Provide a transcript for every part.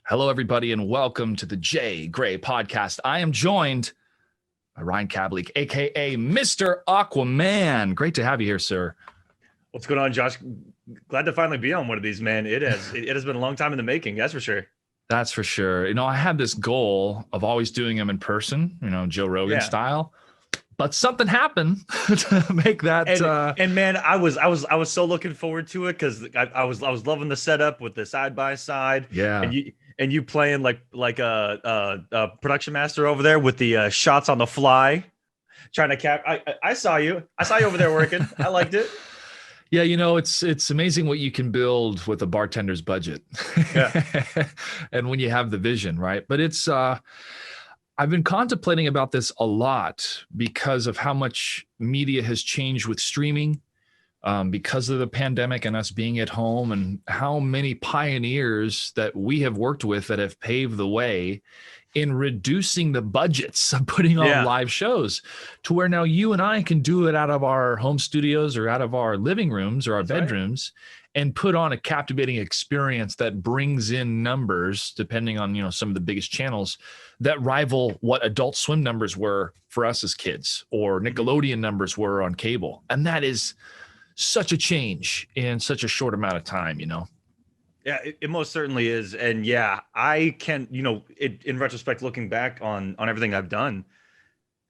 Hello, everybody, and welcome to the J.Gray podcast. I am joined by Ryan Kablik, aka Mr. Aquaman. Great to have you here, sir. What's going on, Josh? Glad to finally be on one of these, man. It has been a long time in the making, that's for sure. That's for sure. I had this goal of always doing them in person, Joe Rogan style. But something happened to make that. And man, I was so looking forward to it because I was loving the setup with the side by side. Yeah. And you playing like a production master over there with the shots on the fly, trying to cap. I saw you. I saw you over there working. I liked it. Yeah, it's amazing what you can build with a bartender's budget. Yeah. And when you have the vision, right? But it's I've been contemplating about this a lot because of how much media has changed with streaming, because of the pandemic and us being at home, and how many pioneers that we have worked with that have paved the way in reducing the budgets of putting on live shows to where now you and I can do it out of our home studios or out of our living rooms or our bedrooms and put on a captivating experience that brings in numbers, depending on, some of the biggest channels that rival what Adult Swim numbers were for us as kids or Nickelodeon numbers were on cable. And that is such a change in such a short amount of time, Yeah, it most certainly is. And yeah, I can, in retrospect, looking back on everything I've done,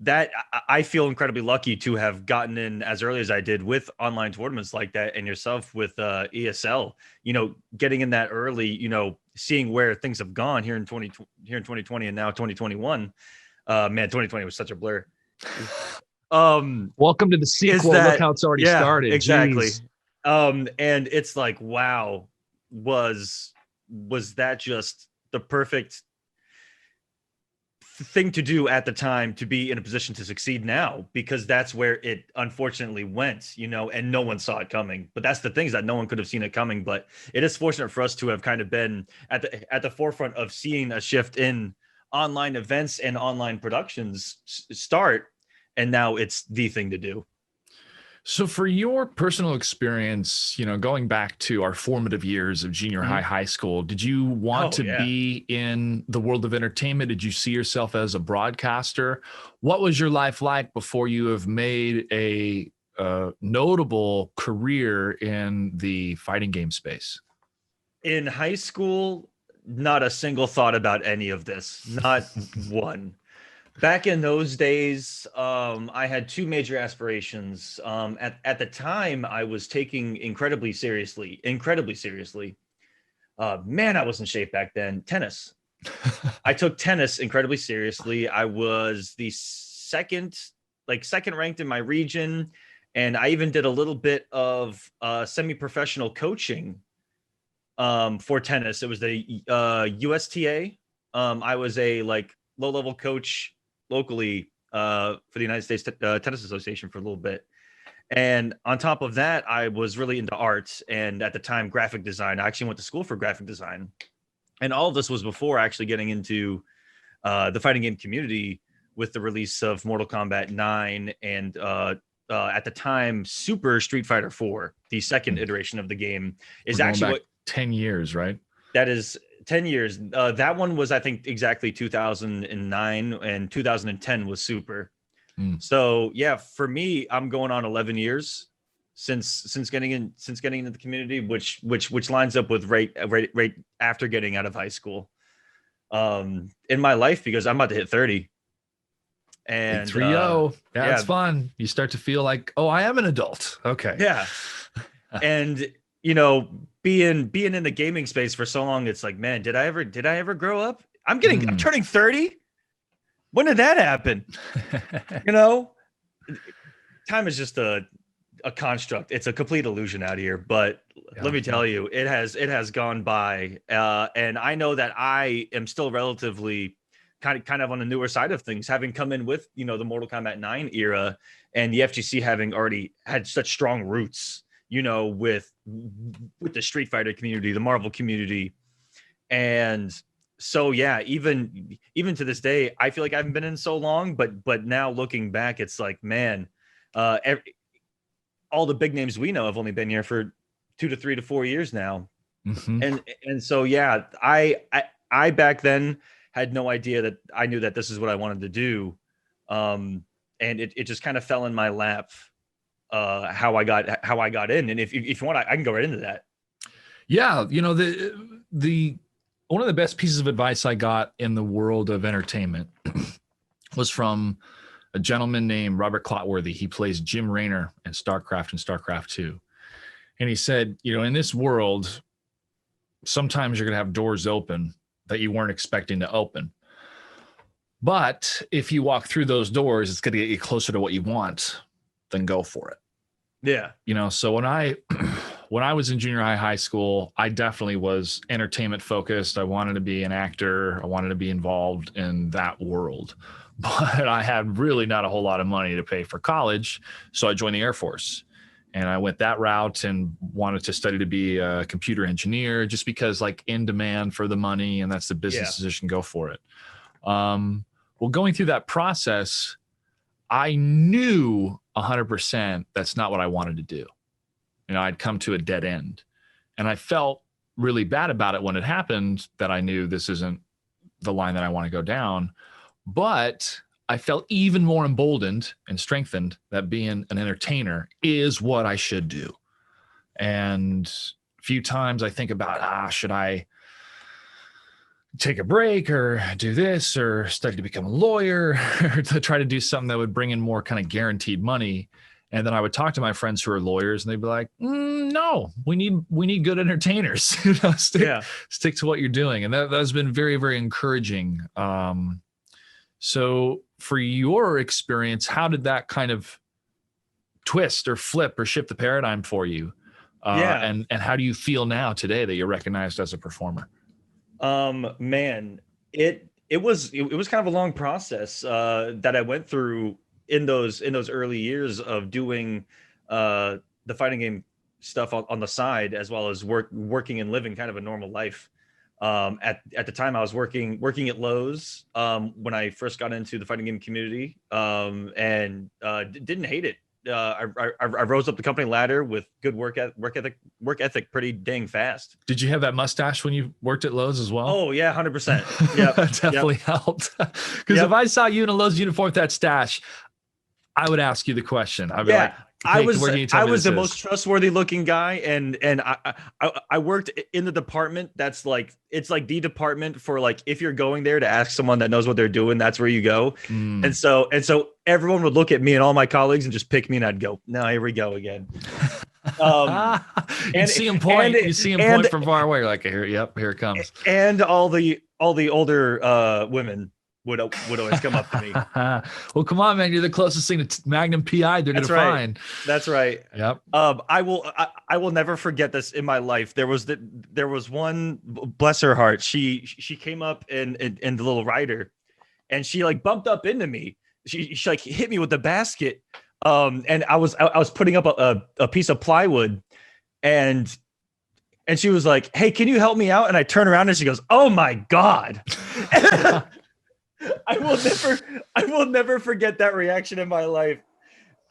that I feel incredibly lucky to have gotten in as early as I did with online tournaments like that, and yourself with ESL, getting in that early, seeing where things have gone here in 2020 and now 2021. Man, 2020 was such a blur. Welcome to the sequel. Look how it's already started. Exactly. Jeez. And it's like, wow, was that just the perfect thing to do at the time to be in a position to succeed now, because that's where it unfortunately went, and no one saw it coming. But that's the thing, is that no one could have seen it coming. But it is fortunate for us to have kind of been at the forefront of seeing a shift in online events and online productions start, and now it's the thing to do. So for your personal experience, going back to our formative years of junior high school, did you want to be in the world of entertainment? Did you see yourself as a broadcaster? What was your life like before you have made a notable career in the fighting game space? In high school, not a single thought about any of this, not one. Back in those days, I had two major aspirations. At the time, I was taking incredibly seriously. Man, I was in shape back then. Tennis. I took tennis incredibly seriously. I was the second ranked in my region, and I even did a little bit of semi-professional coaching for tennis. It was the USTA. I was a low-level coach locally for the United States Tennis Association for a little bit. And on top of that, I was really into art, and at the time, graphic design. I actually went to school for graphic design. And all of this was before actually getting into the fighting game community with the release of Mortal Kombat 9 and at the time, Super Street Fighter 4, the second iteration of the game, is actually 10 years, right? That is 10 years. That one was, I think, exactly 2009, and 2010 was Super. So yeah, for me, I'm going on 11 years since getting into the community, which lines up with right after getting out of high school in my life, because I'm about to hit 30. And 30. That's fun. You start to feel like, oh, I am an adult. Okay. Yeah. And being in the gaming space for so long, it's like, man, did I ever grow up? I'm turning 30. When did that happen? Time is just a construct. It's a complete illusion out here. But let me tell you, it has gone by. And I know that I am still relatively kind of on the newer side of things, having come in with, the Mortal Kombat 9 era, and the FGC having already had such strong roots, with the Street Fighter community, the Marvel community. And so, yeah, even to this day, I feel like I haven't been in so long, but now looking back, it's like, man, all the big names we know have only been here for 2 to 3 to 4 years now. And so, yeah, I back then had no idea that I knew that this is what I wanted to do. And it just kind of fell in my lap, how I got in. And if you want, I can go right into that. Yeah, the one of the best pieces of advice I got in the world of entertainment was from a gentleman named Robert Clotworthy. He plays Jim Raynor in StarCraft and StarCraft 2. And he said, in this world, sometimes you're going to have doors open that you weren't expecting to open. But if you walk through those doors, it's going to get you closer to what you want, then go for it. Yeah. So when I was in junior high school, I definitely was entertainment focused. I wanted to be an actor. I wanted to be involved in that world. But I had really not a whole lot of money to pay for college. So I joined the Air Force. And I went that route and wanted to study to be a computer engineer, just because like in demand for the money, and that's the business decision, go for it. Well, going through that process, I knew 100% that's not what I wanted to do. I'd come to a dead end, and I felt really bad about it when it happened, that I knew this isn't the line that I want to go down. But I felt even more emboldened and strengthened that being an entertainer is what I should do. And a few times I think about, should I take a break or do this or study to become a lawyer or to try to do something that would bring in more kind of guaranteed money. And then I would talk to my friends who are lawyers, and they'd be like, no, we need good entertainers. Stick to what you're doing. And that has been very, very encouraging. So for your experience, how did that kind of twist or flip or shift the paradigm for you? And how do you feel now today that you're recognized as a performer? Man, it was kind of a long process that I went through in those early years of doing the fighting game stuff on the side, as well as working and living kind of a normal life. At the time I was working at Lowe's when I first got into the fighting game community, and didn't hate it. I rose up the company ladder with good work ethic pretty dang fast. Did you have that mustache when you worked at Lowe's as well? Oh yeah, 100%. Yeah, that definitely helped. Because if I saw you in a Lowe's uniform with that stash, I would ask you the question. I'd be like, I was the most trustworthy looking guy, and I worked in the department that's like, it's like the department for like, if you're going there to ask someone that knows what they're doing, that's where you go. And so everyone would look at me and all my colleagues and just pick me, and I'd go, no, here we go again. You see him point from far away. You're like, here it comes. And all the older women would always come up to me. Well, come on, man! You're the closest thing to Magnum PI they're gonna find. That's right. Yep. I will never forget this in my life. There was one, bless her heart. She came up in the little rider, and she like bumped up into me. She like hit me with the basket. And I was putting up a piece of plywood, and she was like, "Hey, can you help me out?" And I turn around and she goes, "Oh my God." I will never forget that reaction in my life.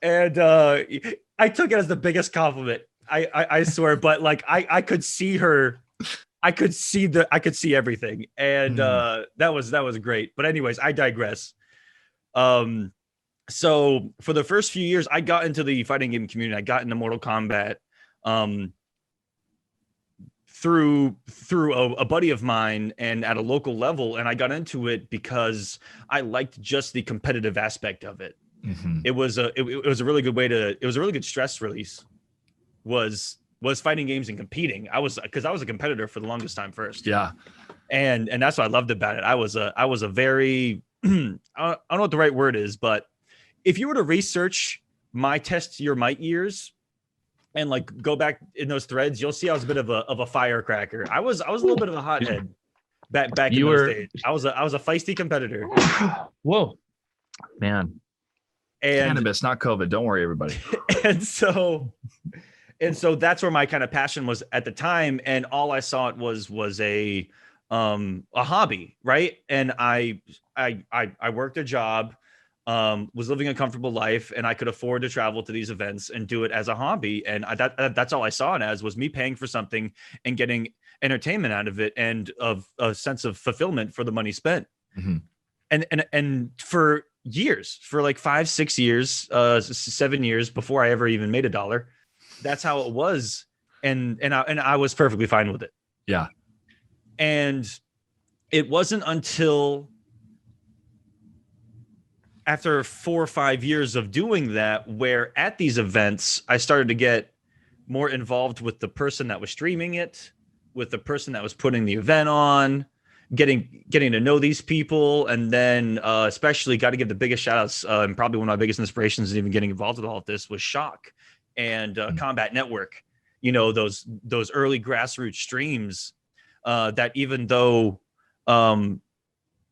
And I took it as the biggest compliment. I swear, but like I could see her. I could see everything. And that was great. But anyways, I digress. So for the first few years, I got into the fighting game community. I got into Mortal Kombat through a buddy of mine and at a local level. And I got into it because I liked just the competitive aspect of it. Mm-hmm. It was a really good way it was a really good stress release, was fighting games and competing. Because I was a competitor for the longest time first. Yeah. And that's what I loved about it. I was a very, I don't know what the right word is, but if you were to research my test your might years and like go back in those threads, you'll see I was a bit of a firecracker. I was a little bit of a hothead back in those days. I was a feisty competitor. Whoa, man. And cannabis, not COVID. Don't worry, everybody. And so that's where my kind of passion was at the time. And all I saw it was a hobby. Right. And I worked a job, was living a comfortable life, and I could afford to travel to these events and do it as a hobby. And that's all I saw it as, was me paying for something and getting entertainment out of it and of a sense of fulfillment for the money spent. Mm-hmm. And for years, for like 5-6 years, 7 years before I ever even made $1, that's how it was. And I was perfectly fine with it. Yeah. And it wasn't until after 4 or 5 years of doing that, where at these events, I started to get more involved with the person that was streaming it, with the person that was putting the event on, getting to know these people. And then especially got to give the biggest shout outs, and probably one of my biggest inspirations in even getting involved with all of this was Shock and Combat Network. You know, those early grassroots streams that even though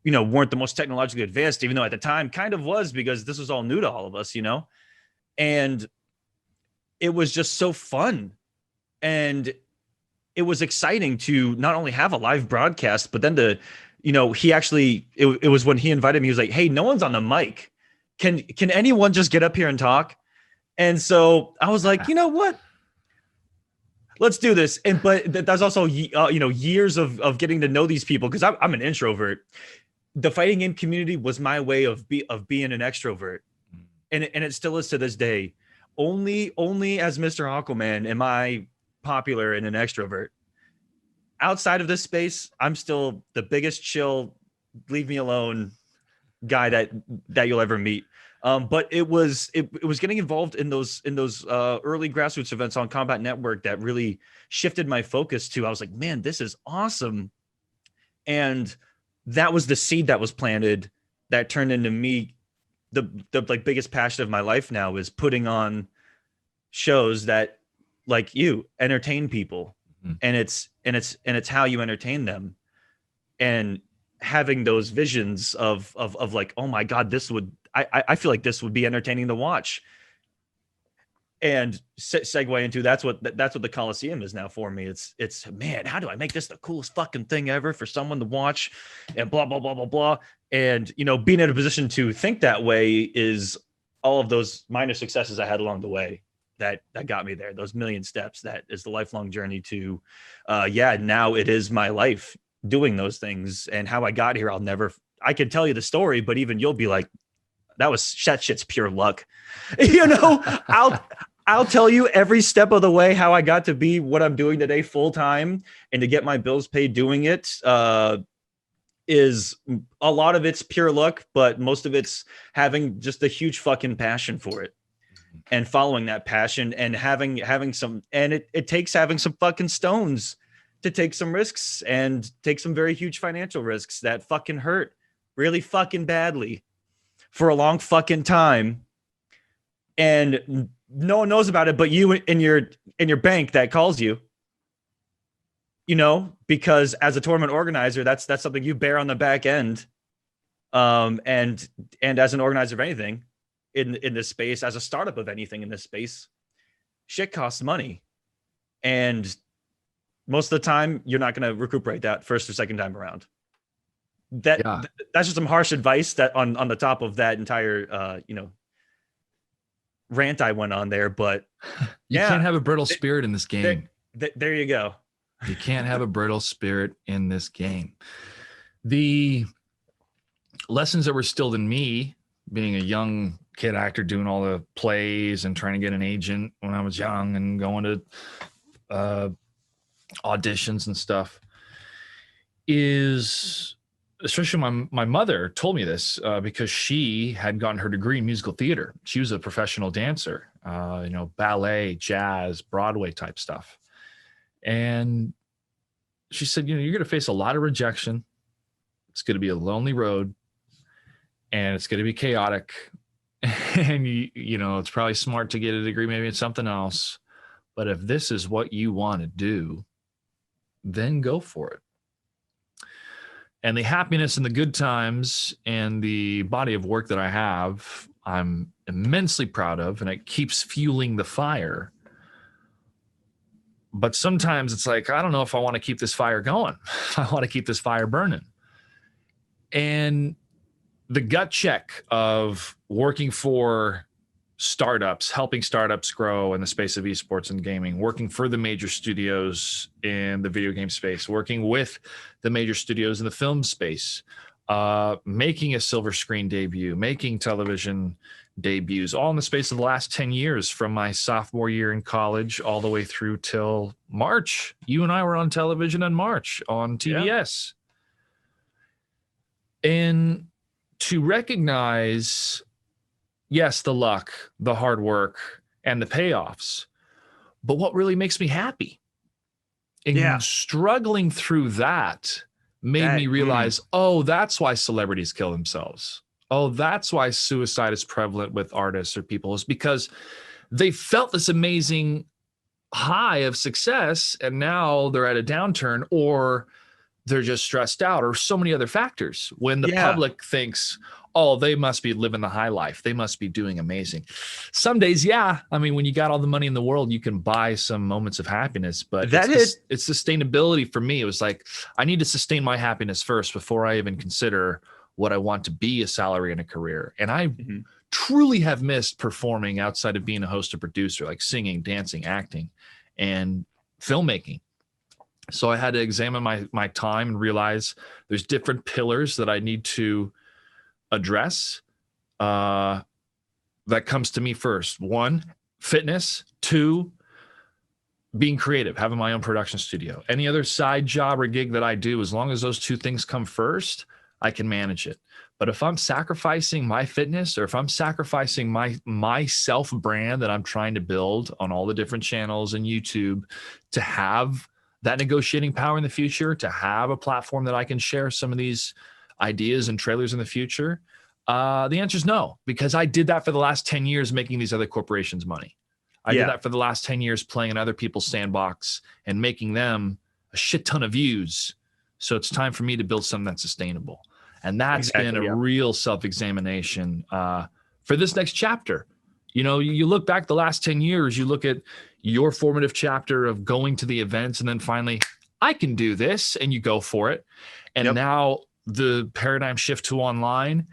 you know, weren't the most technologically advanced, even though at the time kind of was, because this was all new to all of us, you know, and it was just so fun. And it was exciting to not only have a live broadcast, but then to, you know, he actually, it was when he invited me, he was like, hey, no one's on the mic. Can anyone just get up here and talk? And so I was like, you know what? Let's do this. And, but that's also, you know, years of getting to know these people. Cause I'm an introvert. The fighting game community was my way of being an extrovert. And it still is to this day. Only as Mr. Aquaman am I popular and an extrovert. Outside of this space, I'm still the biggest chill, leave me alone guy that you'll ever meet. But it was getting involved in those early grassroots events on Combat Network that really shifted my focus to, I was like, man, this is awesome. And that was the seed that was planted that turned into me. The like biggest passion of my life now is putting on shows that, like, you entertain people. Mm-hmm. and it's how you entertain them, and having those visions of like, oh my God, this would, I feel like this would be entertaining to watch. And segue into that's what the Coliseum is now for me. It's man, how do I make this the coolest fucking thing ever for someone to watch, and blah blah blah blah blah. And you know, being in a position to think that way is all of those minor successes I had along the way that got me there. Those million steps, that is the lifelong journey to now it is my life doing those things. And how I got here, I could tell you the story, but even you'll be like, that shit's pure luck. You know, I'll tell you every step of the way how I got to be what I'm doing today full time and to get my bills paid doing it. Is a lot of it's pure luck, but most of it's having just a huge fucking passion for it and following that passion and having some, and it takes having some fucking stones to take some risks and take some very huge financial risks that fucking hurt really fucking badly for a long fucking time. And no one knows about it, but you in your bank that calls you, you know, because as a tournament organizer, that's something you bear on the back end. And as an organizer of anything in this space, as a startup of anything in this space, shit costs money. And most of the time you're not going to recuperate that first or second time around. That's just some harsh advice that on the top of that entire, rant I went on there, but you can't have a brittle spirit in this game. There you go. You can't have a brittle spirit in this game. The lessons that were instilled in me, being a young kid actor, doing all the plays and trying to get an agent when I was young and going to auditions and stuff, is especially my mother told me this because she had gotten her degree in musical theater. She was a professional dancer, ballet, jazz, Broadway type stuff. And she said, you're going to face a lot of rejection. It's going to be a lonely road and it's going to be chaotic. And it's probably smart to get a degree, maybe in something else. But if this is what you want to do, then go for it. And the happiness and the good times and the body of work that I have, I'm immensely proud of, and it keeps fueling the fire. But sometimes it's like, I don't know if I want to keep this fire going. I want to keep this fire burning. And the gut check of working for startups, helping startups grow in the space of esports and gaming, working for the major studios in the video game space, working with the major studios in the film space, making a silver screen debut, making television debuts, all in the space of the last 10 years, from my sophomore year in college all the way through till March. You and I were on television in March on TBS. Yeah. And to recognize, yes, the luck, the hard work, and the payoffs, but what really makes me happy in struggling through that made me realize, oh, that's why celebrities kill themselves. Oh, that's why suicide is prevalent with artists or people, is because they felt this amazing high of success and now they're at a downturn, or they're just stressed out, or so many other factors. When the public thinks, oh, they must be living the high life, they must be doing amazing. Some days, yeah. I mean, when you got all the money in the world, you can buy some moments of happiness, but it's sustainability for me. It was like, I need to sustain my happiness first before I even consider what I want to be, a salary and a career. And I truly have missed performing outside of being a host or producer, like singing, dancing, acting, and filmmaking. So I had to examine my time and realize there's different pillars that I need to address. That comes to me first. 1, fitness. 2, being creative, having my own production studio. Any other side job or gig that I do, as long as those 2 things come first, I can manage it. But if I'm sacrificing my fitness, or if I'm sacrificing my self brand that I'm trying to build on all the different channels and YouTube to have that negotiating power in the future, to have a platform that I can share some of these ideas and trailers in the future, the answer is no, because I did that for the last 10 years, making these other corporations money. I did that for the last 10 years, playing in other people's sandbox and making them a shit ton of views. So it's time for me to build something that's sustainable. And that's been a real self-examination for this next chapter. You know, you look back the last 10 years, you look at your formative chapter of going to the events, and then finally, I can do this, and you go for it. And now the paradigm shift to online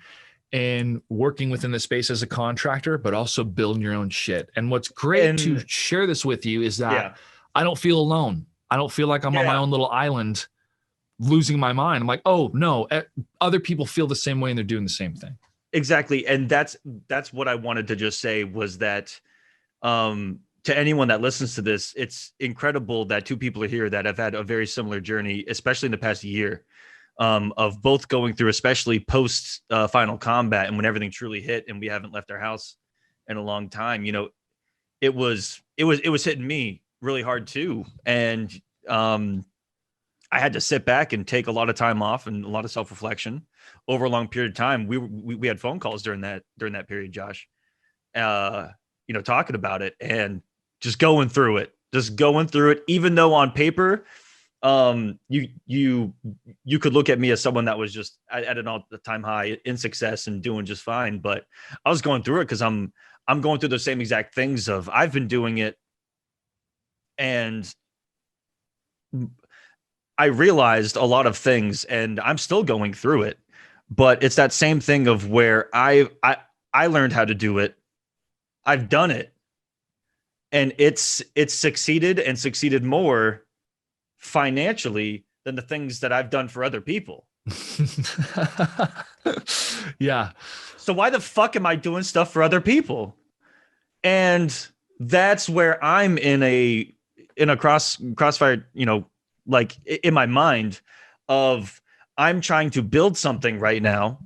and working within the space as a contractor, but also building your own shit. And what's great to share this with you is that I don't feel alone. I don't feel like I'm on my own little island losing my mind. I'm like, oh no, other people feel the same way and they're doing the same thing. Exactly. And that's what I wanted to just say, was that to anyone that listens to this, it's incredible that 2 people are here that have had a very similar journey, especially in the past year, of both going through, especially post Final Combat, and when everything truly hit and we haven't left our house in a long time. You know, it was hitting me really hard too. And I had to sit back and take a lot of time off and a lot of self-reflection over a long period of time. We had phone calls during that period, Josh, you know, talking about it and just going through it, even though on paper, you could look at me as someone that was just at an all-time high in success and doing just fine. But I was going through it because I'm going through the same exact things of, I've been doing it, and I realized a lot of things, and I'm still going through it, but it's that same thing of where I learned how to do it. I've done it, and it's succeeded, and succeeded more financially than the things that I've done for other people. Yeah. So why the fuck am I doing stuff for other people? And that's where I'm in a crossfire, you know, like in my mind of, I'm trying to build something right now,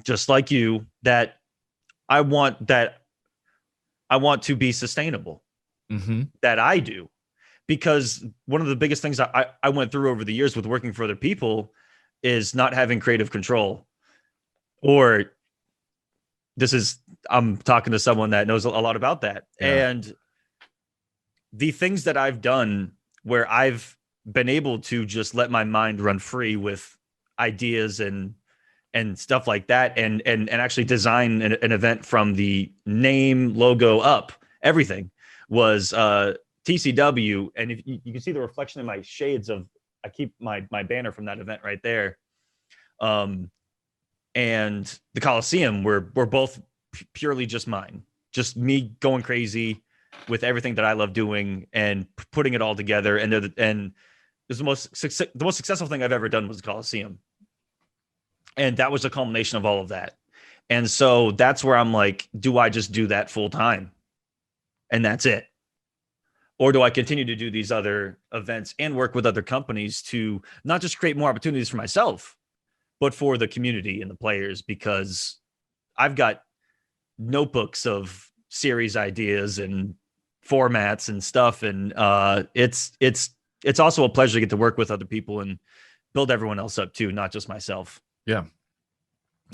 just like you, that I want to be sustainable, that I do. Because one of the biggest things I went through over the years with working for other people is not having creative control. Or I'm talking to someone that knows a lot about that. Yeah. And the things that I've done where I've been able to just let my mind run free with ideas and stuff like that, and actually design an event from the name, logo up, everything was TCW. And if you can see the reflection in my shades of, I keep my banner from that event right there. And the Coliseum were both purely just mine, just me going crazy with everything that I love doing and putting it all together. And it was the most successful thing I've ever done was the Coliseum. And that was a culmination of all of that. And so that's where I'm like, do I just do that full time? And that's it. Or do I continue to do these other events and work with other companies to not just create more opportunities for myself, but for the community and the players? Because I've got notebooks of series ideas and formats and stuff. And it's also a pleasure to get to work with other people and build everyone else up too, not just myself. Yeah.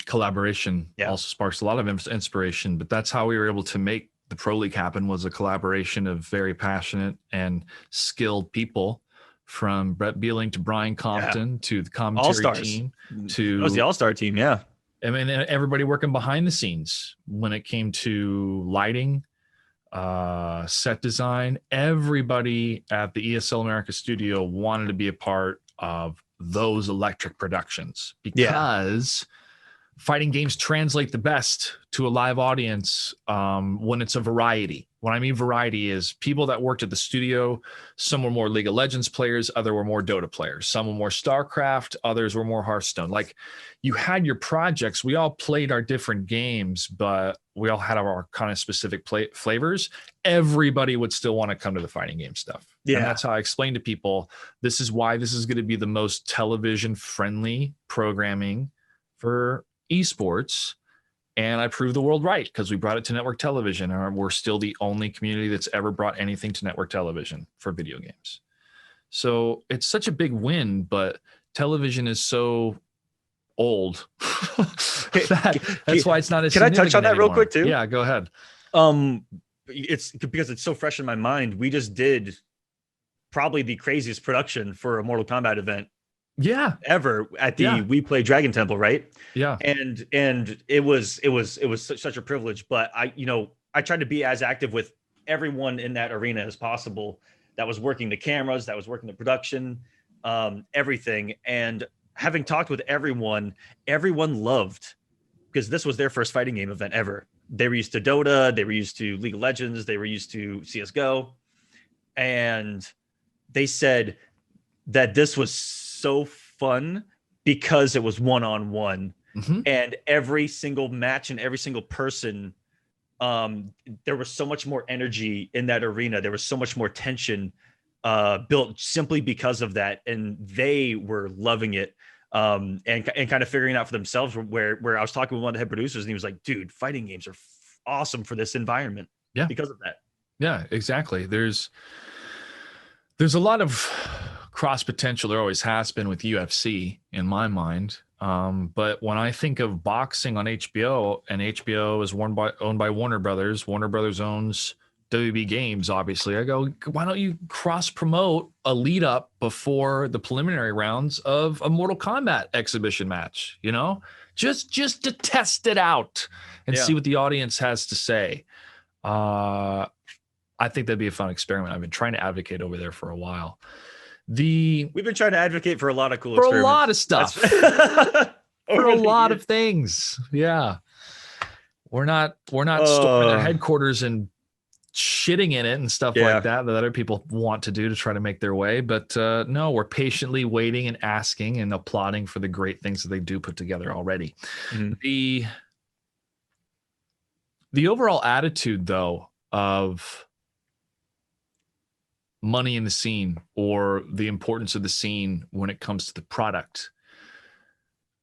Collaboration also sparks a lot of inspiration, but that's how we were able to make the Pro League happen, was a collaboration of very passionate and skilled people, from Brett Beeling to Brian Compton to the commentary All-stars. team. That was the all-star team. Yeah. I mean, everybody working behind the scenes when it came to lighting, set design. Everybody at the ESL America studio wanted to be a part of those electric productions, because fighting games translate the best to a live audience when it's a variety. When I mean variety is people that worked at the studio. Some were more League of Legends players, other were more Dota players. Some were more StarCraft, others were more Hearthstone. Like, you had your projects. We all played our different games, but we all had our kind of specific flavors. Everybody would still want to come to the fighting game stuff. Yeah. And that's how I explained to people, this is why this is going to be the most television friendly programming for esports. And I proved the world right, because we brought it to network television, and we're still the only community that's ever brought anything to network television for video games. So it's such a big win, but television is so old. That's why it's not as. Can I touch on that real quick too? Yeah, go ahead. It's because it's so fresh in my mind. We just did probably the craziest production for a Mortal Kombat event ever at the We Play Dragon Temple, right? Yeah. And it was such a privilege, but I tried to be as active with everyone in that arena as possible, that was working the cameras, that was working the production, everything. And having talked with everyone loved, because this was their first fighting game event ever. They were used to Dota, they were used to League of Legends, they were used to CSGO, and they said that this was so fun because it was one-on-one. And every single match and every single person, there was so much more energy in that arena. There was so much more tension built simply because of that. And they were loving it, and kind of figuring out for themselves, where I was talking with one of the head producers, and he was like, dude, fighting games are awesome for this environment. Yeah. Because of that. Yeah, exactly. There's a lot of cross potential. There always has been with UFC in my mind. But when I think of boxing on HBO, and HBO is owned by Warner Brothers, Warner Brothers owns WB Games, obviously, I go, why don't you cross promote a lead up before the preliminary rounds of a Mortal Kombat exhibition match, just to test it out and see what the audience has to say. I think that'd be a fun experiment. I've been trying to advocate over there for a while. We've been trying to advocate for a lot of cool experiments. A lot of stuff. For a lot of things. Yeah. We're not storming their headquarters and shitting in it and stuff like that other people want to do to try to make their way. But no, we're patiently waiting and asking and applauding for the great things that they do put together already. The overall attitude, though, of money in the scene, or the importance of the scene when it comes to the product.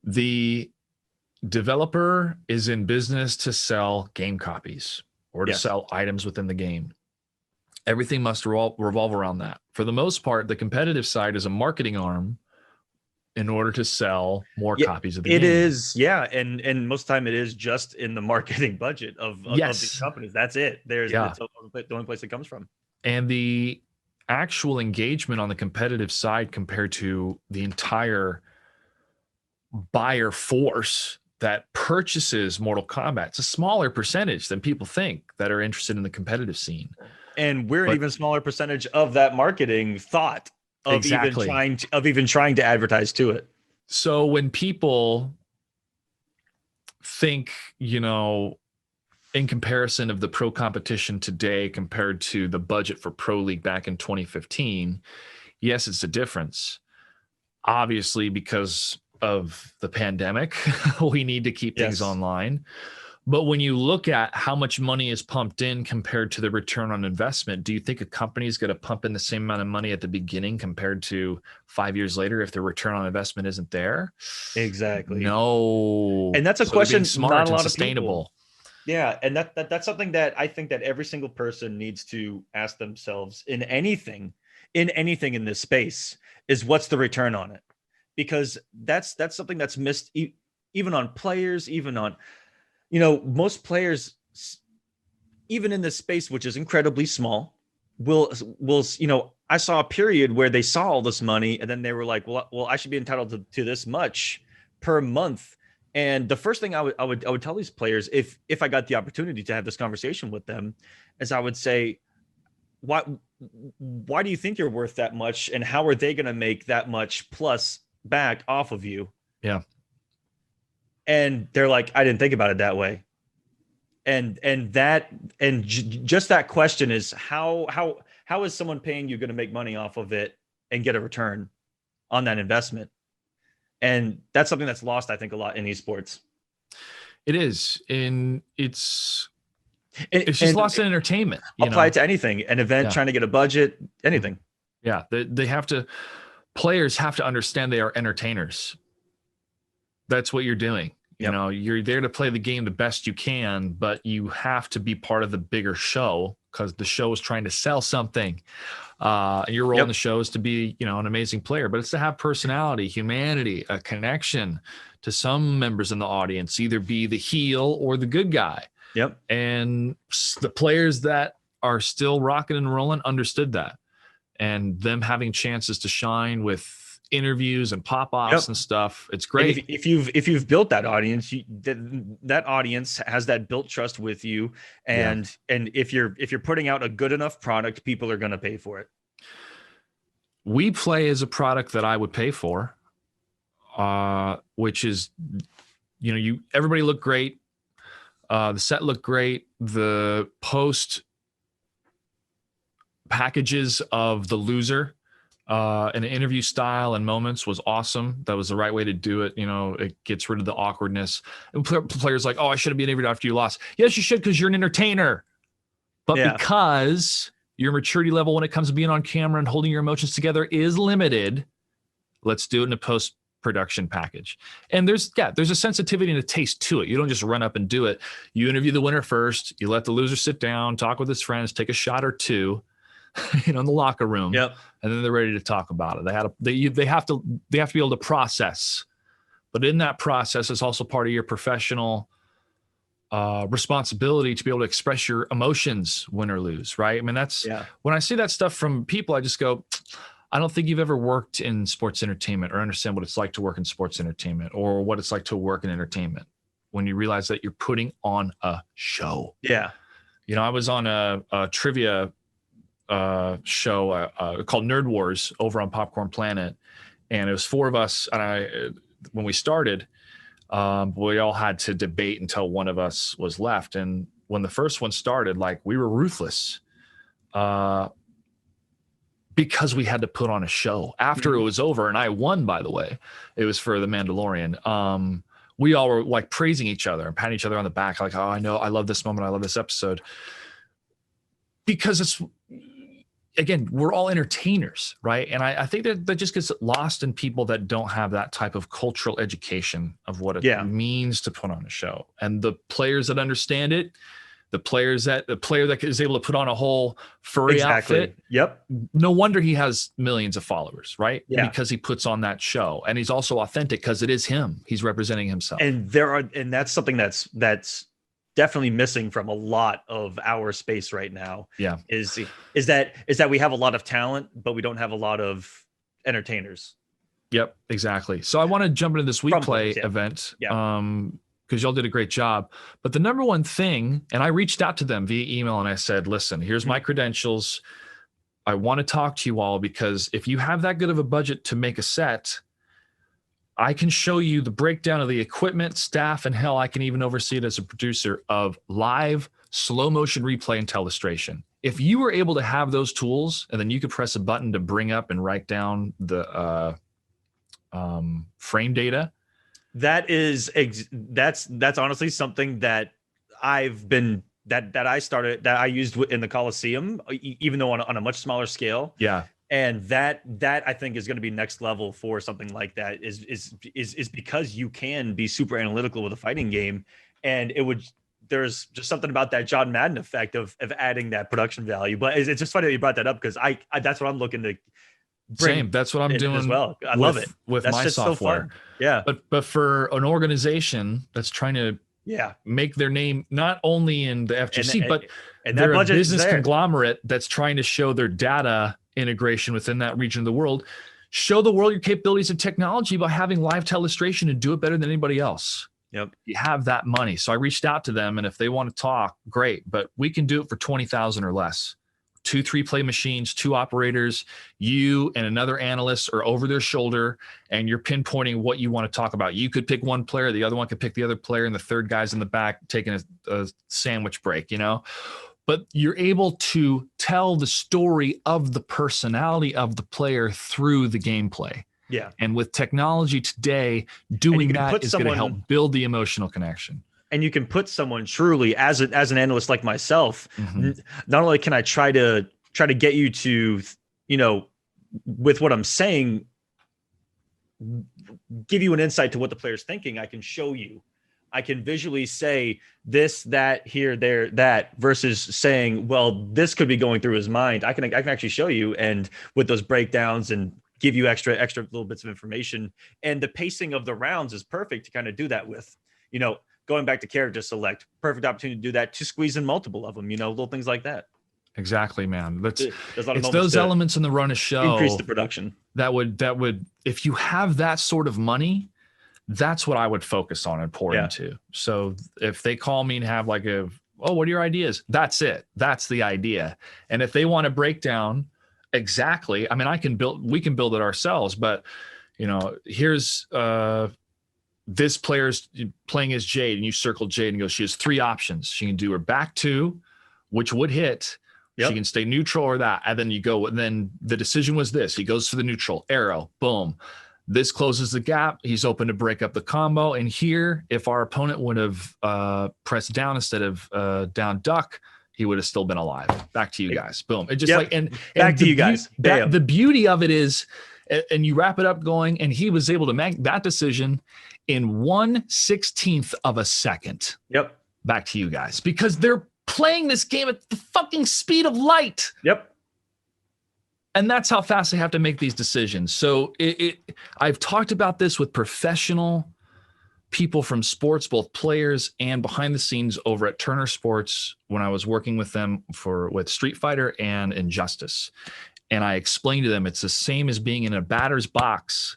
The developer is in business to sell game copies or to sell items within the game. Everything must revolve around that. For the most part, the competitive side is a marketing arm in order to sell more copies of the game. It is, and most of the time it is just in the marketing budget of these companies. That's it. It's the only place it comes from. And the actual engagement on the competitive side compared to the entire buyer force that purchases Mortal Kombat, it's a smaller percentage than people think that are interested in the competitive scene. And we're an even smaller percentage of that marketing thought of even trying to advertise to it. So when people think, in comparison of the pro competition today compared to the budget for Pro League back in 2015, yes, it's a difference. Obviously, because of the pandemic, we need to keep things online. But when you look at how much money is pumped in compared to the return on investment, do you think a company is going to pump in the same amount of money at the beginning compared to 5 years later if the return on investment isn't there? Exactly. No. And that's a So question smart not a lot and sustainable. of people. Yeah, and that's something that I think that every single person needs to ask themselves in anything in this space is what's the return on it? Because that's something that's missed even on players, even on most players, even in this space, which is incredibly small, will I saw a period where they saw all this money and then they were like, well, I should be entitled to this much per month. And the first thing I would tell these players, if I got the opportunity to have this conversation with them, is I would say, why do you think you're worth that much, and how are they going to make that much plus back off of you? Yeah. And they're like, I didn't think about it that way. Just that question is how is someone paying you going to make money off of it and get a return on that investment? And that's something that's lost, I think, a lot in esports. It is. And it's just lost in entertainment. Apply it to anything, an event, trying to get a budget, anything. Yeah. Players have to understand they are entertainers. That's what you're doing. You're there to play the game the best you can, but you have to be part of the bigger show because the show is trying to sell something. And your role in the show is to be, an amazing player, but it's to have personality, humanity, a connection to some members in the audience, either be the heel or the good guy. Yep. And the players that are still rocking and rolling understood that, and them having chances to shine with interviews and pop-offs and stuff. It's great. And if you've built that audience, that audience has that built trust with you, and if you're putting out a good enough product, people are going to pay for it. We play as a product that I would pay for, which is, everybody looked great. The set looked great. The post packages of the loser and interview style and moments was awesome. That was the right way to do it. It gets rid of the awkwardness. And players like, oh, I should have been interviewed after you lost. Yes, you should, because you're an entertainer. But because your maturity level when it comes to being on camera and holding your emotions together is limited, let's do it in a post-production package. And there's a sensitivity and a taste to it. You don't just run up and do it. You interview the winner first. You let the loser sit down, talk with his friends, take a shot or two, in the locker room. Yep. And then they're ready to talk about it. They have to be able to process. But in that process, it's also part of your professional responsibility to be able to express your emotions, win or lose, right? I mean, when I see that stuff from people, I just go, I don't think you've ever worked in sports entertainment or understand what it's like to work in sports entertainment or what it's like to work in entertainment when you realize that you're putting on a show. Yeah. I was on a trivia show called Nerd Wars over on Popcorn Planet, and it was four of us. And when we started, we all had to debate until one of us was left. And when the first one started, we were ruthless because we had to put on a show after it was over. And I won, by the way. It was for The Mandalorian. We all were praising each other and patting each other on the back, oh, I know, I love this moment, I love this episode, because it's, again, we're all entertainers, right? And I think that just gets lost in people that don't have that type of cultural education of what it means to put on a show. And the players that understand it, the player that is able to put on a whole furry outfit. Yep. No wonder he has millions of followers, right? Yeah. Because he puts on that show, and he's also authentic because it is him. He's representing himself. And that's something that's definitely missing from a lot of our space right now. Yeah. Is that we have a lot of talent, but we don't have a lot of entertainers. Yep, exactly. So I want to jump into this week play event. Yeah. Because y'all did a great job. But the number one thing, and I reached out to them via email and I said, listen, here's my credentials. I want to talk to you all because if you have that good of a budget to make a set, I can show you the breakdown of the equipment, staff, and hell, I can even oversee it as a producer of live slow motion replay and telestration. If you were able to have those tools, and then you could press a button to bring up and write down the frame data. That's honestly something that I've been that I used in the Coliseum, even though on a much smaller scale. Yeah. And that I think is going to be next level for something like that is because you can be super analytical with a fighting game, and there's just something about that John Madden effect of adding that production value. But it's just funny that you brought that up, because I that's what I'm looking to bring. Same. That's what I'm doing as well. I love it with that's my just software. So fun. Yeah. But for an organization that's trying to make their name not only in the FGC, but they're a business conglomerate that's trying to show their data integration within that region of the world, show the world your capabilities of technology by having live telestration and do it better than anybody else. Yep. You have that money. So I reached out to them, and if they want to talk, great, but we can do it for 20,000 or less. 2 3-play machines, 2 operators, you and another analyst are over their shoulder, and you're pinpointing what you want to talk about. You could pick one player, the other one could pick the other player, and the third guy's in the back taking a sandwich break, But you're able to tell the story of the personality of the player through the gameplay. Yeah. And with technology today, doing that is going to help build the emotional connection. And you can put someone truly as an analyst like myself. Not only can I try to get you to, with what I'm saying, give you an insight to what the player's thinking. I can show you. I can visually say this, that, here, there, that, versus saying, well, this could be going through his mind. I can actually show you, and with those breakdowns, and give you extra little bits of information. And the pacing of the rounds is perfect to kind of do that with, going back to character select, perfect opportunity to do that, to squeeze in multiple of them, little things like that. Exactly, man. It's those elements in the run of show increase the production. That would, if you have that sort of money, that's what I would focus on and pour into. So if they call me and have like what are your ideas? That's it. That's the idea. And if they want to break down exactly, I mean, we can build it ourselves, but here's this player's playing as Jade, and you circle Jade and go, she has 3 options. She can do her back 2, which would hit. Yep. She can stay neutral or that. And then you go, and then the decision was this. He goes for the neutral, arrow, boom. This closes the gap. He's open to break up the combo. And here, if our opponent would have pressed down instead of down duck, he would have still been alive. Back to you guys. Boom. It just back to you guys. The beauty of it is, and you wrap it up going, and he was able to make that decision in 1/16 of a second. Yep. Back to you guys, because they're playing this game at the fucking speed of light. Yep. And that's how fast they have to make these decisions. So I've talked about this with professional people from sports, both players and behind the scenes over at Turner Sports when I was working with them with Street Fighter and Injustice. And I explained to them it's the same as being in a batter's box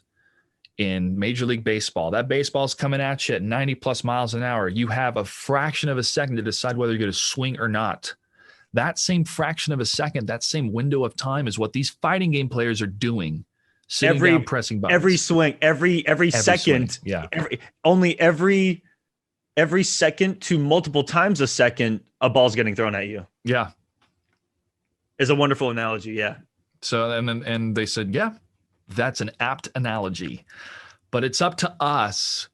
in Major League Baseball. That baseball's coming at you at 90 plus miles an hour. You have a fraction of a second to decide whether you're going to swing or not. That same fraction of a second, that same window of time is what these fighting game players are doing. Sitting down, pressing buttons. Every swing, every second. Swing. Yeah. Every second to multiple times a second, a ball's getting thrown at you. Yeah. Is a wonderful analogy. Yeah. So, and they said, yeah, that's an apt analogy, but it's up to us,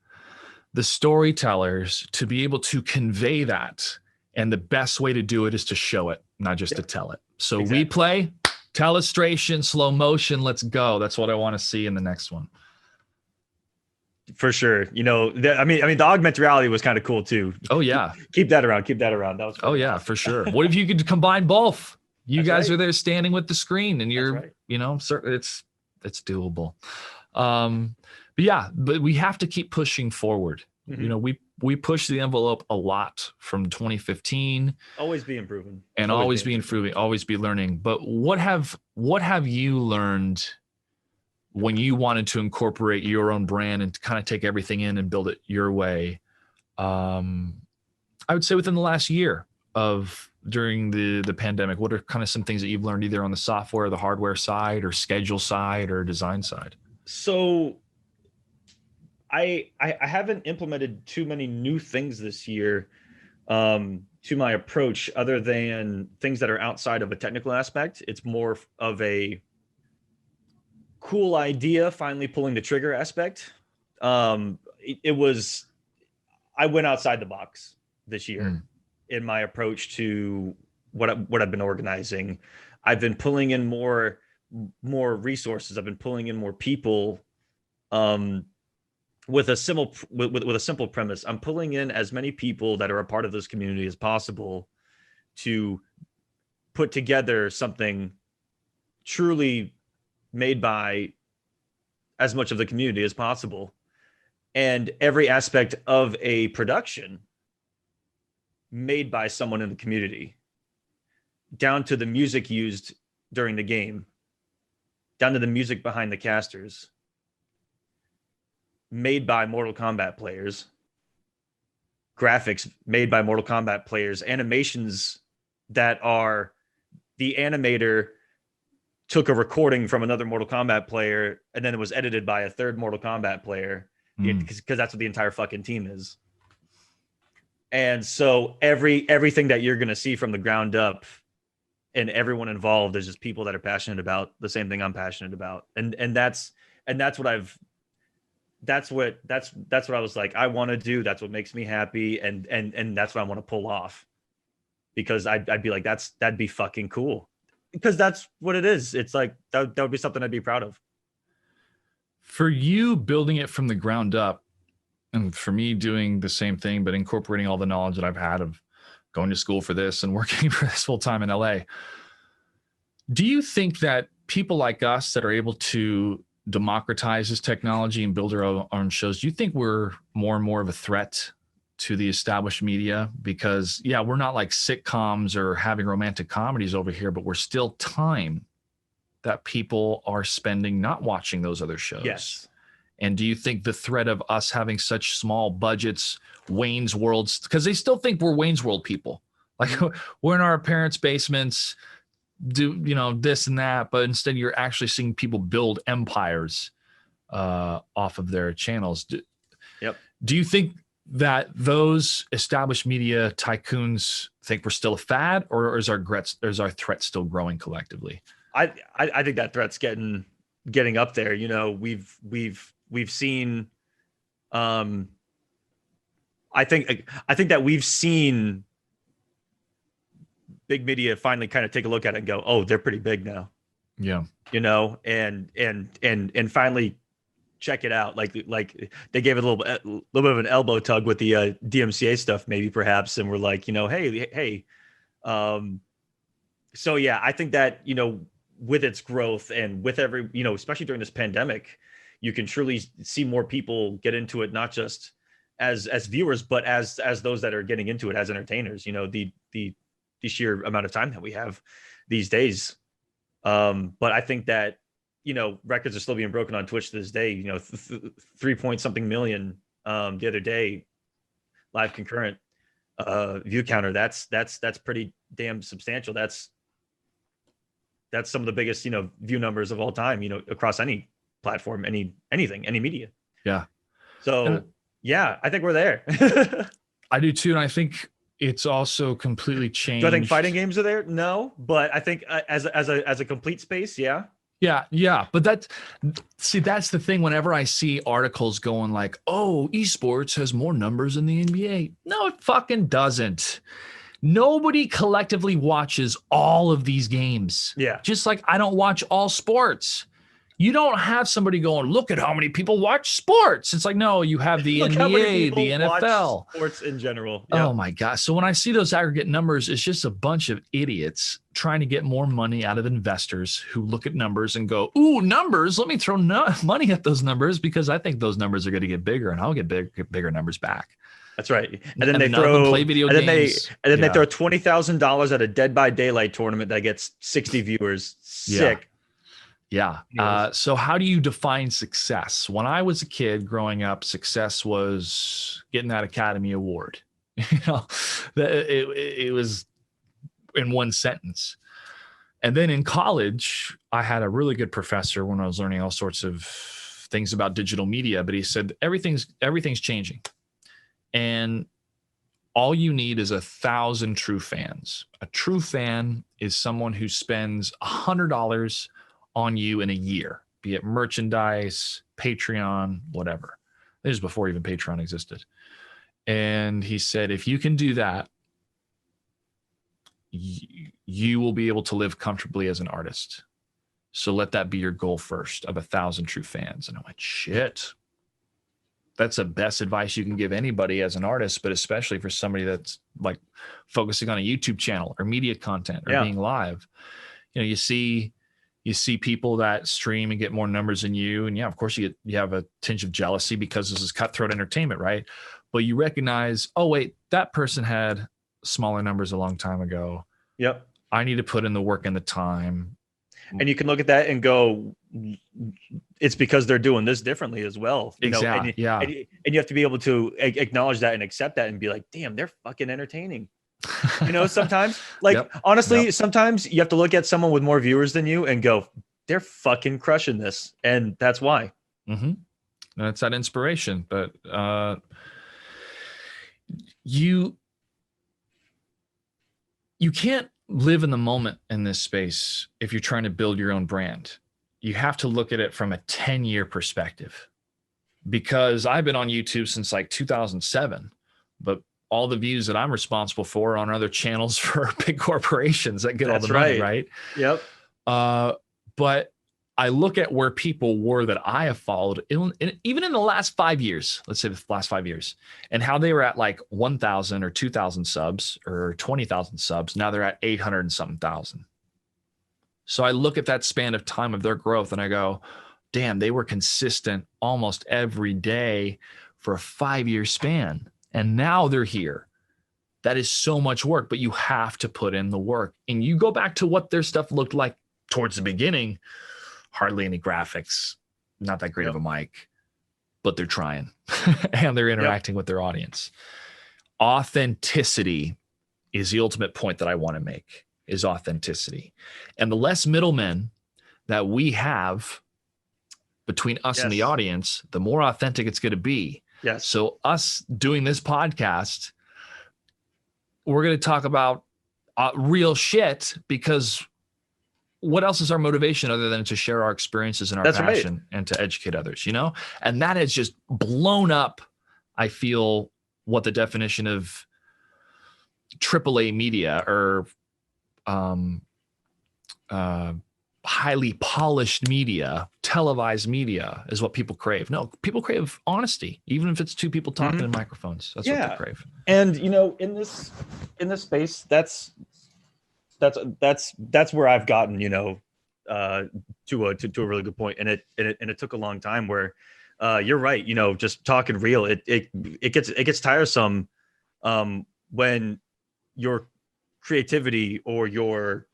the storytellers, to be able to convey that. And the best way to do it is to show it, not just to tell it. So replay, telestration, slow motion, let's go. That's what I want to see in the next one. For sure. I mean, the augmented reality was kind of cool too. Oh yeah. Keep that around. That was cool. Oh yeah, for sure. What if you could combine both? You guys are there standing with the screen, and you're, it's doable. But we have to keep pushing forward. Mm-hmm. We push the envelope a lot from 2015. Always be improving. And always be improving, always be learning. But what have you learned when you wanted to incorporate your own brand and kind of take everything in and build it your way? I would say within the last year during the pandemic, what are kind of some things that you've learned either on the software, the hardware side, or schedule side, or design side? So I haven't implemented too many new things this year to my approach, other than things that are outside of a technical aspect. It's more of a cool idea, finally pulling the trigger aspect. It was, I went outside the box this year in my approach to what I've been organizing. I've been pulling in more resources. I've been pulling in more people, um, with a simple premise. I'm pulling in as many people that are a part of this community as possible to put together something truly made by as much of the community as possible. And every aspect of a production made by someone in the community, down to the music used during the game, down to the music behind the casters, made by Mortal Kombat players, graphics made by Mortal Kombat players, animations that are, the animator took a recording from another Mortal Kombat player and then it was edited by a third Mortal Kombat player, because that's what the entire fucking team is. And so everything that you're going to see from the ground up, and everyone involved is just people that are passionate about the same thing I'm passionate about. And that's what I was like, I want to do. That's what makes me happy. And that's what I want to pull off, because I'd be like, that'd be fucking cool, because that's what it is. It's like, that would be something I'd be proud of. For you, building it from the ground up, and for me doing the same thing, but incorporating all the knowledge that I've had of going to school for this and working for this full time in LA. Do you think that people like us that are able to democratize this technology and build our own shows, do you think we're more and more of a threat to the established media? Because yeah, we're not like sitcoms or having romantic comedies over here, but we're still time that people are spending not watching those other shows. Yes. And do you think the threat of us having such small budgets, Wayne's Worlds, because they still think we're Wayne's World people, like we're in our parents' basements, do this and that, but instead you're actually seeing people build empires off of their channels. Yep. Do you think that those established media tycoons think we're still a fad, or is our threat still growing collectively? I think that threat's getting up there. We've seen, I think that we've seen big media finally kind of take a look at it and go, oh, they're pretty big now. Yeah. And finally check it out. Like they gave it a little bit of an elbow tug with the DMCA stuff, maybe perhaps. And we're like, hey. So yeah, I think that, with its growth and with every, especially during this pandemic, you can truly see more people get into it, not just as viewers, but as those that are getting into it as entertainers. The sheer amount of time that we have these days. But I think that, records are still being broken on Twitch to this day. 3 point something million the other day, live concurrent view counter. That's pretty damn substantial. That's some of the biggest, view numbers of all time, across any platform, anything, any media. Yeah. So yeah, I think we're there. I do too. And I think it's also completely changed. Do I think fighting games are there? No, but I think as a complete space, yeah. Yeah. But that's the thing. Whenever I see articles going like, oh, esports has more numbers than the NBA. No, it fucking doesn't. Nobody collectively watches all of these games. Yeah. Just like I don't watch all sports. You don't have somebody going, look at how many people watch sports. It's like, no, you have the NBA, the NFL. Sports in general. Yeah. Oh my gosh. So when I see those aggregate numbers, it's just a bunch of idiots trying to get more money out of investors who look at numbers and go, ooh, numbers. Let me throw money at those numbers because I think those numbers are going to get bigger and I'll get bigger numbers back. That's right. And then they play video games. They throw $20,000 at a Dead by Daylight tournament that gets 60 viewers. Sick. Yeah. So how do you define success? When I was a kid growing up, success was getting that Academy Award. It was in one sentence. And then in college, I had a really good professor when I was learning all sorts of things about digital media, but he said everything's changing, and all you need is 1,000 true fans. A true fan is someone who spends $100 on you in a year, be it merchandise, Patreon, whatever. This is before even Patreon existed. And he said, if you can do that, you will be able to live comfortably as an artist. So let that be your goal first, of 1,000 true fans. And I went, shit. That's the best advice you can give anybody as an artist, but especially for somebody that's like focusing on a YouTube channel or media content or being live. You know, you see people that stream and get more numbers than you. And yeah, of course you have a tinge of jealousy because this is cutthroat entertainment, right? But you recognize, oh wait, that person had smaller numbers a long time ago. Yep. I need to put in the work and the time. And you can look at that and go, it's because they're doing this differently as well. Exactly. And you have to be able to acknowledge that and accept that and be like, damn, they're fucking entertaining. You know, sometimes honestly, sometimes you have to look at someone with more viewers than you and go, they're fucking crushing this. And that's why. Mm-hmm. That's that inspiration. But you can't live in the moment in this space if you're trying to build your own brand. You have to look at it from a 10-year perspective, because I've been on YouTube since like 2007, but all the views that I'm responsible for are on other channels for big corporations that get all the money, right? Yep. But I look at where people were that I have followed, even in the last 5 years, let's say the last 5 years, and how they were at like 1,000 or 2,000 subs or 20,000 subs. Now they're at 800 and something thousand. So I look at that span of time of their growth and I go, damn, they were consistent almost every day for a 5-year span. And now they're here. That is so much work, but you have to put in the work. And you go back to what their stuff looked like towards the beginning. Hardly any graphics, not that great of a mic, but they're trying and they're interacting with their audience. Authenticity is the ultimate point that I want to make, is authenticity. And the less middlemen that we have between us and the audience, the more authentic it's going to be. Yes. So us doing this podcast, we're going to talk about real shit, because what else is our motivation other than to share our experiences and our passion and to educate others, you know? And that has just blown up, I feel, what the definition of AAA media or highly polished media, televised media is what people crave. No, people crave honesty, even if it's two people talking in microphones. That's what they crave. And, you know, in this space, that's where I've gotten, you know, to a really good point. And it took a long time where, you're right. You know, just talking real, it gets tiresome, when your creativity or your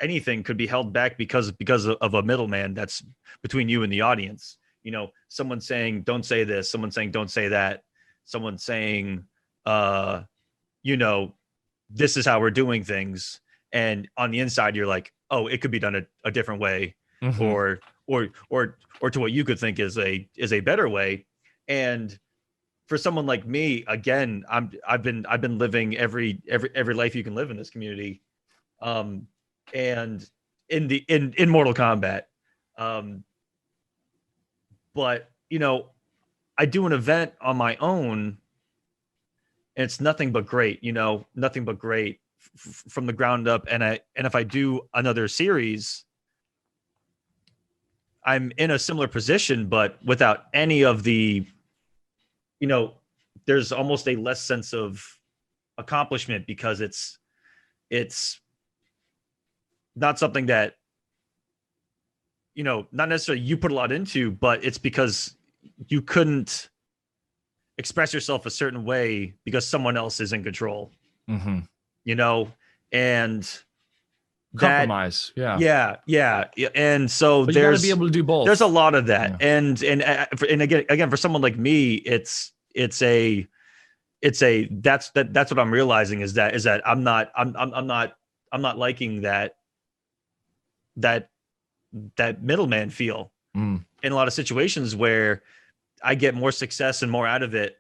anything could be held back because of a middleman that's between you and the audience. You know, someone saying, don't say this, someone saying, don't say that, someone saying, you know, this is how we're doing things. And on the inside, you're like, oh, it could be done a different way, or to what you could think is a better way. And for someone like me, again, I've been living every life you can live in this community, and in Mortal Kombat. But you know, I do an event on my own, and it's nothing but great. You know, nothing but great. From the ground up. And if I do another series, I'm in a similar position, but without any of the, you know, there's almost a less sense of accomplishment, because it's not something that, you know, not necessarily you put a lot into, but it's because you couldn't express yourself a certain way because someone else is in control. You know, and compromise. Yeah. And so but you gotta be able to do both. There's a lot of that. And again, for someone like me, it's a that's what I'm realizing is that I'm not liking that middleman feel. in a lot of situations where I get more success and more out of it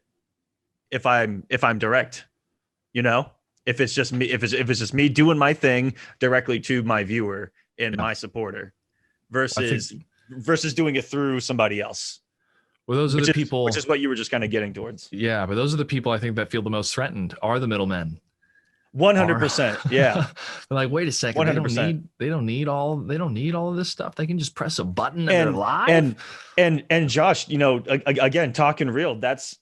if I'm direct, you know, if it's just me, if it's just me doing my thing directly to my viewer and my supporter versus doing it through somebody else. Well, those are the people, which is what you were just kind of getting towards. Yeah, but those are the people I think that feel the most threatened are the middlemen. 100%. Yeah. They're like, wait a second, 100%. they don't need all of this stuff. They can just press a button and they're live. And Josh, you know, again, talking real, that's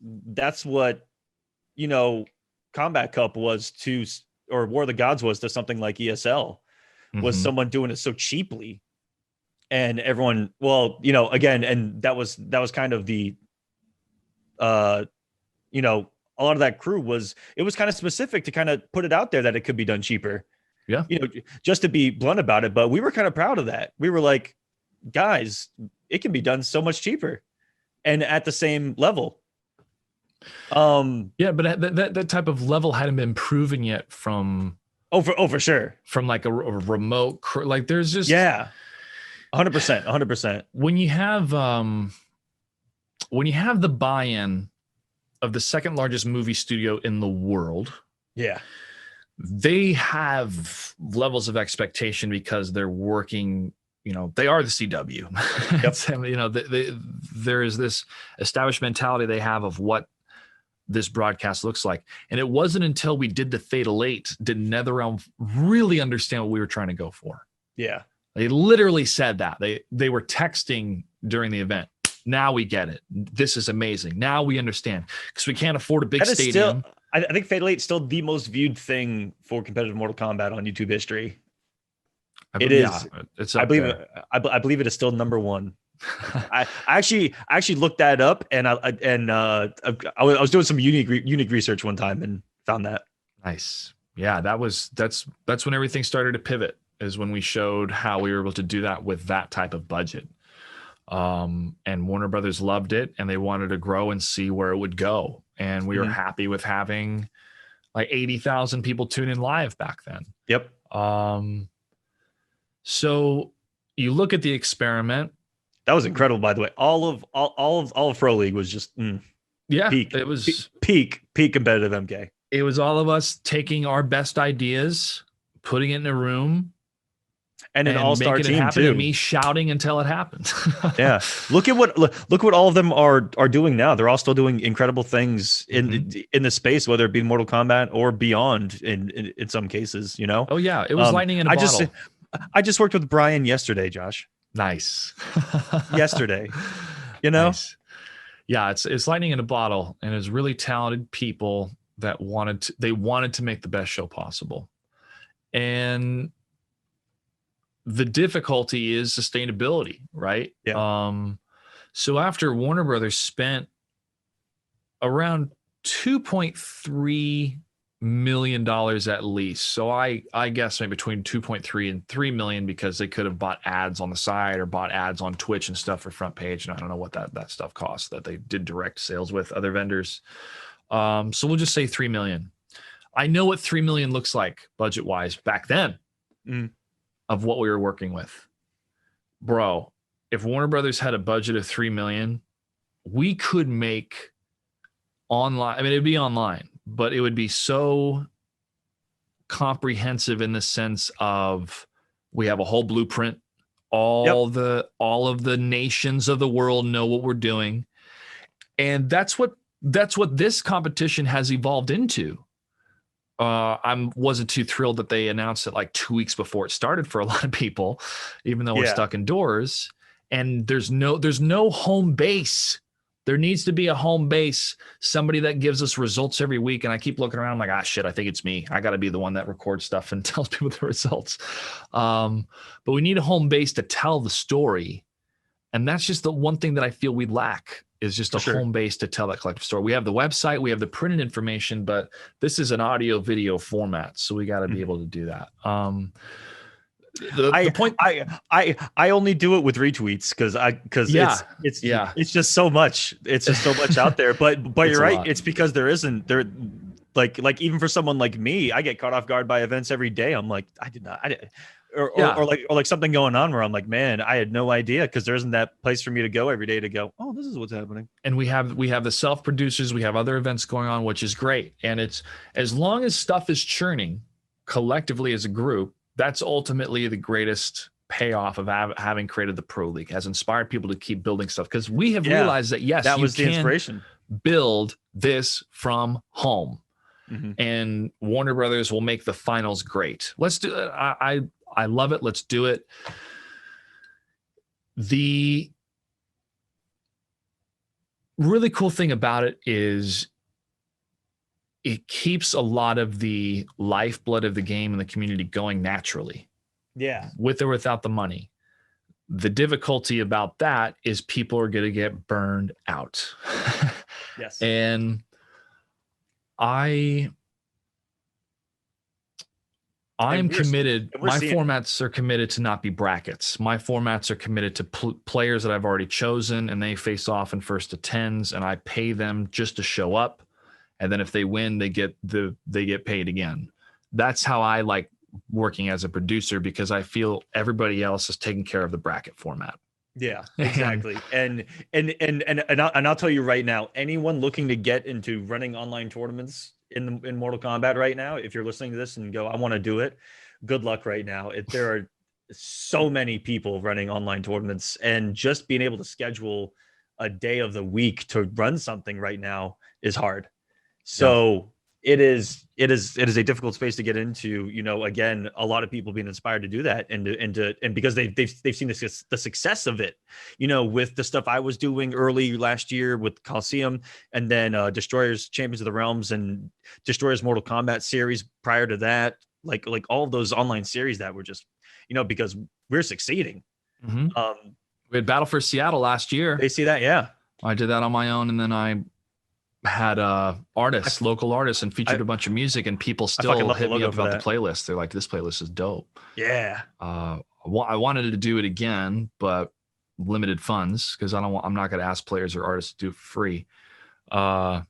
what, you know, Combat Cup was to, or War of the Gods was to something like ESL, was someone doing it so cheaply. And everyone, well, you know, again, and that was kind of the, you know, a lot of that crew was, it was kind of specific to kind of put it out there that it could be done cheaper. Yeah. You know, just to be blunt about it, but we were kind of proud of that. We were like, guys, it can be done so much cheaper and at the same level. Yeah, but that type of level hadn't been proven yet from for sure. From like a remote crew. Like there's just 100%. When you have the buy-in of the second largest movie studio in the world, they have levels of expectation because they're working, you know, they are the CW. Yep. You know, there is this established mentality they have of what this broadcast looks like. And it wasn't until we did the Fatal 8 did NetherRealm really understand what we were trying to go for. Yeah. They literally said that. They were texting during the event. Now we get it. This is amazing. Now we understand because we can't afford a big stadium. I think Fatal 8 is still the most viewed thing for competitive Mortal Kombat on YouTube history. It is. It's I believe it is still number one. I actually looked that up, and I was doing some unique research one time and found that. Nice. Yeah, that's when everything started to pivot. Is when we showed how we were able to do that with that type of budget. And Warner Brothers loved it, and they wanted to grow and see where it would go. And we were happy with having like 80,000 people tune in live back then. Yep. So you look at the experiment. That was incredible, by the way. All of Pro League was just peak. It was peak competitive MK. It was all of us taking our best ideas, putting it in a room, and an all-star team happen, too. And me shouting until it happens. Yeah, look what all of them are doing now. They're all still doing incredible things in the space, whether it be Mortal Kombat or beyond. In some cases, you know. Oh yeah, it was lightning in a bottle. I just worked with Brian yesterday, Josh. Nice. Yesterday, you know. Nice. Yeah, it's lightning in a bottle, and it's really talented people that wanted to make the best show possible, and the difficulty is sustainability, right? Yeah. So after Warner Brothers spent around $2.3 million at least, so I guess maybe between 2.3 and 3 million, because they could have bought ads on the side or bought ads on Twitch and stuff for front page, and I don't know what that stuff costs that they did direct sales with other vendors. So we'll just say 3 million. I know what 3 million looks like budget wise back then. Of what we were working with. Bro, if Warner Brothers had a budget of 3 million, we could make online. I mean, it'd be online, but it would be so comprehensive in the sense of we have a whole blueprint. All of the nations of the world know what we're doing. And that's what this competition has evolved into. I wasn't too thrilled that they announced it like 2 weeks before it started for a lot of people, even though we're stuck indoors. And there's no home base. There needs to be a home base, somebody that gives us results every week. And I keep looking around, I'm like, shit, I think it's me. I got to be the one that records stuff and tells people the results. But we need a home base to tell the story. And that's just the one thing that I feel we lack. Is just a home base to tell that collective story. We have the website, we have the printed information, but this is an audio video format, so we got to be able to do that. The point I only do it with retweets because it's just so much. It's just so much out there. But you're right. It's because there like even for someone like me, I get caught off guard by events every day. I'm like, or like something going on where I'm like, man, I had no idea, because there isn't that place for me to go every day to go, oh, this is what's happening. And we have the self-producers, we have other events going on, which is great. And it's, as long as stuff is churning collectively as a group, that's ultimately the greatest payoff of having created the Pro League, has inspired people to keep building stuff, because we have realized that, yes, that you was the can inspiration. build this from home. Mm-hmm. And Warner Brothers will make the finals great. Let's do it. I love it. Let's do it. The really cool thing about it is it keeps a lot of the lifeblood of the game and the community going naturally. Yeah. With or without the money. The difficulty about that is people are going to get burned out. Yes. And I'm committed. My formats are committed to not be brackets. My formats are committed to players that I've already chosen, and they face off in first to tens, and I pay them just to show up. And then if they win, they get paid again. That's how I like working as a producer, because I feel everybody else is taking care of the bracket format. Yeah, exactly. And I'll tell you right now, anyone looking to get into running online tournaments in Mortal Kombat right now, if you're listening to this and go, I want to do it, good luck right now. There are so many people running online tournaments, and just being able to schedule a day of the week to run something right now is hard. So it is a difficult space to get into. You know, again, a lot of people being inspired to do that, and because they've seen the success of it, you know, with the stuff I was doing early last year with Coliseum, and then Destroyers Champions of the Realms and Destroyers Mortal Kombat series prior to that, like all of those online series that were just, you know, because we're succeeding. Mm-hmm. We had Battle for Seattle last year. They see that, yeah. I did that on my own, and then I had local artists, and featured a bunch of music, and people still hit me up about the playlist. They're like, this playlist is dope. Yeah. I wanted to do it again, but limited funds, because I'm not going to ask players or artists to do it for free. Well,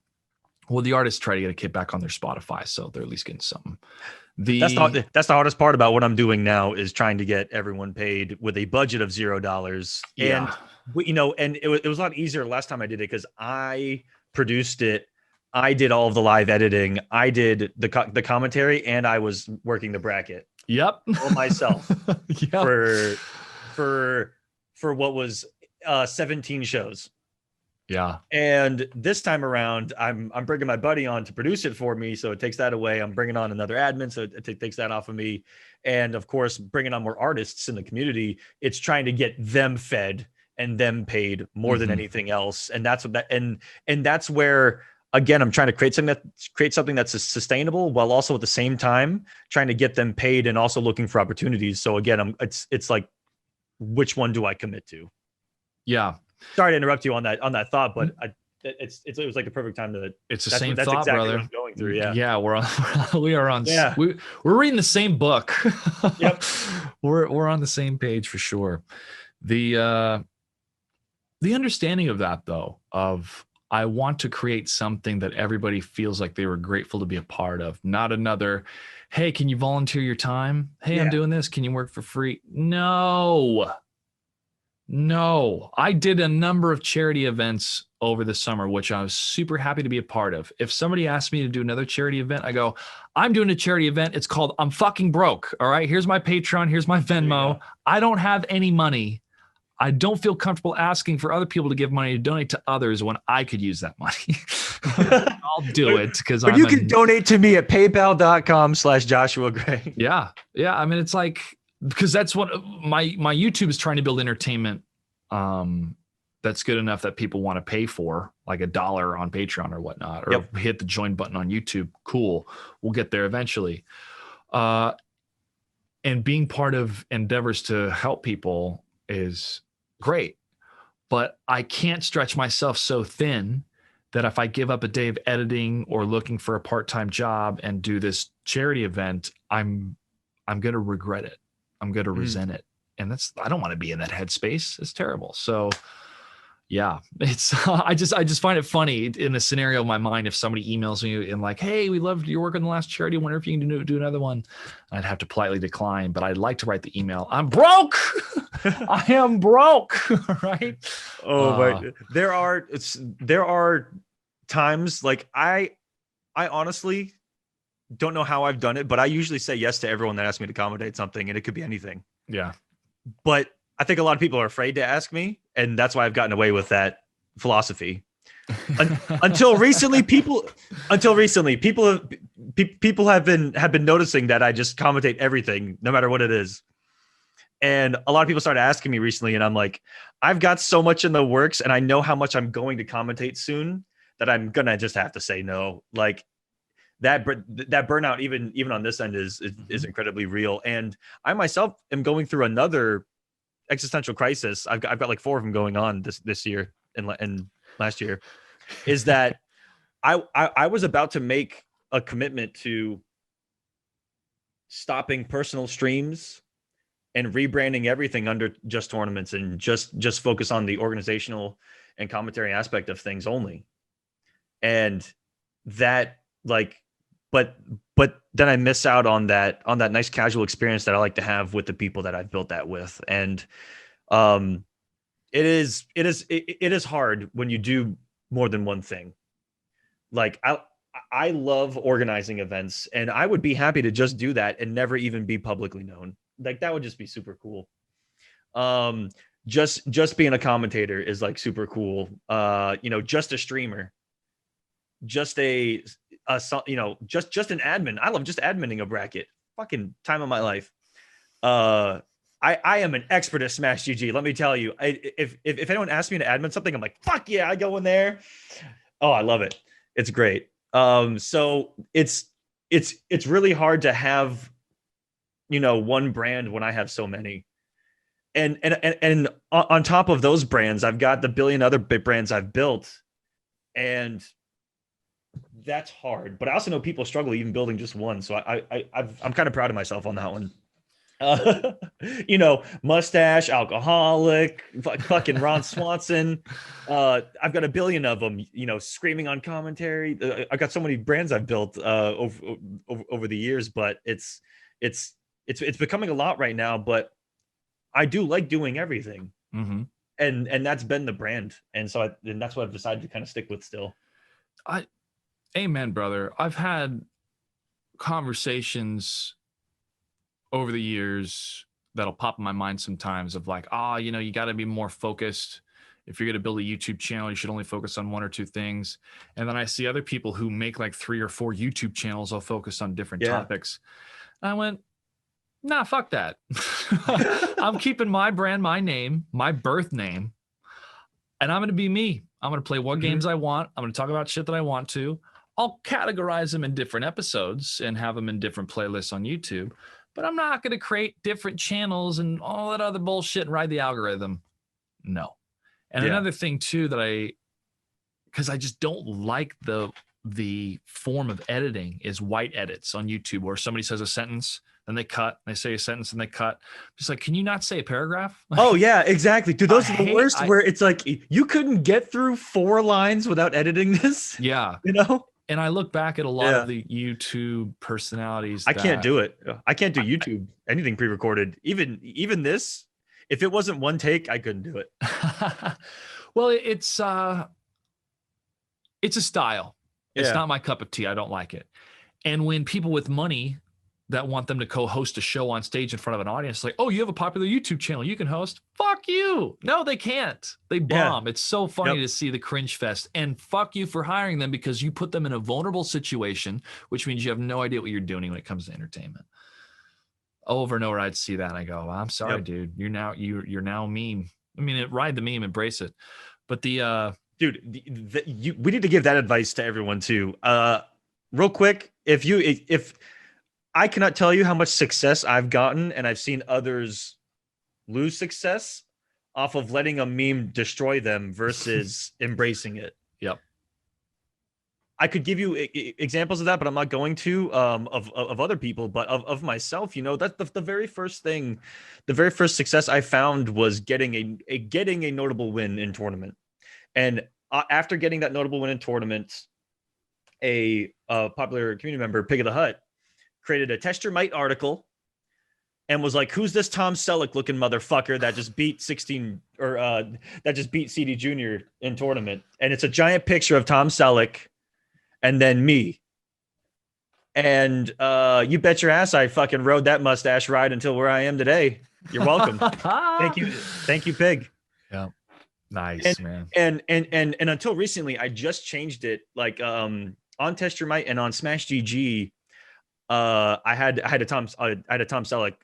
the artists try to get a kickback on their Spotify, so they're at least getting something. That's the hardest part about what I'm doing now, is trying to get everyone paid with a budget of $0. Yeah. And you know, and it was a lot easier last time I did it, because I produced it, I did all of the live editing, I did the commentary, and I was working the bracket. Yep. All myself. Yep. For what was 17 shows. Yeah. And this time around, I'm bringing my buddy on to produce it for me, so it takes that away. I'm bringing on another admin, so it takes that off of me. And of course, bringing on more artists in the community, it's trying to get them fed and them paid more than anything else. And that's what and that's where, again, I'm trying to create something that's sustainable, while also at the same time trying to get them paid and also looking for opportunities. So again, it's like, which one do I commit to? Yeah. Sorry to interrupt you on that thought, but it was like the perfect time to. It's the same thought, exactly brother. What I'm going through. Yeah. Yeah, we are on. Yeah. We're reading the same book. Yep. We're on the same page for sure. The understanding of that, though, of I want to create something that everybody feels like they were grateful to be a part of, not another, hey, can you volunteer your time? Hey, I'm doing this. Can you work for free? No. I did a number of charity events over the summer, which I was super happy to be a part of. If somebody asked me to do another charity event, I go, I'm doing a charity event. It's called I'm Fucking Broke. All right. Here's my Patreon. Here's my Venmo. I don't have any money. I don't feel comfortable asking for other people to give money to donate to others when I could use that money. I'll do it because you can donate to me at paypal.com/Joshua Gray. Yeah. I mean, it's like, because that's what my YouTube is trying to build entertainment that's good enough that people want to pay for, like $1 on Patreon or whatnot, or hit the join button on YouTube. Cool. We'll get there eventually. And being part of endeavors to help people is great, but I can't stretch myself so thin that if I give up a day of editing or looking for a part-time job and do this charity event, I'm going to regret it. I'm going to resent it. And I don't want to be in that headspace. It's terrible. So Yeah, it's I just find it funny in the scenario in my mind if somebody emails me and like, hey, we loved your work on the last charity. Wonder if you can do another one. I'd have to politely decline, but I'd like to write the email. I'm broke. I am broke. Right? Oh my! There are times like I honestly don't know how I've done it, but I usually say yes to everyone that asks me to accommodate something, and it could be anything. Yeah. But I think a lot of people are afraid to ask me, and that's why I've gotten away with that philosophy. Until recently, people have been noticing that I just commentate everything, no matter what it is. And a lot of people started asking me recently, and I'm like, I've got so much in the works, and I know how much I'm going to commentate soon that I'm gonna just have to say no. Like that burnout, even on this end, is incredibly real. And I myself am going through another existential crisis. I've got like 4 of them going on this year and last year. Is that I was about to make a commitment to stopping personal streams and rebranding everything under just tournaments and just focus on the organizational and commentary aspect of things only. And that like, but then I miss out on that nice casual experience that I like to have with the people that I've built that with. And it is hard when you do more than one thing. Like I love organizing events, and I would be happy to just do that and never even be publicly known. Like that would just be super cool. Just being a commentator is like super cool. Just a streamer, just just an admin. I love just adminning a bracket. Fucking time of my life. I am an expert at Smash GG. Let me tell you, if anyone asks me to admin something, I'm like, fuck yeah, I go in there. Oh, I love it. It's great. So it's really hard to have, one brand when I have so many. And on top of those brands, I've got the billion other brands I've built, and that's hard. But I also know people struggle even building just one. So I'm kind of proud of myself on that one. Mustache, alcoholic, fucking Ron Swanson. I've got a billion of them, screaming on commentary. I've got so many brands I've built over the years, but it's becoming a lot right now. But I do like doing everything, and that's been the brand, and so that's what I've decided to kind of stick with still. Amen, brother. I've had conversations over the years that'll pop in my mind sometimes of like, you got to be more focused. If you're going to build a YouTube channel, you should only focus on 1 or 2 things. And then I see other people who make like 3 or 4 YouTube channels all focus on different topics. And I went, nah, fuck that. I'm keeping my brand, my name, my birth name, and I'm going to be me. I'm going to play what games I want. I'm going to talk about shit that I want to. I'll categorize them in different episodes and have them in different playlists on YouTube. But I'm not going to create different channels and all that other bullshit and ride the algorithm. No. And another thing too because I just don't like the form of editing is white edits on YouTube where somebody says a sentence, then they cut, they say a sentence and they cut. Just like, can you not say a paragraph? Oh yeah, exactly. Dude, those are the worst where it's like, you couldn't get through 4 lines without editing this. Yeah. And I look back at a lot of the YouTube personalities. I can't do it. I can't do YouTube, anything pre-recorded. Even this, if it wasn't one take, I couldn't do it. Well, it's a style. It's not my cup of tea. I don't like it. And when people with money that want them to co-host a show on stage in front of an audience, like, oh, you have a popular YouTube channel, you can host. Fuck you. No, they can't. They bomb. It's so funny to see the cringe fest. And fuck you for hiring them because you put them in a vulnerable situation, which means you have no idea what you're doing when it comes to entertainment. Over and over, I'd see that. And I go, well, I'm sorry, dude. You're now meme. I mean, ride the meme, embrace it. But dude, we need to give that advice to everyone too. Real quick, if I cannot tell you how much success I've gotten, and I've seen others lose success off of letting a meme destroy them versus embracing it. Yep. I could give you examples of that, but I'm not going to, of other people, but of myself. That's the very first thing, the very first success I found was getting a notable win in tournament. And after getting that notable win in tournament, a popular community member, Pig of the Hut, created a Test Your Might article and was like, "Who's this Tom Selleck looking motherfucker that just beat 16 or that just beat CD Jr. in tournament?" And it's a giant picture of Tom Selleck and then me. And you bet your ass I fucking rode that mustache ride until where I am today. You're welcome. Thank you, Pig. Yeah, nice, man. And until recently, I just changed it. Like on Test Your Might and on Smash GG, I had a Tom Selleck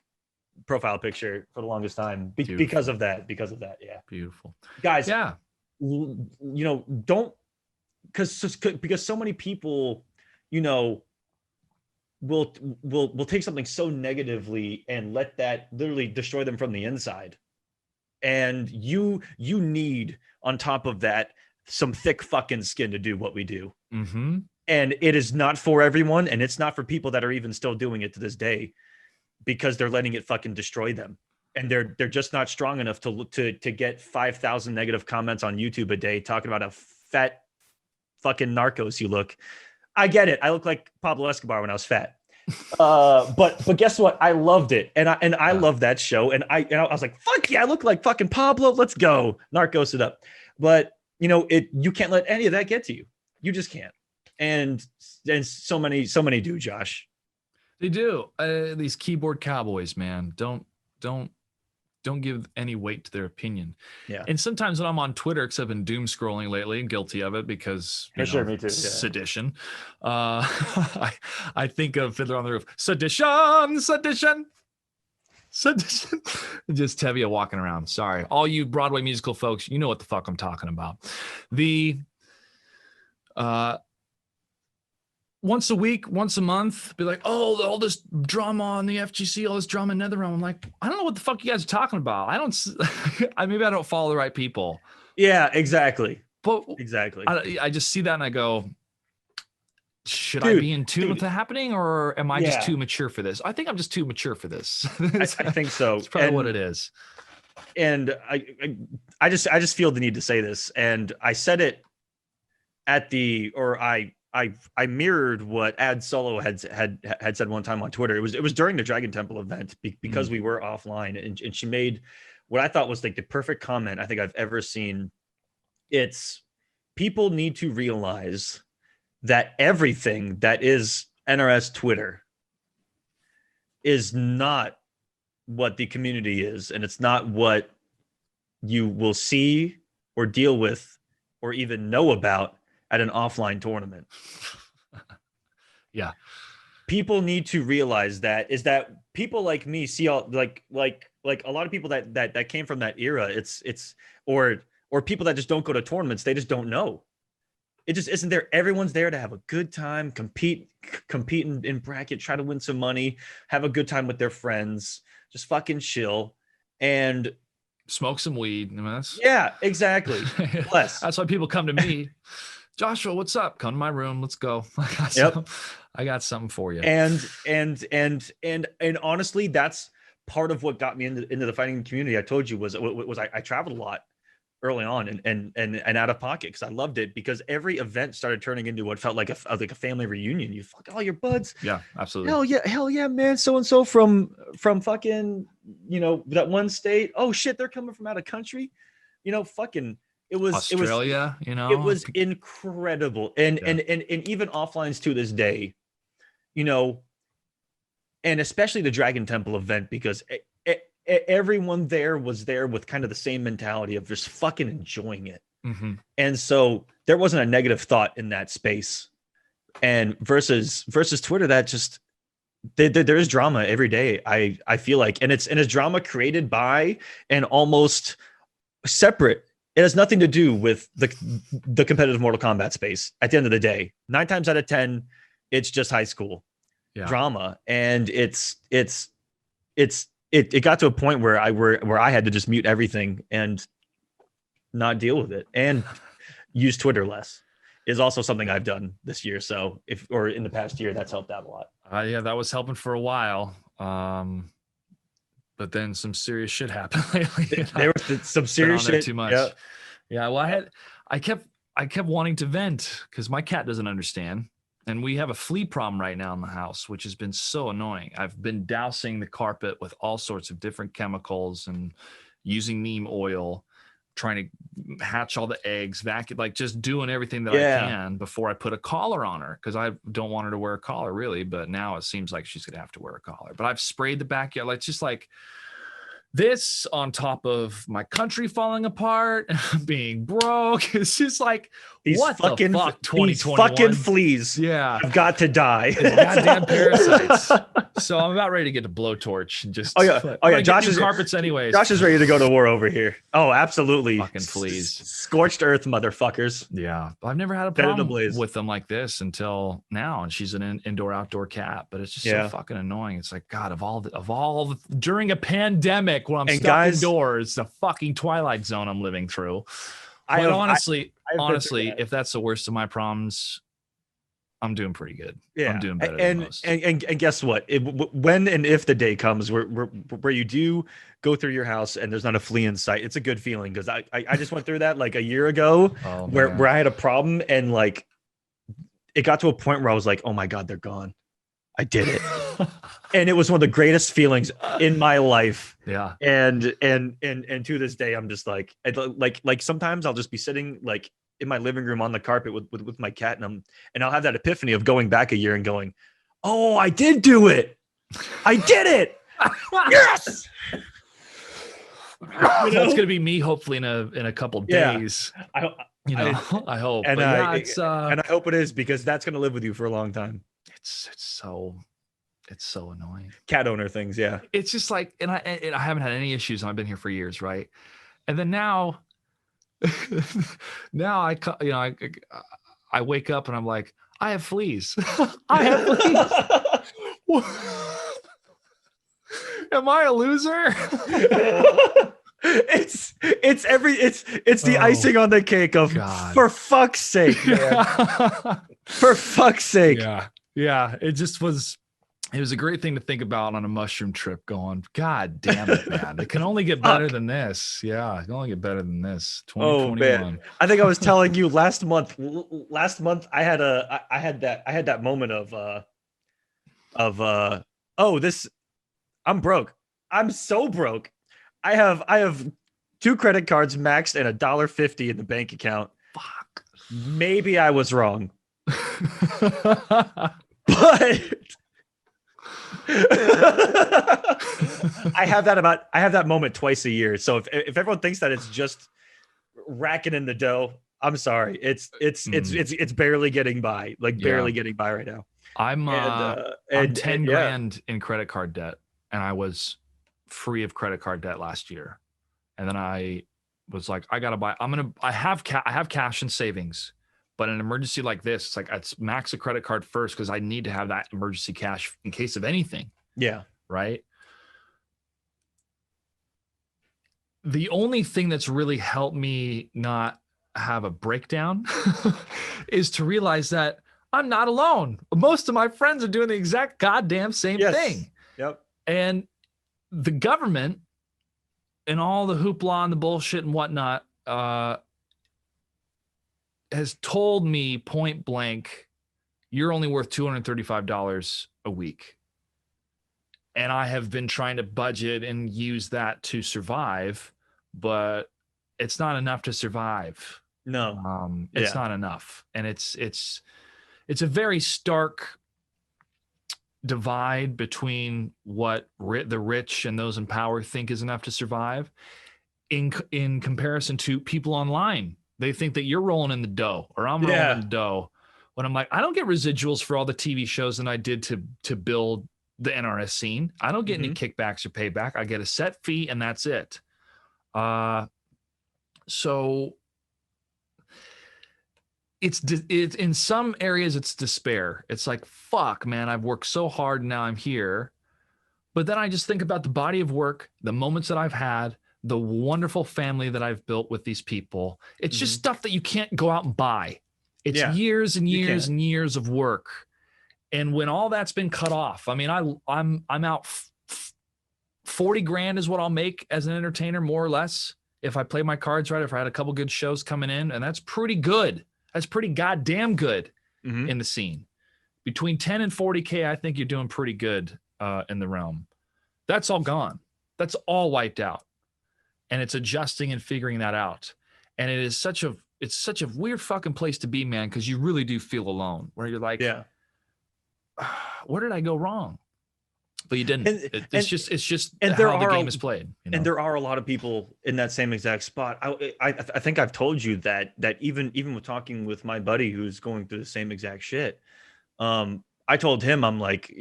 profile picture for the longest time because of that. Yeah, beautiful, guys. Yeah, don't because so many people, will take something so negatively and let that literally destroy them from the inside. And you need, on top of that, some thick fucking skin to do what we do. Mm-hmm. And it is not for everyone, and it's not for people that are even still doing it to this day, because they're letting it fucking destroy them. And they're just not strong enough to get 5,000 negative comments on YouTube a day talking about how fat fucking narcos you look. I get it. I look like Pablo Escobar when I was fat. But guess what? I loved it. And I love that show. And I was like, fuck yeah, I look like fucking Pablo. Let's go. Narcos it up. But you can't let any of that get to you. You just can't. And so many do, Josh. They do. These keyboard cowboys, man, don't give any weight to their opinion. Yeah. And sometimes when I'm on Twitter, because I've been doom scrolling lately and guilty of it because me too. Yeah. Sedition. I think of Fiddler on the Roof. Sedition. Just Tevye walking around. Sorry. All you Broadway musical folks, you know what the fuck I'm talking about. Once a week, once a month, be like, oh, all this drama on the FGC, all this drama in NetherRealm. I'm like, I don't know what the fuck you guys are talking about. Maybe I don't follow the right people. Yeah, exactly. But exactly. I just see that and I go, should I be in tune with that happening, or am I just too mature for this? I think I'm just too mature for this. I think so. It's probably what it is. And I just feel the need to say this. And I said it I mirrored what Ad Solo had said one time on Twitter. It was during the Dragon Temple event because we were offline, and she made what I thought was like the perfect comment I think I've ever seen. It's, people need to realize that everything that is NRS Twitter is not what the community is, and it's not what you will see or deal with or even know about at an offline tournament. Yeah. People need to realize that people like me see all like a lot of people that came from that era. Or people that just don't go to tournaments. They just don't know. It just isn't there. Everyone's there to have a good time, compete in bracket, try to win some money, have a good time with their friends, just fucking chill and smoke some weed. Yeah, exactly. Bless. That's why people come to me. Joshua, what's up? Come to my room. Let's go. I got something for you. And honestly, that's part of what got me into the fighting community. I told you was I traveled a lot early on and out of pocket because I loved it, because every event started turning into what felt like a family reunion. You fuck all your buds. Yeah, absolutely. Hell yeah, man. So and so from fucking that one state. Oh shit, they're coming from out of country. Fucking. It was Australia, it was incredible. And even offlines to this day, and especially the Dragon Temple event, because everyone there was there with kind of the same mentality of just fucking enjoying it. Mm-hmm. And so there wasn't a negative thought in that space. And versus Twitter, that just there is drama every day. I feel like, and it's drama created by and almost separate. It has nothing to do with the competitive Mortal Kombat space. At the end of the day, 9 times out of 10, it's just high school drama, and it got to a point where I had to just mute everything and not deal with it, and use Twitter less. Is also something I've done this year. So in the past year, that's helped out a lot. Yeah, that was helping for a while. But then some serious shit happened lately. There was some serious shit too much. Yep. Yeah. Well, I kept wanting to vent because my cat doesn't understand. And we have a flea problem right now in the house, which has been so annoying. I've been dousing the carpet with all sorts of different chemicals and using neem oil, trying to hatch all the eggs, vacuum, like just doing everything that I can before I put a collar on her, because I don't want her to wear a collar really. But now it seems like she's gonna have to wear a collar. But I've sprayed the backyard, like just like this on top of my country falling apart, being broke. It's just like, these what fucking the fuck, these 2021? fucking fleas have got to die. It's goddamn parasites. So I'm about ready to get a blowtorch and just Josh is carpets anyways. Josh is ready to go to war over here. Oh, absolutely. Fucking fleas. Scorched earth, motherfuckers. Yeah. I've never had a problem with them like this until now. And she's an indoor outdoor cat, but it's just so fucking annoying. It's like, God, during a pandemic when I'm stuck indoors, the fucking twilight zone I'm living through. But honestly, if that's the worst of my problems, I'm doing pretty good. Yeah, I'm doing better than most. And guess what? When and if the day comes where you do go through your house and there's not a flea in sight, it's a good feeling, because I just went through that like a year ago, where I had a problem, and like it got to a point where I was like, oh my God, they're gone. I did it. And it was one of the greatest feelings in my life. Yeah. And to this day, I'm just like sometimes I'll just be sitting like in my living room on the carpet with my cat, and I'll have that epiphany of going back a year and going, oh, I did do it. I did it. Yes. That's gonna be me hopefully in a couple days. I hope. And I hope it is, because that's gonna live with you for a long time. It's so annoying. Cat owner things, yeah. It's just like, and I haven't had any issues, and I've been here for years, right? And then now I wake up and I'm like, I have fleas. I have fleas. Am I a loser? It's the icing on the cake of God. For fuck's sake, man. For fuck's sake. Yeah. It was a great thing to think about on a mushroom trip, going, God damn it, man. It can only get better than this. Yeah, it can only get better than this. 2021. Oh, man. I think I was telling you last month I had that moment I'm broke. I'm so broke. I have 2 credit cards maxed and $1.50 in the bank account. Fuck. Maybe I was wrong. But I have that moment twice a year. So if everyone thinks that it's just racking in the dough, I'm sorry. It's barely getting by, getting by right now. I'm 10 grand in credit card debt, and I was free of credit card debt last year. And then I was like, I gotta buy. I have cash and savings. But in an emergency like this, it's like I'd max a credit card first, because I need to have that emergency cash in case of anything. Yeah. Right. The only thing that's really helped me not have a breakdown is to realize that I'm not alone. Most of my friends are doing the exact goddamn same thing. Yep. And the government and all the hoopla and the bullshit and whatnot, has told me point blank, you're only worth $235 a week. And I have been trying to budget and use that to survive, but it's not enough to survive. No, it's not enough. And it's a very stark divide between what the rich and those in power think is enough to survive in comparison to people online. They think that you're rolling in the dough, or I'm rolling in the dough. When I'm like, I don't get residuals for all the TV shows that I did to build the NRS scene. I don't get any kickbacks or payback. I get a set fee, and that's it. So it's in some areas it's despair. It's like, fuck, man, I've worked so hard, and now I'm here. But then I just think about the body of work, the moments that I've had, the wonderful family that I've built with these people. It's just stuff that you can't go out and buy. It's years and years and years of work. And when all that's been cut off, I mean, I'm out 40 grand is what I'll make as an entertainer, more or less. if I play my cards right, if I had a couple good shows coming in, and that's pretty good. That's pretty goddamn good Mhm. in the scene. Between 10 and 40K, I think you're doing pretty good in the realm. That's all gone. That's all wiped out. And it's adjusting and figuring that out. And it's such a weird fucking place to be, man, because you really do feel alone, where you're like, Yeah. where did I go wrong? But you didn't. And It's just and there how the are game is played. You know? and there are a lot of people in that same exact spot. I think I've told you that even with talking with my buddy who's going through the same exact shit. I told him I'm like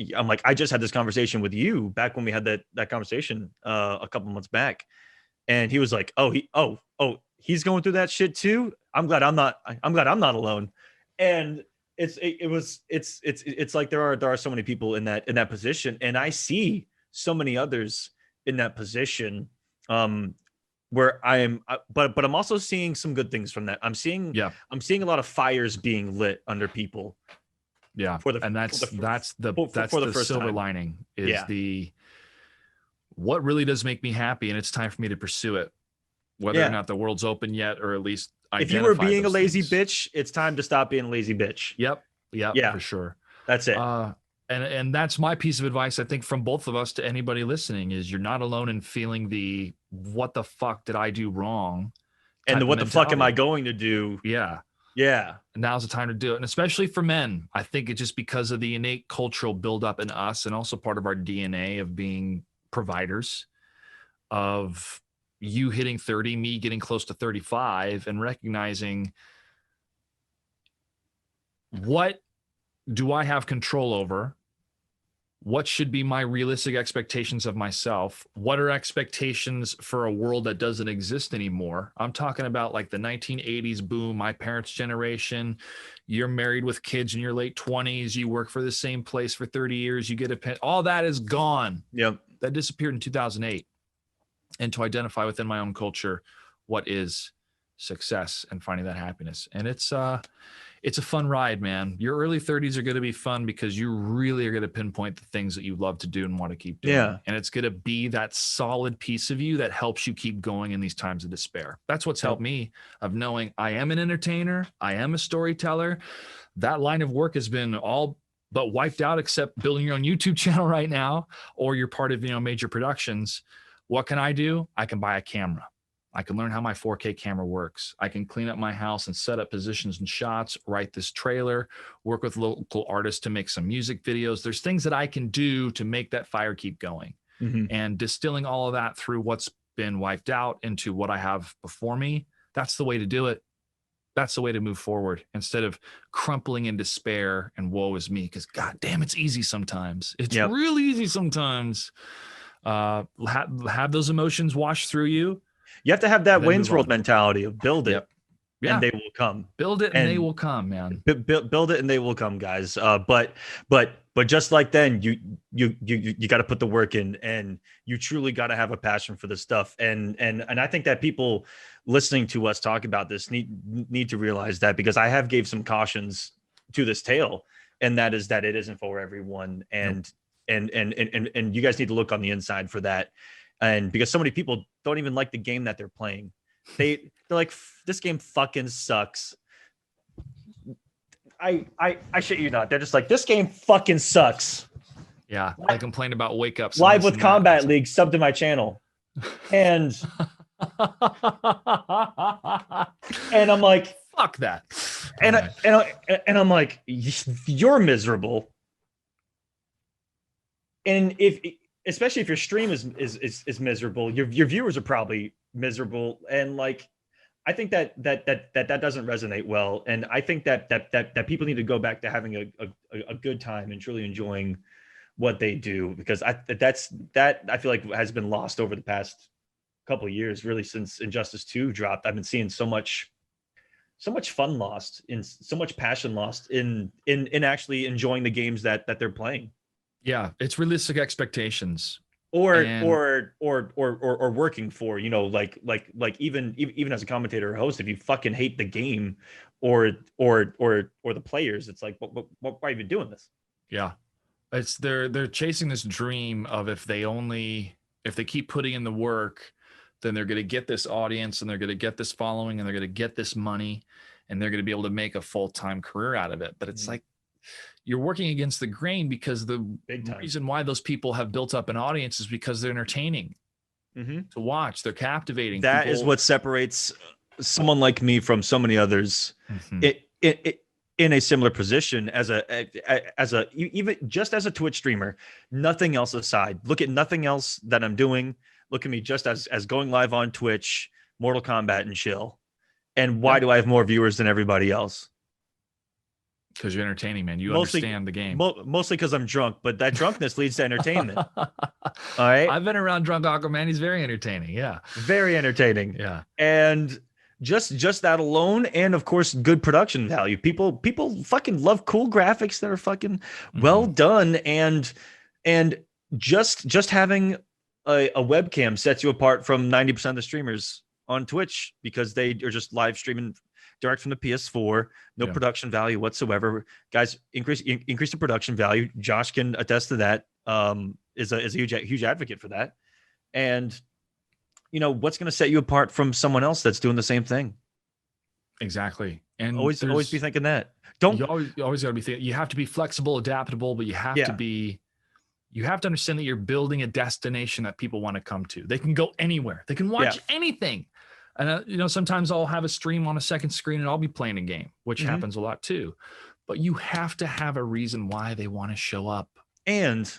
I just had this conversation with you back when we had that conversation a couple months back, and he was like, he's going through that shit too. I'm glad I'm not alone. And it's like there are so many people in that position, and I see so many others in that position, where but I'm also seeing some good things from that. Yeah. I'm seeing a lot of fires being lit under people Yeah. for the And for the that's the for the first silver time. lining is Yeah. what really does make me happy, and it's time for me to pursue it, whether or Yeah. not the world's open yet, or at least If you were identify being a those lazy things. bitch, it's time to stop being a lazy bitch. Yep. Yep. Yeah, For sure. that's it. And that's my piece of advice, I think, from both of us to anybody listening, is you're not alone in feeling the what the fuck did I do wrong And type the of what the fuck am I mentality. going to do? Yeah. Yeah. Now's the time to do it. And especially for men, I think it's just because of the innate cultural buildup in us, and also part of our DNA of being providers, of you hitting 30, me getting close to 35, and recognizing, what do I have control over? What should be my realistic expectations of myself? What are expectations for a world that doesn't exist anymore? I'm talking about like the 1980s boom, my parents' generation. You're married with kids in your late 20s. You work for the same place for 30 years. You get a pen. All that is gone. Yep. That disappeared in 2008. And to identify within my own culture what is success and finding that happiness. And it's a fun ride, man. Your early 30s are going to be fun because you really are going to pinpoint the things that you love to do and want to keep doing. Yeah. And it's going to be that solid piece of you that helps you keep going in these times of despair. That's what's helped me, of knowing I am an entertainer. I am a storyteller. That line of work has been all but wiped out, except building your own YouTube channel right now, or you're part of, major productions. What can I do? I can buy a camera. I can learn how my 4K camera works. I can clean up my house and set up positions and shots, write this trailer, work with local artists to make some music videos. There's things that I can do to make that fire keep going. Mm-hmm. And distilling all of that through what's been wiped out into what I have before me, that's the way to do it. That's the way to move forward, instead of crumpling in despair and woe is me, because God damn, it's easy sometimes. It's really easy sometimes. Have those emotions wash through you. You have to have that Wayne's World mentality of build it, and they will come. Build it, and they will come, man. Build it, and they will come, guys. But just like then, you got to put the work in, and you truly got to have a passion for this stuff. And I think that people listening to us talk about this need to realize that, because I have gave some cautions to this tale, and that is that it isn't for everyone, and you guys need to look on the inside for that. And because so many people don't even like the game that they're playing, they're like, this game fucking sucks. I shit you not. They're just like, this game fucking sucks. Yeah, I complained about wake ups. Live with Combat League, sub to my channel, and and I'm like, fuck that. And I'm like, you're miserable. And especially if your stream is miserable, your viewers are probably miserable, and like, I think that doesn't resonate well, and I think that people need to go back to having a good time and truly enjoying what they do, because I feel like has been lost over the past couple of years, really, since Injustice 2 dropped. I've been seeing so much fun lost, in so much passion lost in actually enjoying the games that they're playing. Yeah, it's realistic expectations, or working for, like even as a commentator or host, if you fucking hate the game or the players, it's like, why are you doing this? Yeah, it's they're chasing this dream of, if they keep putting in the work, then they're going to get this audience and they're going to get this following and they're going to get this money and they're going to be able to make a full-time career out of it. But it's like you're working against the grain, because the reason why those people have built up an audience is because they're entertaining to watch. They're captivating. That is what separates someone like me from so many others in a similar position as even just as a Twitch streamer. Nothing else aside. Look at nothing else that I'm doing. Look at me just as going live on Twitch, Mortal Kombat and chill. And why do I have more viewers than everybody else? Because you're entertaining, man. You understand the game. Mostly because I'm drunk, but that drunkenness leads to entertainment. All right. I've been around drunk Aquaman. He's very entertaining. Yeah. Very entertaining. Yeah. And just that alone, and of course, good production value. People fucking love cool graphics that are fucking well done, and just having a webcam sets you apart from 90% of the streamers on Twitch, because they are just live streaming direct from the PS4, no production value whatsoever. Guys, increase the production value. Josh can attest to that. Is a huge advocate for that. And you know, what's going to set you apart from someone else that's doing the same thing? Exactly. And always be thinking that. You always got to be thinking. You have to be flexible, adaptable, but you have to understand that you're building a destination that people want to come to. They can go anywhere. They can watch anything. And you know, sometimes I'll have a stream on a second screen and I'll be playing a game, which happens a lot too. But you have to have a reason why they want to show up. And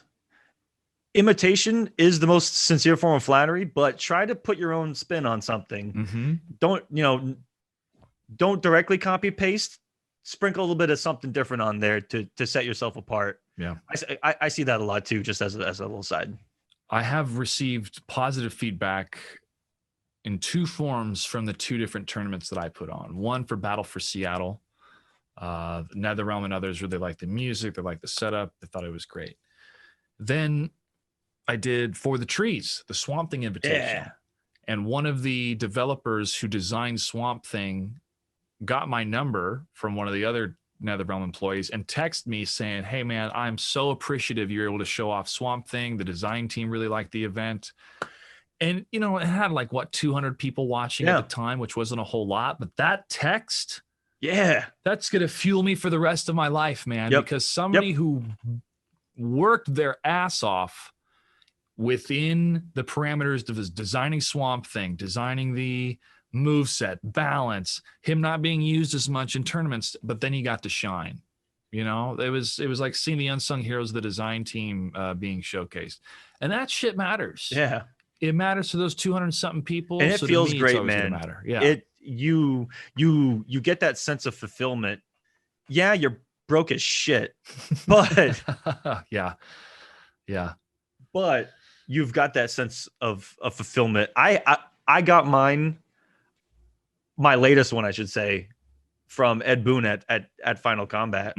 imitation is the most sincere form of flattery, but try to put your own spin on something. Don't directly copy paste. Sprinkle a little bit of something different on there to set yourself apart. Yeah, I see that a lot too, just as a little side. I have received positive feedback in two forms from the two different tournaments that I put on. One for Battle for Seattle. NetherRealm and others really liked the music. They liked the setup. They thought it was great. Then I did For the Trees, the Swamp Thing invitation. Yeah. And one of the developers who designed Swamp Thing got my number from one of the other NetherRealm employees and texted me saying, "Hey man, I'm so appreciative you're able to show off Swamp Thing. The design team really liked the event." And you know, it had like 200 people watching at the time, which wasn't a whole lot, but that text, that's going to fuel me for the rest of my life, man, because somebody who worked their ass off within the parameters of designing Swamp Thing, designing the moveset, balance, him not being used as much in tournaments, but then he got to shine. You know, it was like seeing the unsung heroes of the design team being showcased. And that shit matters. Yeah. It matters to those 200 something people. And it feels great, man. Matter. Yeah. You get that sense of fulfillment. Yeah, you're broke as shit, but yeah. But you've got that sense of fulfillment. I got my latest one, I should say, from Ed Boon at Final Combat,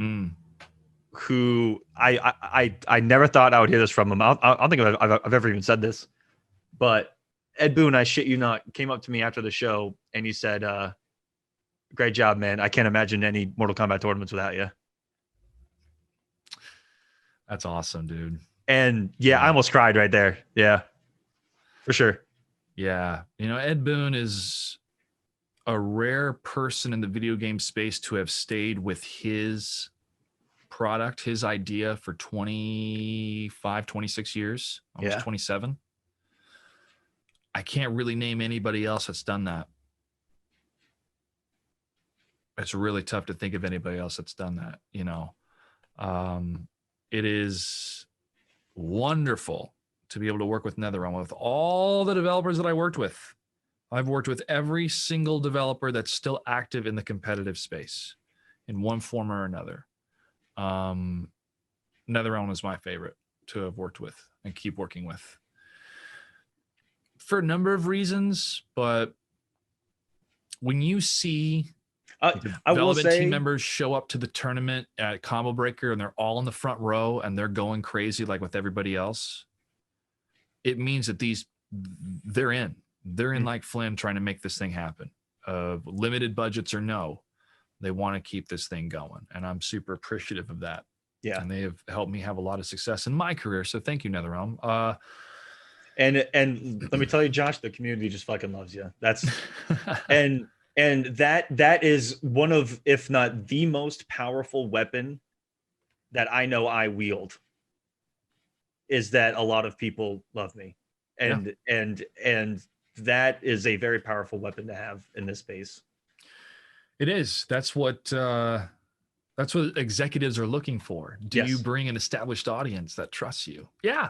who I never thought I would hear this from him. I don't think I've ever even said this, but Ed Boon, I shit you not, came up to me after the show and he said, "Great job, man. I can't imagine any Mortal Kombat tournaments without you." That's awesome, dude. And I almost cried right there. Yeah, for sure. Yeah. You know, Ed Boon is a rare person in the video game space to have stayed with his product, his idea for 25, 26 years, almost 27. I can't really name anybody else that's done that. It's really tough to think of anybody else that's done that, you know. It is wonderful to be able to work with NetherRealm. With all the developers that I worked with, I've worked with every single developer that's still active in the competitive space in one form or another. NetherRealm is my favorite to have worked with and keep working with for a number of reasons. But when you see development team members show up to the tournament at Combo Breaker and they're all in the front row and they're going crazy like with everybody else, it means that they're in like Flynn trying to make this thing happen. Limited budgets or no, they want to keep this thing going. And I'm super appreciative of that. Yeah. And they have helped me have a lot of success in my career. So thank you, NetherRealm. And let me tell you, Josh, the community just fucking loves you. And that is one of, if not the most powerful weapon that I know I wield, is that a lot of people love me. And that is a very powerful weapon to have in this space. It is. That's what executives are looking for. Do you bring an established audience that trusts you? Yeah.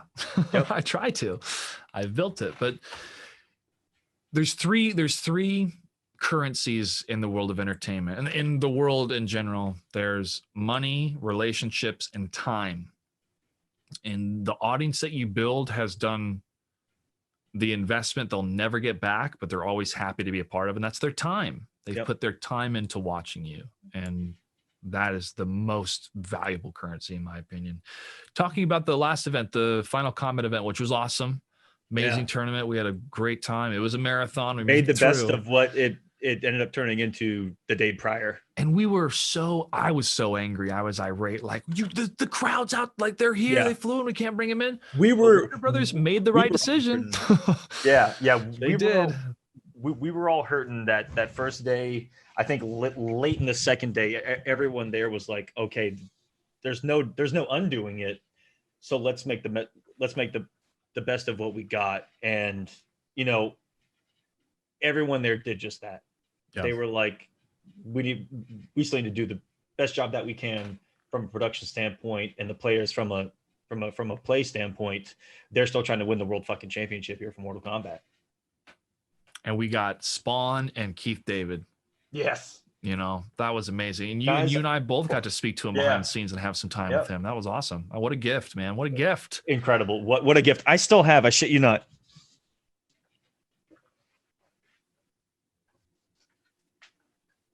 Yep. I try to. I've built it, but there's three currencies in the world of entertainment and in the world in general. There's money, relationships, and time. And the audience that you build has done the investment they'll never get back, but they're always happy to be a part of, and that's their time. They've put their time into watching you, and that is the most valuable currency, in my opinion. Talking about the last event, the Final Combat event, which was awesome. Amazing tournament. We had a great time. It was a marathon. We made the best of what it ended up turning into the day prior. And I was so angry. I was irate. Like, the crowd's out. Like, they're here. Yeah. They flew and we can't bring them in. Warner Brothers made the right decision. Yeah. They did. We were all hurting that first day. I think late in the second day, everyone there was like, okay, there's no undoing it. So let's make the best of what we got. And, everyone there did just that. Yeah. They were like, we still need to do the best job that we can from a production standpoint, and the players from a play standpoint, they're still trying to win the world fucking championship here for Mortal Kombat. And we got Spawn and Keith David. Yes. That was amazing. And you and I both got to speak to him behind the scenes and have some time with him. That was awesome. Oh, what a gift, man. What a gift. Incredible. What a gift. I still have, I shit you not,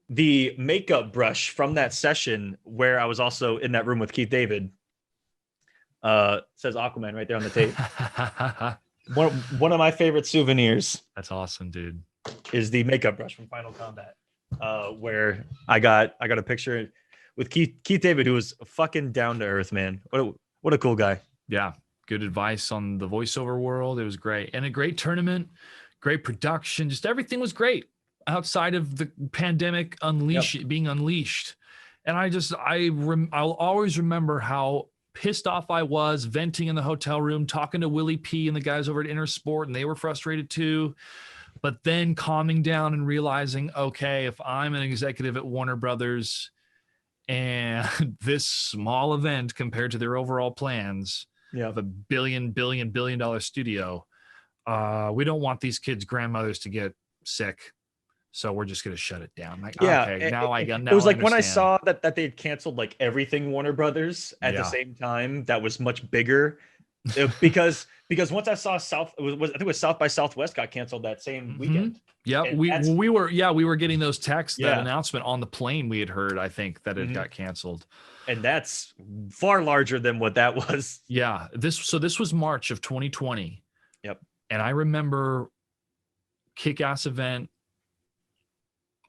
the makeup brush from that session where I was also in that room with Keith David. Says Aquaman right there on the tape. One of my favorite souvenirs. That's awesome, dude. Is the makeup brush from Final Combat, where I got a picture with Keith David, who was fucking down to earth, man. What a cool guy. Yeah, good advice on the voiceover world. It was great, and a great tournament, great production. Just everything was great outside of the pandemic being unleashed. And I'll always remember how pissed off I was, venting in the hotel room, talking to Willie P and the guys over at Intersport, and they were frustrated too. But then calming down and realizing, okay, if I'm an executive at Warner Brothers and this small event compared to their overall plans of a billion dollar studio, we don't want these kids' grandmothers to get sick. So we're just going to shut it down. Like, okay, now I got. Now it was like I when I saw that they had canceled like everything Warner Brothers at the same time. That was much bigger, because once I saw I think it was South by Southwest got canceled that same weekend. Yeah, we were getting those texts, that announcement on the plane. We had heard, I think, that it got canceled, and that's far larger than what that was. Yeah, this was March of 2020. Yep, and I remember kick-ass event.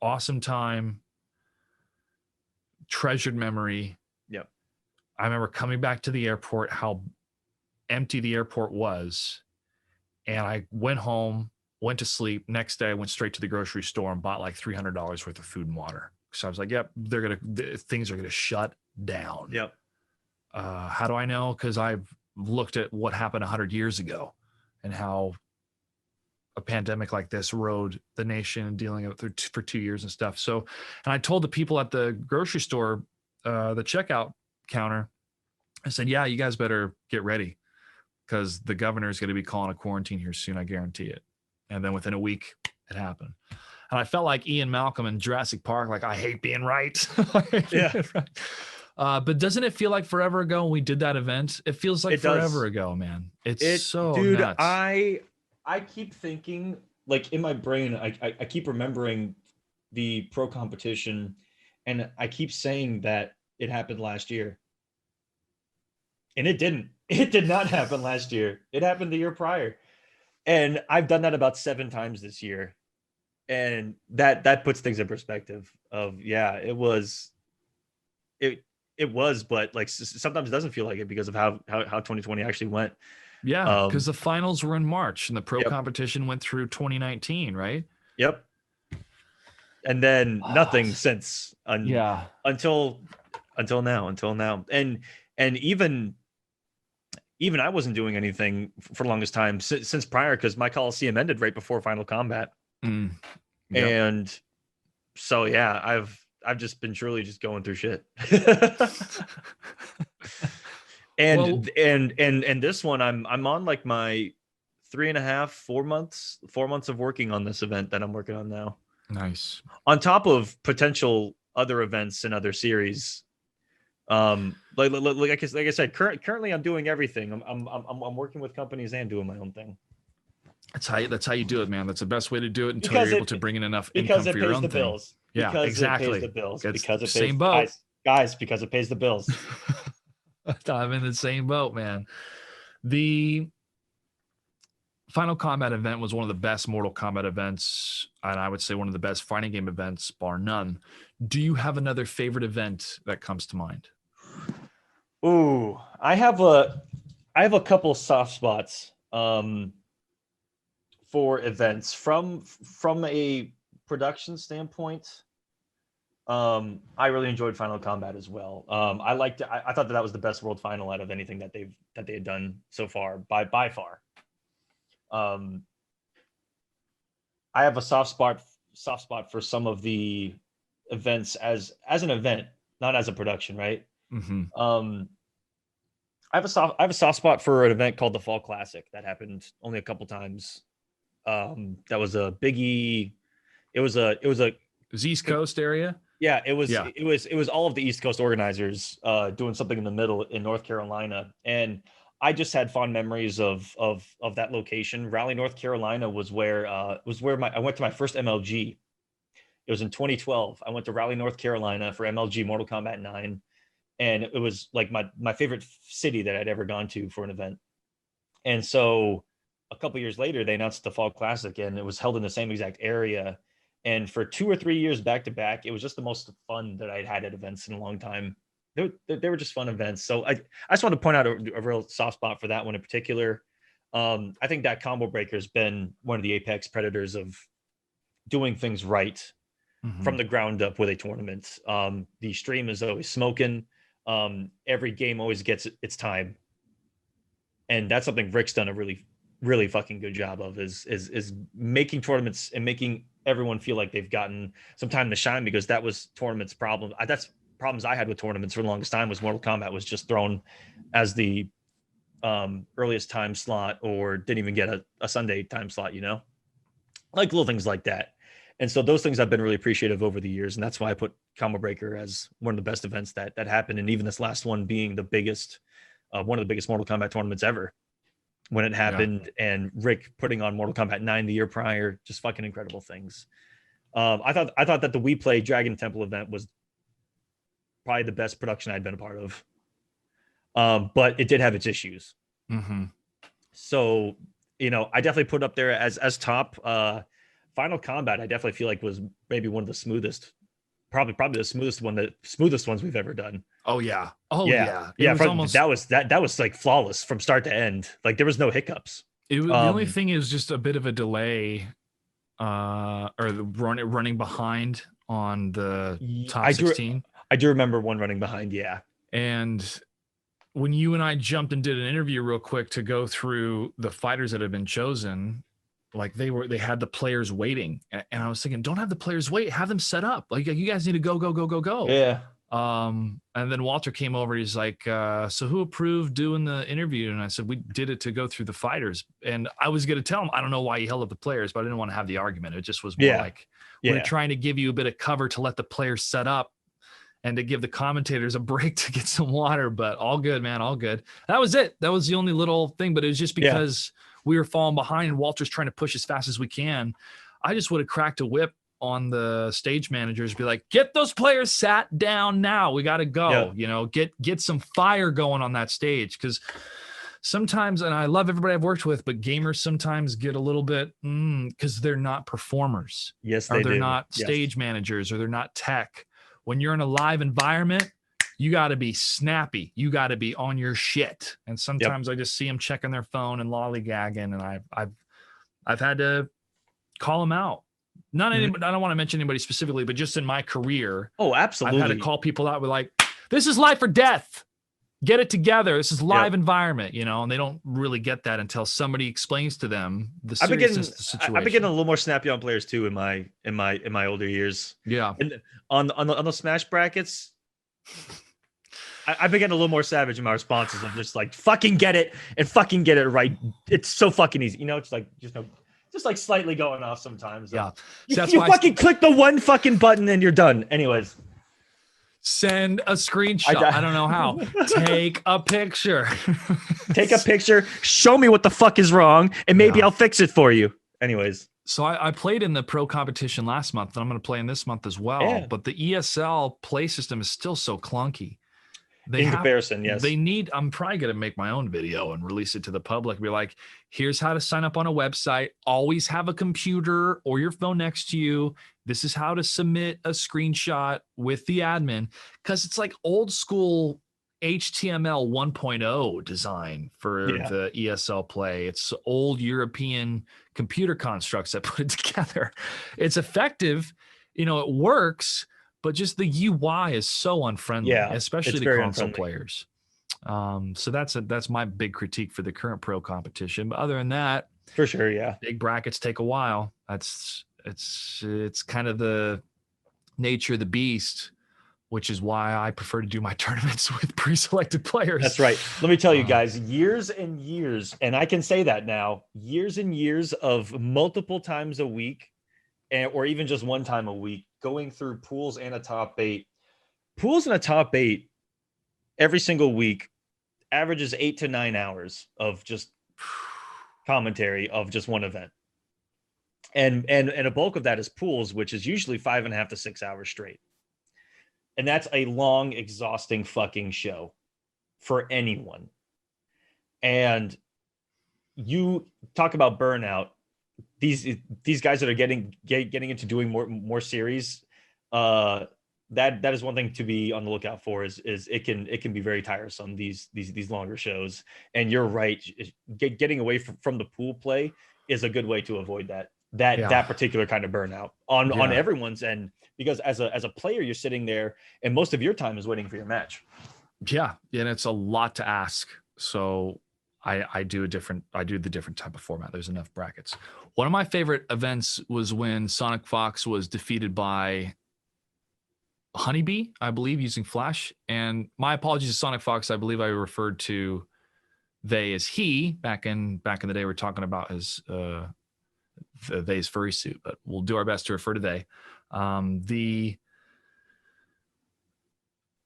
Awesome time, treasured memory. Yep. I remember coming back to the airport, how empty the airport was. And I went home, went to sleep. Next day, I went straight to the grocery store and bought like $300 worth of food and water. So I was like, yep, things are going to shut down. Yep. How do I know? Because I've looked at what happened 100 years ago and how a pandemic like this rode the nation and dealing with it for 2 years and stuff. So, and I told the people at the grocery store, the checkout counter, I said, yeah, you guys better get ready because the governor is going to be calling a quarantine here soon. I guarantee it. And then within a week it happened. And I felt like Ian Malcolm in Jurassic Park. Like, I hate being right. But doesn't it feel like forever ago when we did that event? It feels like forever ago, man. It's so dude, nuts. I keep thinking, like, in my brain, I keep remembering the pro competition, and I keep saying that it happened last year. And it didn't. It did not happen last year. It happened the year prior. And I've done that about 7 times this year. And that puts things in perspective of, it was, but like sometimes it doesn't feel like it because of how 2020 actually went. Yeah, because the finals were in March and the pro Yep. competition went through 2019, right? Yep. And then nothing since Yeah. until now. And even I wasn't doing anything for the longest time since prior, because my Coliseum ended right before Final Combat. Yep. And so yeah, I've just been truly just going through shit. And this one I'm on like my 3.5, 4 months of working on this event that I'm working on now. Nice. On top of potential other events and other series. Like I said, currently I'm doing everything. I'm working with companies and doing my own thing. That's how you do it, man. That's the best way to do it until you're able to bring in enough income for your own thing. Bills. Yeah, because exactly. It pays the bills. It's because it same pays boat. Guys, because it pays the bills. I'm in the same boat, man. The Final Combat event was one of the best Mortal Kombat events, and I would say one of the best fighting game events, bar none. Do you have another favorite event that comes to mind? Ooh, I have a couple soft spots for events from a production standpoint. I really enjoyed Final Combat as well. I thought that was the best world final out of anything that they had done so far by far. I have a soft spot for some of the events as an event, not as a production, right? Mm-hmm. I have a soft spot for an event called the Fall Classic that happened only a couple times. That was a biggie. It was East Coast area. Yeah, it was all of the East Coast organizers doing something in the middle in North Carolina, and I just had fond memories of that location. Raleigh, North Carolina was where I went to my first MLG. It was in 2012. I went to Raleigh, North Carolina for MLG Mortal Kombat 9, and it was like my favorite city that I'd ever gone to for an event. And so a couple years later, they announced the Fall Classic, and it was held in the same exact area. And for 2 or 3 years back to back, it was just the most fun that I'd had at events in a long time. They were just fun events. So I just want to point out a real soft spot for that one in particular. I think that Combo Breaker has been one of the apex predators of doing things right from the ground up with a tournament. The stream is always smoking. Every game always gets its time. And that's something Rick's done a really, really fucking good job of is making tournaments and making everyone feel like they've gotten some time to shine, because that was tournaments problem. That's problems I had with tournaments for the longest time, was Mortal Kombat was just thrown as the earliest time slot, or didn't even get a Sunday time slot, like little things like that. And so those things I've been really appreciative over the years. And that's why I put Combo Breaker as one of the best events that happened. And even this last one being the biggest, one of the biggest Mortal Kombat tournaments ever when it happened. Yeah. And Rick putting on Mortal Kombat 9 the year prior, just fucking incredible things. I thought that the We Play Dragon Temple event was probably the best production I'd been a part of. But it did have its issues. Mm-hmm. So, I definitely put it up there as top. Final Combat, I definitely feel like was maybe one of the smoothest, probably the smoothest ones we've ever done. Oh yeah. Oh yeah. That was like flawless from start to end. Like there was no hiccups. The only thing is just a bit of a delay, or the running behind on the top 16. I do remember one running behind. Yeah. And when you and I jumped and did an interview real quick to go through the fighters that had been chosen, like they had the players waiting, and I was thinking, don't have the players wait, have them set up. Like you guys need to go. Yeah. And then Walter came over. He's like, so who approved doing the interview? And I said, we did it to go through the fighters. And I was going to tell him, I don't know why you held up the players, but I didn't want to have the argument. It just was more like, we're trying to give you a bit of cover to let the players set up and to give the commentators a break to get some water. But all good, man, all good. That was it. That was the only little thing, but it was just because we were falling behind and Walter's trying to push as fast as we can. I just would have cracked a whip on the stage managers, be like, get those players sat down now. We got to go, get some fire going on that stage. Cause sometimes, and I love everybody I've worked with, but gamers sometimes get a little bit, cause they're not performers. Yes, they're not stage managers, or they're not tech. When you're in a live environment, you got to be snappy. You got to be on your shit. And sometimes I just see them checking their phone and lollygagging, and I've had to call them out. Not anybody, I don't want to mention anybody specifically, but just in my career, Oh, absolutely. I've had to call people out with like, this is life or death. Get it together. This is live environment, you know, and they don't really get that until somebody explains to them the seriousness of the situation. I've been getting a little more snappy on players too in my older years. Yeah. And on the Smash brackets, I've been getting a little more savage in my responses of just like fucking get it and fucking get it right. It's so fucking easy, you know. It's like just like slightly going off sometimes. Yeah, so you fucking click the one fucking button and you're done. Anyways. Send a screenshot. I don't know how. Take a picture. Take a picture. Show me what the fuck is wrong, and maybe I'll fix it for you. Anyways. So I played in the pro competition last month, and I'm going to play in this month as well. Yeah. But the ESL play system is still so clunky. Comparison, yes. They need, I'm probably going to make my own video and release it to the public. Be like, here's how to sign up on a website. Always have a computer or your phone next to you. This is how to submit a screenshot with the admin. Because it's like old school HTML 1.0 design for the ESL play. It's old European computer constructs that put it together. It's effective. You know, it works. But just the UI is so unfriendly, especially to console players. So that's my big critique for the current pro competition. But other than that, for sure, big brackets take a while. It's kind of the nature of the beast, which is why I prefer to do my tournaments with pre-selected players. That's right. Let me tell you guys, years and years, and I can say that now, years and years of multiple times a week, or even just one time a week, going through pools and a top 8. Pools and a top 8 every single week averages 8 to 9 hours of just commentary of just one event. And a bulk of that is pools, which is usually 5.5 to 6 hours straight. And that's a long, exhausting fucking show for anyone. And you talk about burnout. These guys that are getting into doing more series, that is one thing to be on the lookout for. Is it can be very tiresome, these longer shows. And you're right, getting away from the pool play is a good way to avoid that particular kind of burnout on everyone's end, because as a player you're sitting there and most of your time is waiting for your match. Yeah, and it's a lot to ask. So I do the different type of format. There's enough brackets. One of my favorite events was when Sonic Fox was defeated by Honeybee, I believe, using Flash. And my apologies to Sonic Fox. I believe I referred to they as he back in the day. We're talking about his they's furry suit, but we'll do our best to refer to they. The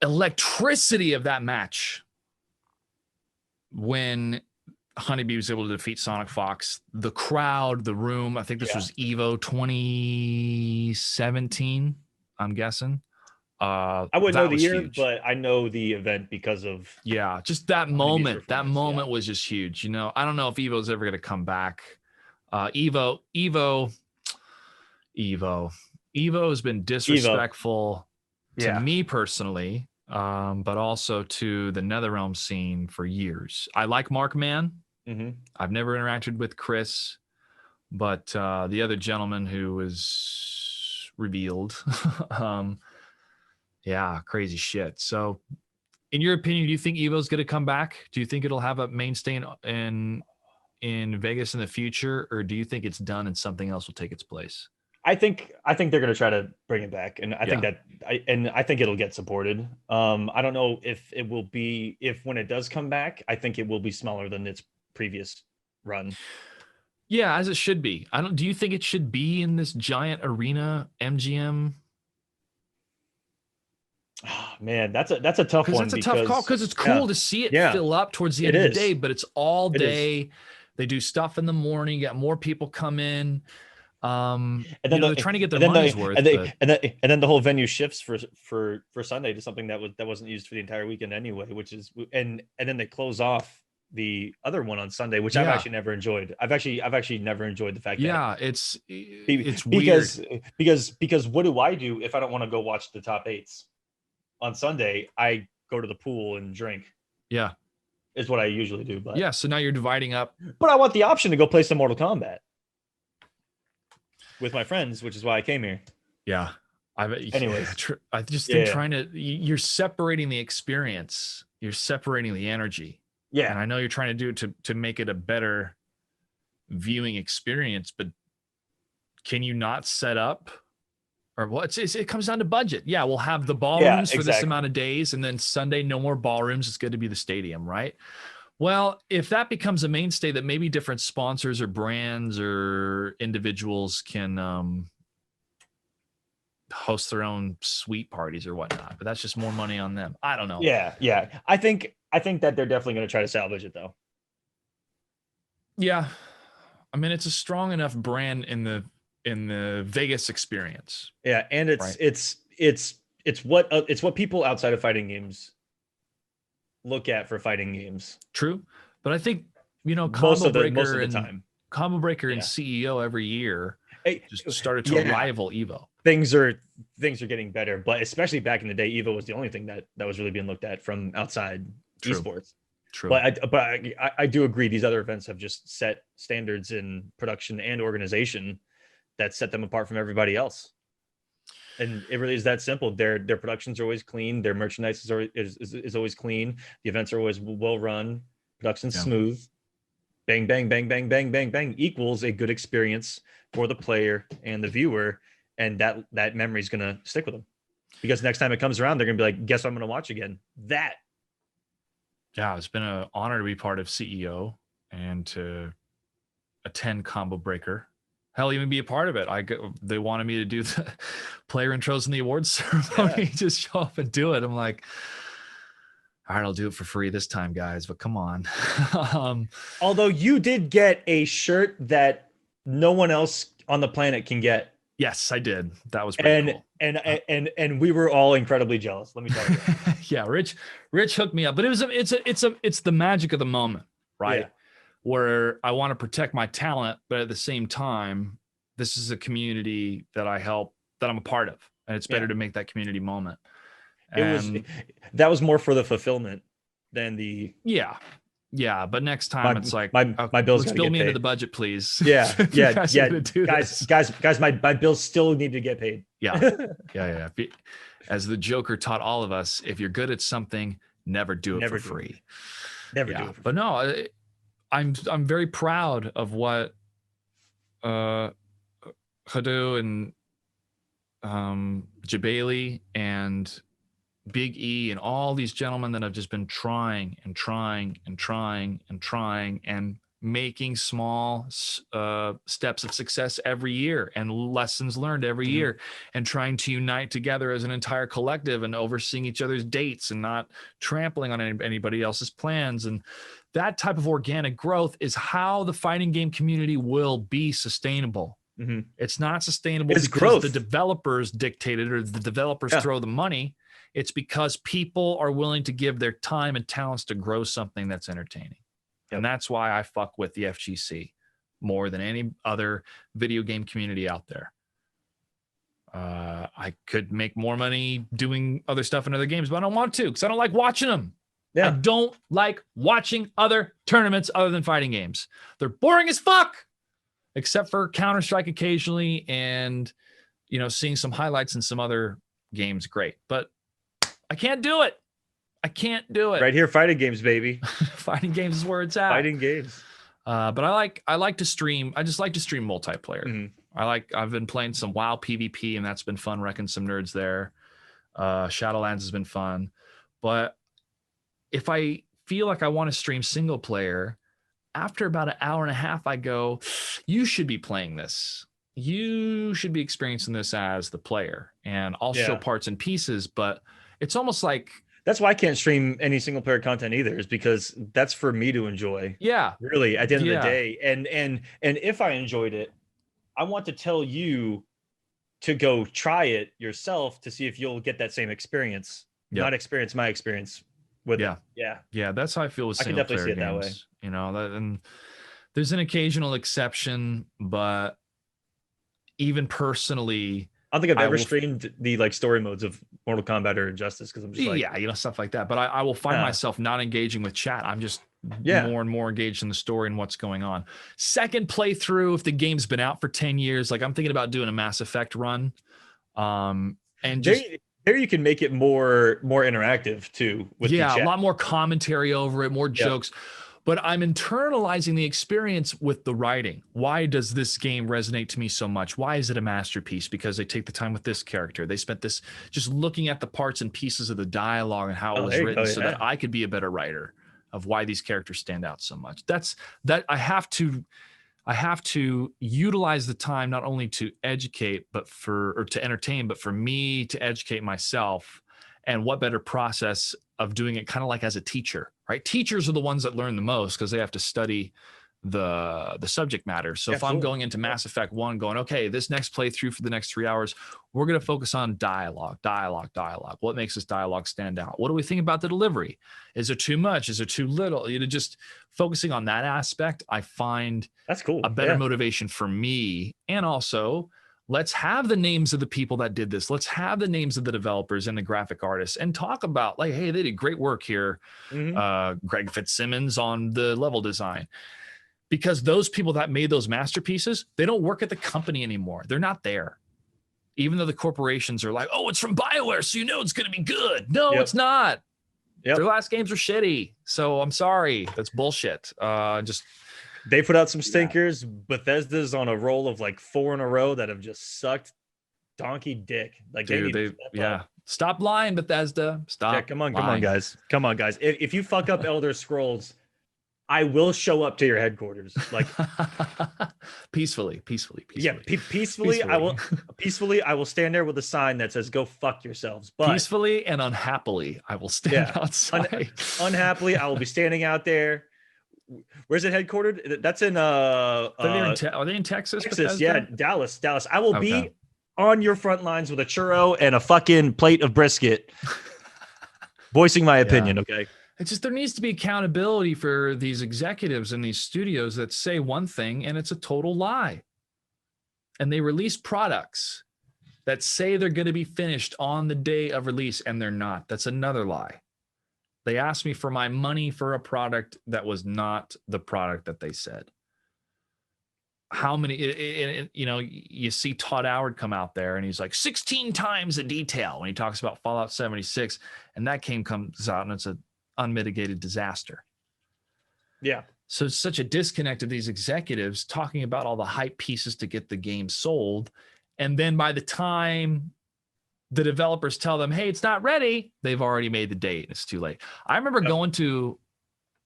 electricity of that match when Honeybee was able to defeat Sonic Fox, the crowd, the room, I think this was EVO 2017, I'm guessing. I wouldn't know the year, huge. But I know the event because of just that moment. That moment was just huge. You know, I don't know if EVO's ever going to come back. EVO has been disrespectful to me personally, but also to the NetherRealm scene for years. I like Markman. I've never interacted with Chris, but the other gentleman who was revealed, crazy shit. So, in your opinion, do you think EVO's going to come back? Do you think it'll have a mainstay in Vegas in the future, or do you think it's done and something else will take its place? I think they're going to try to bring it back, and I think it'll get supported. I don't know if it will be, when it does come back, I think it will be smaller than its previous run. Yeah, as it should be. Do you think it should be in this giant arena MGM? Oh, man, that's a tough one. That's a tough call, because it's cool to see it fill up towards the end of the day, but it's all day. They do stuff in the morning, get more people come in. And then they're trying to get their money's worth. And then the whole venue shifts for Sunday to something that wasn't used for the entire weekend anyway, which is and then they close off the other one on Sunday, which I've actually never enjoyed. I've actually never enjoyed the fact that it's because what do I do if I don't want to go watch the top 8s on Sunday? I go to the pool and drink. Yeah. Is what I usually do. But yeah, so now you're dividing up. But I want the option to go play some Mortal Kombat with my friends, which is why I came here. Yeah. Anyways. I just think you're separating the experience. You're separating the energy. Yeah. And I know you're trying to do it to make it a better viewing experience, but can you not set up, or it comes down to budget. Yeah, we'll have the ballrooms for this amount of days, and then Sunday, no more ballrooms. It's good to be the stadium, right? Well, if that becomes a mainstay, that maybe different sponsors or brands or individuals can host their own suite parties or whatnot, but that's just more money on them. I don't know. Yeah. I think that they're definitely going to try to salvage it, though. Yeah, I mean, it's a strong enough brand in the Vegas experience. Yeah, and it's what people outside of fighting games look at for fighting games. True, but I think most of the time, Combo Breaker and CEO every year just started to rival Evo. Things are getting better, but especially back in the day, Evo was the only thing that was really being looked at from outside esports. True. But I do agree, these other events have just set standards in production and organization that set them apart from everybody else. And it really is that simple. Their productions are always clean. Their merchandise is always clean. The events are always well run. Production's smooth. Bang, bang, bang, bang, bang, bang, bang equals a good experience for the player and the viewer. And that memory is going to stick with them, because next time it comes around, they're going to be like, guess what I'm going to watch again? That. Yeah, it's been an honor to be part of CEO and to attend Combo Breaker. Hell, even be a part of it. They wanted me to do the player intros in the awards ceremony. Just show up and do it. I'm like, all right, I'll do it for free this time, guys. But come on. Although you did get a shirt that no one else on the planet can get. Yes, I did. That was pretty cool. And we were all incredibly jealous. Let me tell you. Yeah, Rich hooked me up, but it's the magic of the moment, right? Yeah. Where I want to protect my talent, but at the same time, this is a community that I'm a part of, and it's better to make that community moment. That was more for the fulfillment than the but next time it's like my bills let's build me into the budget, please. Yeah. Guys, my bills still need to get paid. Yeah. As the Joker taught all of us, if you're good at something, never do it for free. Never do it. But no, I'm very proud of what Hadu and JGray and Big E and all these gentlemen that have just been trying and making small steps of success every year and lessons learned every year, and trying to unite together as an entire collective and overseeing each other's dates and not trampling on anybody else's plans. And that type of organic growth is how the fighting game community will be sustainable. It's not sustainable because the developers dictate it or the developers throw the money. It's because people are willing to give their time and talents to grow something that's entertaining. And that's why I fuck with the FGC more than any other video game community out there. I could make more money doing other stuff in other games, but I don't want to because I don't like watching them. I don't like watching other tournaments other than fighting games. They're boring as fuck, except for Counter-Strike occasionally and, seeing some highlights in some other games. Great. But I can't do it. Right here, fighting games, baby. Fighting games is where it's at. Fighting games. But I like to stream. I just like to stream multiplayer. I've been playing some WoW PvP, and that's been fun, wrecking some nerds there. Shadowlands has been fun. But if I feel like I want to stream single player, after about an hour and a half, I go, you should be playing this. You should be experiencing this as the player. And I'll show parts and pieces, but it's almost like, that's why I can't stream any single player content either, is because that's for me to enjoy. Yeah. Really, at the end of the day. And if I enjoyed it, I want to tell you to go try it yourself to see if you'll get that same experience. Not experience my experience with it. Yeah, that's how I feel with single player games. I can definitely see it that way. And there's an occasional exception, but even personally, I don't think I've I ever will streamed the like story modes of Mortal Kombat or Injustice because I'm just like, yeah, stuff like that. But I will find Nah. myself not engaging with chat. I'm just Yeah. more and more engaged in the story and what's going on. Second playthrough, if the game's been out for 10 years, like I'm thinking about doing a Mass Effect run. And just there you can make it more interactive too with the yeah, a chat. lot more commentary over it, more jokes. But I'm internalizing the experience with the writing. Why does this game resonate to me so much? Why is it a masterpiece? Because they take the time with this character. They spent this just looking at the parts and pieces of the dialogue and how it was written so that I could be a better writer of why these characters stand out so much. That I have to utilize the time not only to educate or to entertain, but for me to educate myself. And what better process of doing it kind of like as a teacher, right? Teachers are the ones that learn the most because they have to study the subject matter. So if I'm going into Mass Effect 1 going, okay, this next playthrough for the next 3 hours, we're going to focus on dialogue. What makes this dialogue stand out? What do we think about the delivery? Is there too much? Is there too little? Just focusing on that aspect, I find that's cool. A better motivation for me. And also, let's have the names of the people that did this. Let's have the names of the developers and the graphic artists and talk about like, hey, they did great work here. Greg Fitzsimmons on the level design. Because those people that made those masterpieces, they don't work at the company anymore. They're not there. Even though the corporations are like, oh, it's from BioWare, so it's going to be good. No, it's not. Their last games are shitty. So I'm sorry. That's bullshit. They put out some stinkers. Bethesda's on a roll of like 4 in a row that have just sucked donkey dick. Like, dude, stop lying, Bethesda. Stop. Yeah, come on, guys. If you fuck up Elder Scrolls, I will show up to your headquarters, like peacefully. Yeah, peacefully. I will stand there with a sign that says "Go fuck yourselves." But peacefully and unhappily, I will stand outside. Unhappily, I will be standing out there. Where's it headquartered? That's in are they in Texas? Yeah, Dallas. I will be on your front lines with a churro and a fucking plate of brisket, voicing my opinion. Okay. It's just there needs to be accountability for these executives in these studios that say one thing and it's a total lie. And they release products that say they're going to be finished on the day of release and they're not. That's another lie. They asked me for my money for a product that was not the product that they said. How many, you see Todd Howard come out there and he's like 16 times the detail when he talks about Fallout 76, and that game comes out and it's an unmitigated disaster. Yeah. So it's such a disconnect of these executives talking about all the hype pieces to get the game sold. And then by the time the developers tell them, hey, it's not ready, they've already made the date and it's too late. I remember going to,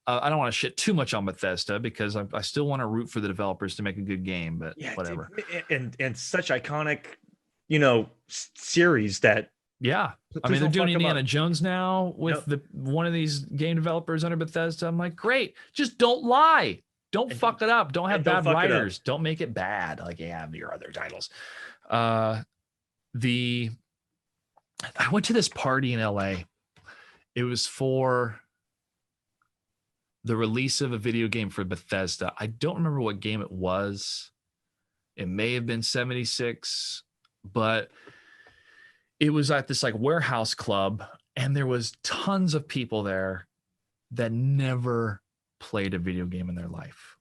I don't want to shit too much on Bethesda because I still want to root for the developers to make a good game, but whatever. Dude, and such iconic, series that. Yeah. I mean, they're doing Indiana Jones now with one of these game developers under Bethesda. I'm like, great. Just don't lie. Don't fuck it up. Don't have bad writers. Don't make it bad like you have your other titles. I went to this party in LA. It was for the release of a video game for Bethesda. I don't remember what game it was. It may have been 76, but it was at this like warehouse club, and there was tons of people there that never played a video game in their life.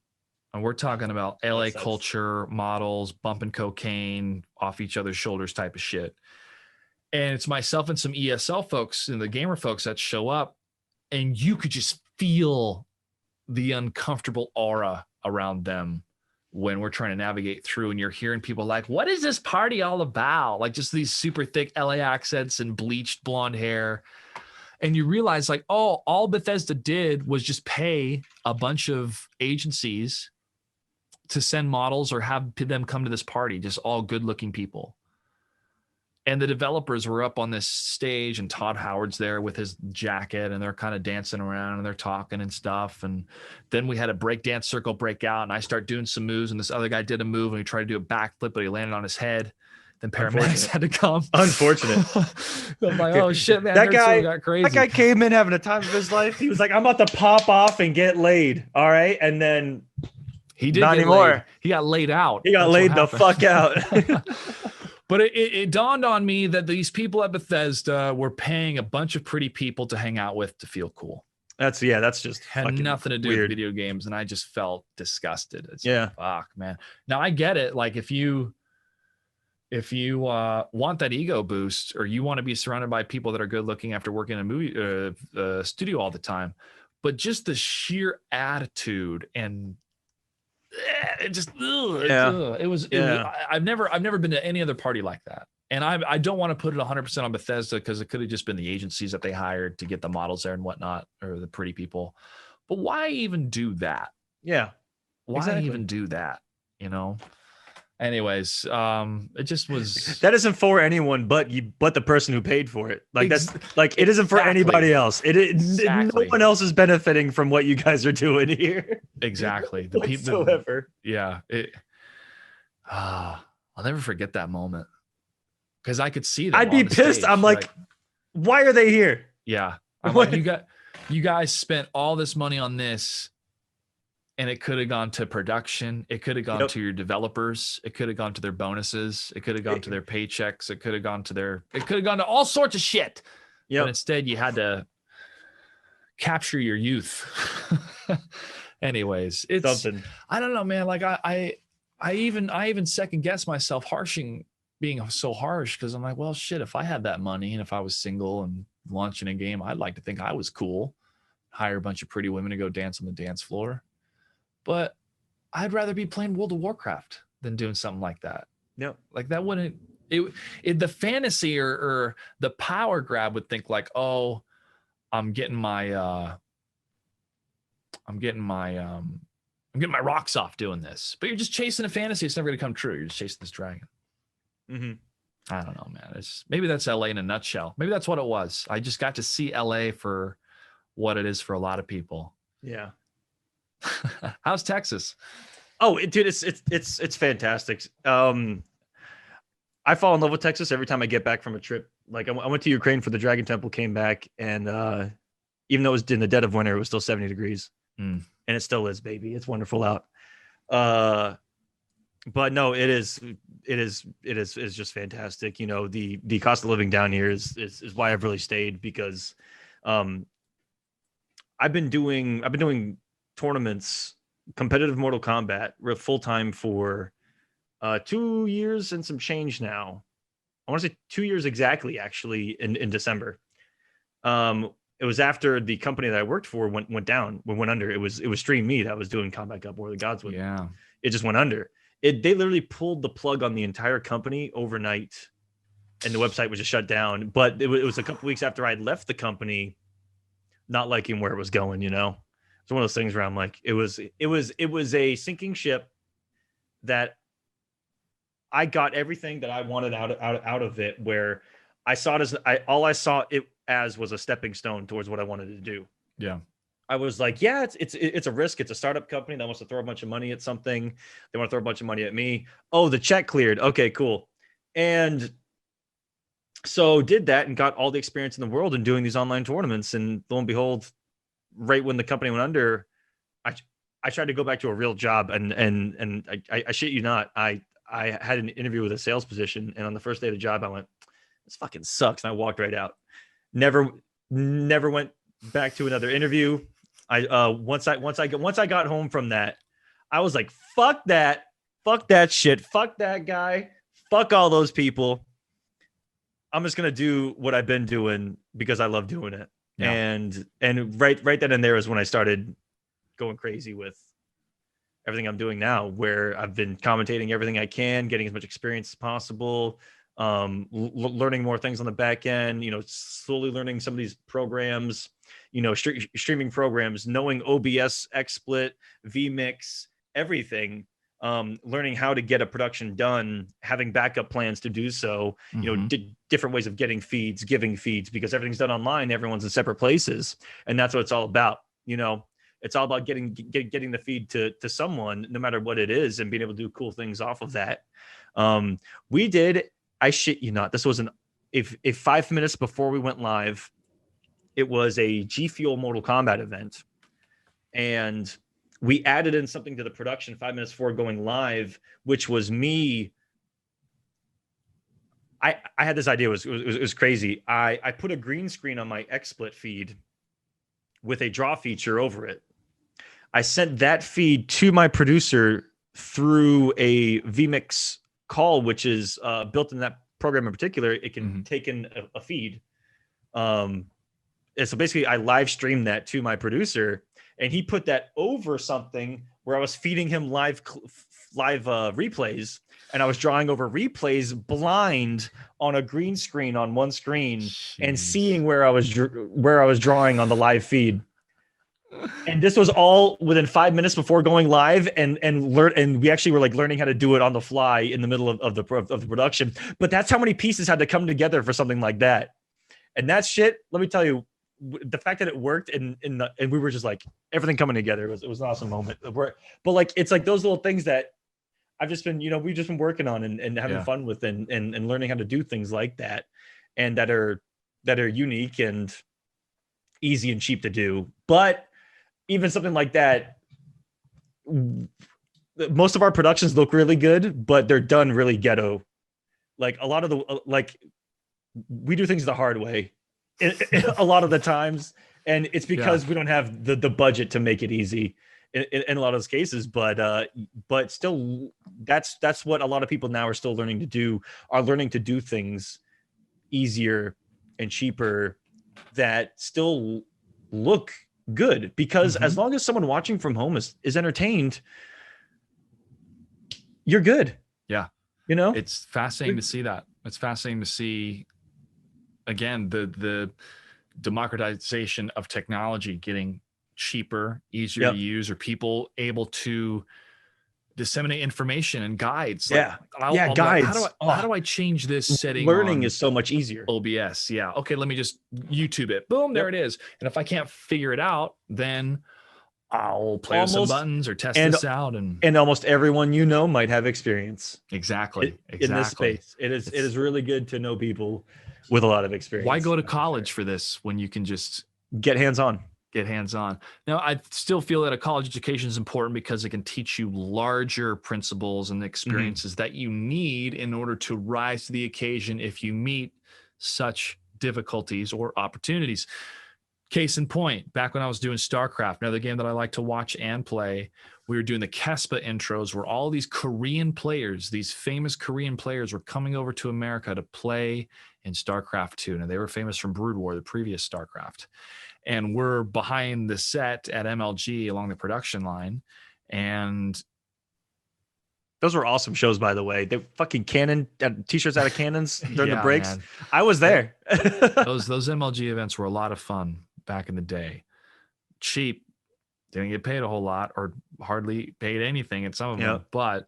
And we're talking about LA culture, models, bumping cocaine off each other's shoulders type of shit. And it's myself and some ESL folks and the gamer folks that show up, and you could just feel the uncomfortable aura around them when we're trying to navigate through, and you're hearing people like, what is this party all about? Like just these super thick LA accents and bleached blonde hair. And you realize like, oh, all Bethesda did was just pay a bunch of agencies to send models or have them come to this party, just all good looking people. And the developers were up on this stage, and Todd Howard's there with his jacket, and they're kind of dancing around and they're talking and stuff. And then we had a breakdance circle break out, and I start doing some moves, and this other guy did a move and he tried to do a backflip, but he landed on his head. Then paramedics had to come. Unfortunate. I'm like, oh shit, man. That guy got crazy. That guy came in having a time of his life. He was like, I'm about to pop off and get laid. All right. And then he did not anymore. Laid. He got laid out. He got laid the fuck out. But it dawned on me that these people at Bethesda were paying a bunch of pretty people to hang out with to feel cool. That's just Had fucking nothing to do weird. with video games, and I just felt disgusted. It's Yeah. like, fuck, man. Now I get it. Like if you want that ego boost, or you want to be surrounded by people that are good looking after working in a movie studio all the time, but just the sheer attitude and it just it was I've never been to any other party like that. And I don't want to put it 100% on Bethesda, because it could have just been the agencies that they hired to get the models there and whatnot, or the pretty people. But why even do that? Yeah. Why even do that? You know? Anyways, it just was. That isn't for anyone but the person who paid for it. Like that's like it isn't for anybody else. No one else is benefiting from what you guys are doing here. Exactly. The people whatsoever. Yeah. I'll never forget that moment. Because I could see them. I'd be pissed. Stage. I'm like, why are they here? Yeah. I'm like, you guys spent all this money on this, and it could have gone to production. It could have gone to your developers. It could have gone to their bonuses. It could have gone to their paychecks. It could have gone to all sorts of shit. Yeah. But instead you had to capture your youth. Anyways, it's something. I don't know, man. Like I even second guess myself being so harsh, because I'm like, well, shit, if I had that money and if I was single and launching a game, I'd like to think I was cool. Hire a bunch of pretty women to go dance on the dance floor. But I'd rather be playing World of Warcraft than doing something like that. Yeah. Like that wouldn't the fantasy or the power grab would think like, oh, I'm getting my rocks off doing this. But you're just chasing a fantasy. It's never gonna come true. You're just chasing this dragon. Mm-hmm. I don't know, man. Maybe that's LA in a nutshell. Maybe that's what it was. I just got to see LA for what it is for a lot of people. Yeah. How's Texas? Oh, dude, it's fantastic. I fall in love with Texas every time I get back from a trip. Like I went to Ukraine for the Dragon Temple, came back, and even though it was in the dead of winter, it was still 70 degrees, and it still is, baby. It's wonderful out. But no, it is just fantastic. You know, the cost of living down here is why I've really stayed, because I've been doing tournaments, competitive Mortal Kombat, full time for 2 years and some change now. I want to say 2 years exactly, actually, in December. It was after the company that I worked for went under. It was Stream Me that was doing Combat Cup War of the Gods with. Yeah. It just went under. They literally pulled the plug on the entire company overnight, and the website was just shut down. But it was a couple weeks after I'd left the company, not liking where it was going. You know, it's one of those things where I'm like, it was a sinking ship that I got everything that I wanted out of it. Where I saw it as was a stepping stone towards what I wanted to do. Yeah. I was like, yeah, it's a risk. It's a startup company that wants to throw a bunch of money at something. They want to throw a bunch of money at me. Oh, the check cleared. Okay, cool. And so did that and got all the experience in the world in doing these online tournaments. And lo and behold, right when the company went under, I tried to go back to a real job. And I shit you not, I had an interview with a sales position. And on the first day of the job, I went, this fucking sucks. And I walked right out. Never went back to another interview. Once I got home from that, I was like, fuck that shit, fuck that guy, fuck all those people. I'm just gonna do what I've been doing because I love doing it. Yeah. And right then and there is when I started going crazy with everything I'm doing now, where I've been commentating everything I can, getting as much experience as possible, learning more things on the back end, you know, slowly learning some of these programs, you know, streaming programs, knowing OBS, XSplit, vMix, everything, learning how to get a production done, having backup plans to do so, you know, different ways of getting feeds, giving feeds, because everything's done online, everyone's in separate places, and that's what it's all about. You know, it's all about getting the feed to someone, no matter what it is, and being able to do cool things off of that. We did, I shit you not, this was if 5 minutes before we went live, it was a G Fuel Mortal Kombat event, and we added in something to the production 5 minutes before going live, which was me I had this idea. It was crazy. I put a green screen on my XSplit feed with a draw feature over it. I sent that feed to my producer through a vMix call, which is built in that program in particular. It can take in a feed. And so basically, I live streamed that to my producer, and he put that over something where I was feeding him live replays, and I was drawing over replays blind on a green screen on one screen. Jeez. And seeing where I was drawing on the live feed. And this was all within 5 minutes before going live, and we actually were like learning how to do it on the fly in the middle of the production. But that's how many pieces had to come together for something like that. And that shit, let me tell you, the fact that it worked and we were just like everything coming together, it was an awesome moment. But like it's like those little things that I've just been, we've just been working on and having fun with and learning how to do things like that, and that are unique and easy and cheap to do. But even something like that, most of our productions look really good, but they're done really ghetto. Like a lot of we do things the hard way a lot of the times, and it's because we don't have the budget to make it easy in a lot of those cases. But still, that's what a lot of people now are still learning to do. Are learning to do things easier and cheaper that still look good, because as long as someone watching from home is entertained, you're good. Yeah. It's fascinating to see that. It's fascinating to see, again, the democratization of technology getting cheaper, easier to use, or people able to disseminate information and guides. Guides. How do I change this setting? Learning is so much easier. OBS. Yeah. Okay. Let me just YouTube it. Boom. There it is. And if I can't figure it out, then I'll play with some buttons or test this out. And almost everyone might have experience. Exactly. In this space. It is really good to know people with a lot of experience. Why go to college for this when you can just get hands-on? Now, I still feel that a college education is important because it can teach you larger principles and experiences that you need in order to rise to the occasion if you meet such difficulties or opportunities. Case in point, back when I was doing StarCraft, another game that I like to watch and play, we were doing the Kespa intros where all these Korean players, these famous Korean players, were coming over to America to play in StarCraft 2. Now, they were famous from Brood War, the previous StarCraft. And we're behind the set at MLG along the production line. And those were awesome shows, by the way. They fucking cannon t-shirts out of cannons during the breaks. Man. I was there. those MLG events were a lot of fun back in the day. Cheap, didn't get paid a whole lot or hardly paid anything at some of them, but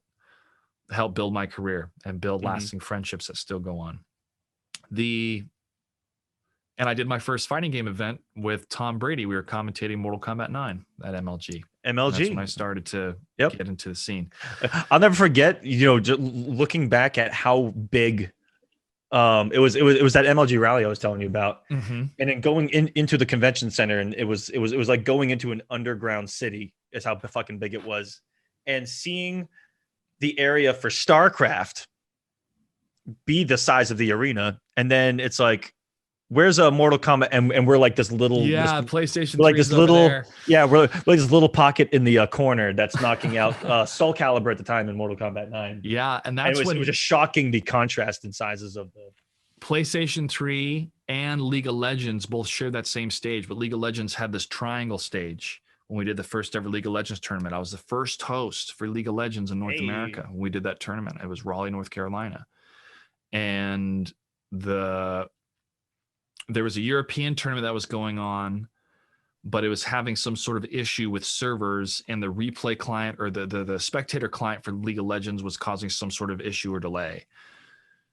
helped build my career and build lasting friendships that still go on. And I did my first fighting game event with Tom Brady. We were commentating Mortal Kombat 9 at MLG. That's when I started to get into the scene. I'll never forget, just looking back at how big it was that MLG rally I was telling you about. And then going into the convention center, and it was like going into an underground city is how fucking big it was. And seeing the area for StarCraft be the size of the arena, and then it's like, where's a Mortal Kombat? And we're like this little, PlayStation. We're like this little, we're like this little pocket in the corner that's knocking out Soul Calibur at the time in Mortal Kombat 9. Yeah, and it was just shocking, the contrast in sizes of the PlayStation 3 and League of Legends both shared that same stage, but League of Legends had this triangle stage. When we did the first ever League of Legends tournament, I was the first host for League of Legends in North America when we did that tournament. It was Raleigh, North Carolina, and there was a European tournament that was going on, but it was having some sort of issue with servers, and the replay client or the spectator client for League of Legends was causing some sort of issue or delay.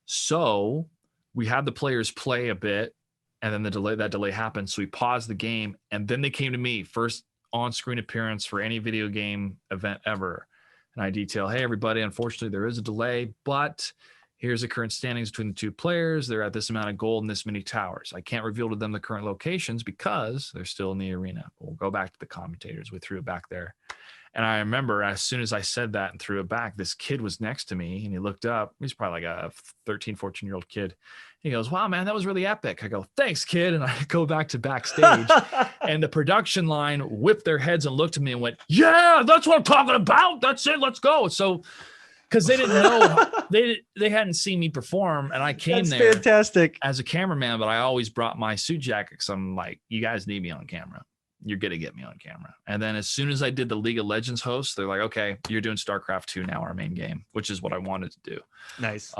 So we had the players play a bit, and then that delay happened. So we paused the game, and then they came to me, first on-screen appearance for any video game event ever. And I detail, hey, everybody, unfortunately, there is a delay, but Here's the current standings between the two players. They're at this amount of gold and this many towers. I can't reveal to them the current locations because they're still in the arena. We'll go back to the commentators. We threw it back there. And I remember as soon as I said that and threw it back, this kid was next to me and he looked up. He's probably like a 13, 14-year-old kid. He goes, wow, man, that was really epic. I go, thanks, kid. And I go back to backstage and the production line whipped their heads and looked at me and went, yeah, that's what I'm talking about. That's it. Let's go. So, because they didn't know, they hadn't seen me perform. And I came there fantastic as a cameraman, but I always brought my suit jacket because I'm like, you guys need me on camera. You're going to get me on camera. And then as soon as I did the League of Legends host, they're like, okay, you're doing StarCraft 2 now, our main game, which is what I wanted to do. Nice.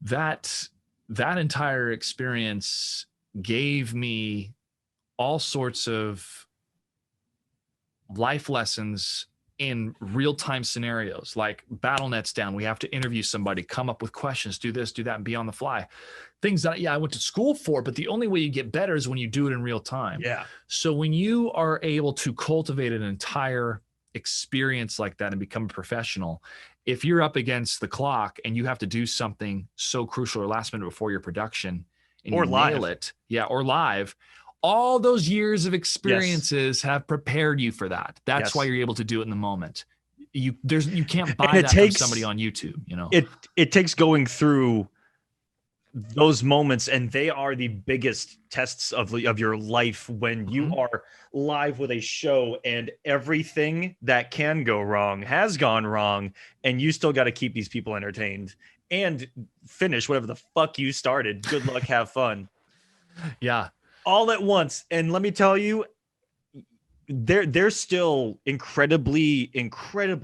That entire experience gave me all sorts of life lessons in real-time scenarios, like BattleNet's down. We have to interview somebody, come up with questions, do this, do that, and be on the fly. Things that, I went to school for, but the only way you get better is when you do it in real time. Yeah. So when you are able to cultivate an entire experience like that and become a professional, if you're up against the clock and you have to do something so crucial or last minute before your production and or you live nail it, or live, all those years of experiences have prepared you for that. That's why you're able to do it in the moment. You can't buy that from somebody on YouTube. It takes going through those moments, and they are the biggest tests of your life when you are live with a show and everything that can go wrong has gone wrong, and you still got to keep these people entertained and finish whatever the fuck you started. Good luck, have fun. Yeah. All at once. And let me tell you, there's still incredibly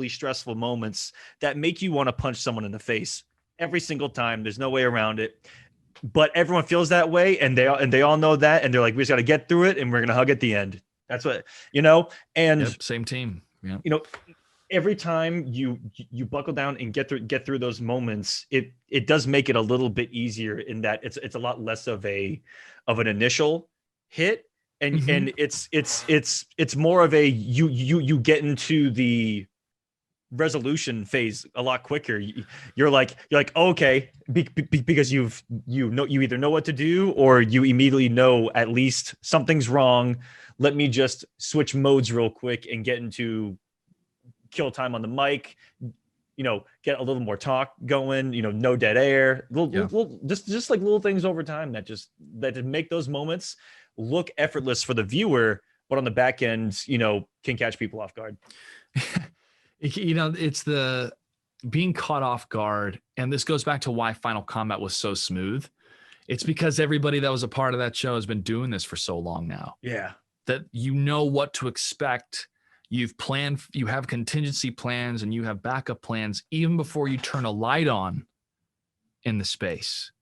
stressful moments that make you want to punch someone in the face every single time. There's no way around it, but everyone feels that way, and they all know that, and they're like, we just got to get through it, and we're gonna hug at the end. That's what and same team. Yeah. Every time you buckle down and get through those moments, it does make it a little bit easier in that it's a lot less of an initial hit, and it's more of a you get into the resolution phase a lot quicker. You're like okay, because you either know what to do or you immediately know at least something's wrong. Let me just switch modes real quick and get into kill time on the mic, get a little more talk going, no dead air, little just like little things over time that make those moments look effortless for the viewer, but on the back end, can catch people off guard. It's the being caught off guard. And this goes back to why Final Combat was so smooth. It's because everybody that was a part of that show has been doing this for so long now. Yeah. That what to expect. You've planned, you have contingency plans and you have backup plans even before you turn a light on in the space.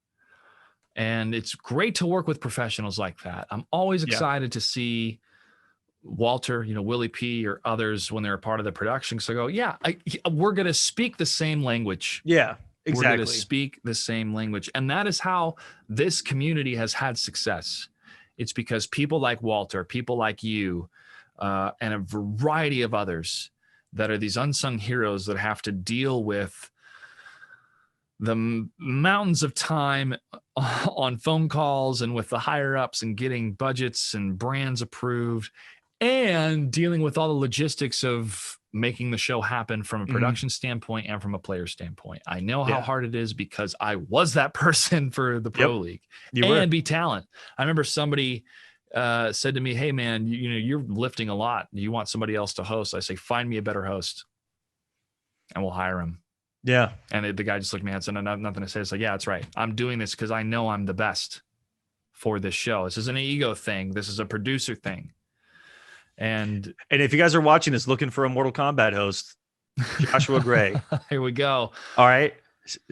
And it's great to work with professionals like that. I'm always excited to see Walter, Willie P or others when they're a part of the production. So I go, we're going to speak the same language. Yeah, exactly. We're going to speak the same language. And that is how this community has had success. It's because people like Walter, people like you, and a variety of others that are these unsung heroes that have to deal with the mountains of time on phone calls and with the higher ups and getting budgets and brands approved and dealing with all the logistics of making the show happen from a production standpoint and from a player standpoint. I know how hard it is because I was that person for the Pro League and be talent. I remember somebody said to me, hey man, you're lifting a lot. You want somebody else to host? I say, find me a better host and we'll hire him. Yeah. And the guy just looked at me and said, nothing to say. It's like, yeah, that's right. I'm doing this because I know I'm the best for this show. This isn't an ego thing. This is a producer thing. And if you guys are watching this looking for a Mortal Kombat host, Joshua Gray. Here we go. All right.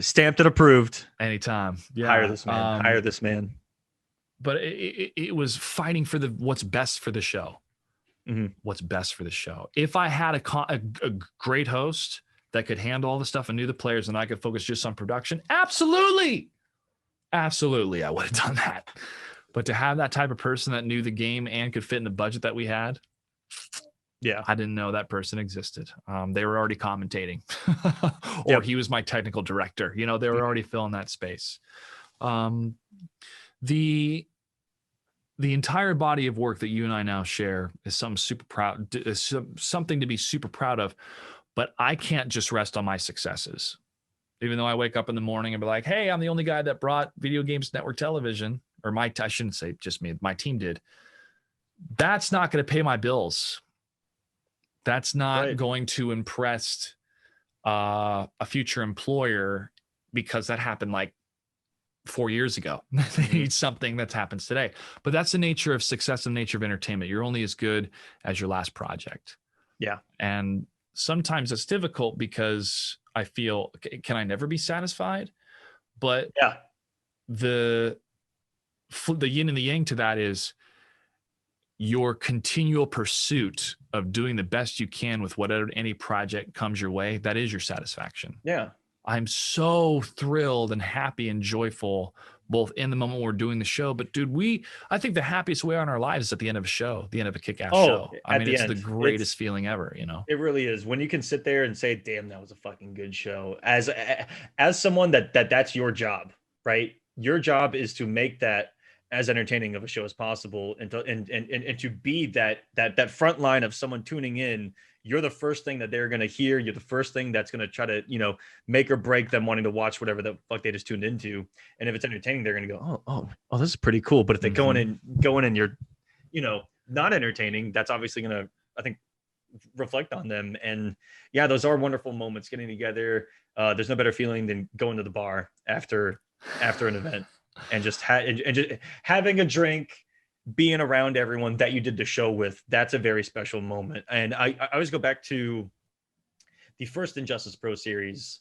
Stamped and approved. Anytime. Yeah. Hire this man. But it was fighting for what's best for the show. Mm-hmm. What's best for the show. If I had a great host that could handle all the stuff and knew the players and I could focus just on production, absolutely, I would have done that. But to have that type of person that knew the game and could fit in the budget that we had, Yeah. I didn't know that person existed. They were already commentating, or Yep. he was my technical director. You know, they were already filling that space. Um, the the entire body of work that you and I now share is something to be super proud of. But I can't just rest on my successes. Even though I wake up in the morning and be like, "Hey, I'm the only guy that brought Video Games Network Television," or I shouldn't say just me, my team did. That's not going to pay my bills. That's not Right. going to impress a future employer, because that happened like 4 years ago. They need something that happens today. But that's the nature of success and the nature of entertainment. You're only as good as your last project. Yeah. And sometimes it's difficult because I feel, can I never be satisfied? But Yeah. the yin and the yang to that is your continual pursuit of doing the best you can with whatever any project comes your way. That is your satisfaction. Yeah. I'm so thrilled and happy and joyful both in the moment we're doing the show. But dude, I think the happiest way on our lives is at the end of a show, the end of a kick-ass show. I At mean, the it's end, the greatest feeling ever, you know? it really is. When you can sit there and say, "Damn, that was a fucking good show," as someone that's your job, right? Your job is to make that as entertaining of a show as possible, and to be that front line of someone tuning in. You're the first thing that they're gonna hear. You're the first thing that's gonna try to, make or break them wanting to watch whatever the fuck they just tuned into. And if it's entertaining, they're gonna go, "Oh, this is pretty cool." But if they go in and you're, not entertaining, that's obviously gonna, I think, reflect on them. And yeah, those are wonderful moments getting together. There's no better feeling than going to the bar after an event and just having a drink, being around everyone that you did the show with. That's a very special moment. And I always go back to the first Injustice Pro Series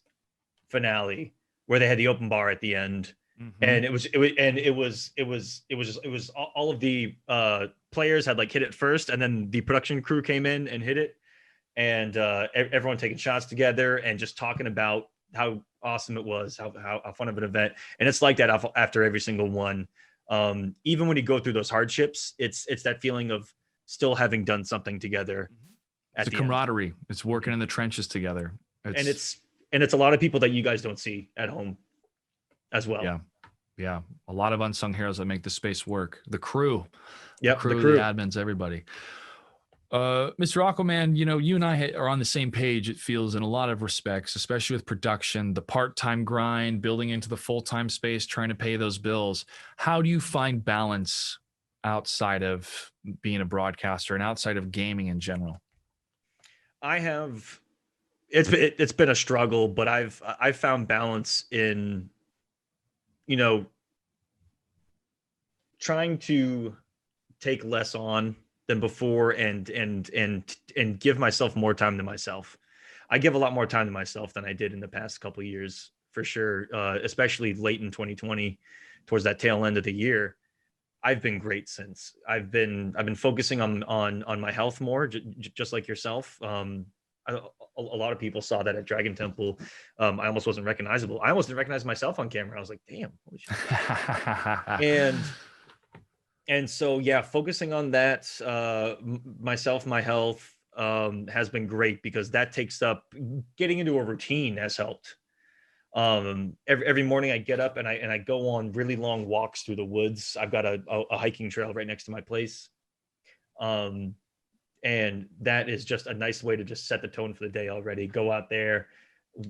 finale, where they had the open bar at the end. And it was all of the players had like hit it first, and then the production crew came in and hit it, and everyone taking shots together and just talking about how awesome it was, how fun of an event. And it's like that after every single one. Even when you go through those hardships, it's that feeling of still having done something together. It's a camaraderie. It's working in the trenches together. It's a lot of people that you guys don't see at home as well. Yeah. A lot of unsung heroes that make the space work. The crew. Yeah. The crew, the admins, everybody. Mr. Aquaman, you and I are on the same page, it feels, in a lot of respects, especially with production, the part-time grind, building into the full-time space, trying to pay those bills. How do you find balance outside of being a broadcaster and outside of gaming in general? It's been a struggle, but I've found balance in, trying to take less on than before, and give myself more time to myself. I give a lot more time to myself than I did in the past couple of years, for sure. Especially late in 2020, towards that tail end of the year. I've been great since. I've been focusing on my health more, just like yourself. A lot of people saw that at Dragon Temple. I almost wasn't recognizable. I almost didn't recognize myself on camera. I was like, damn, holy shit. And so, yeah, focusing on that, myself, my health, has been great, because that takes up, getting into a routine has helped. Every morning I get up and I go on really long walks through the woods. I've got a hiking trail right next to my place. And that is just a nice way to just set the tone for the day already. Go out there,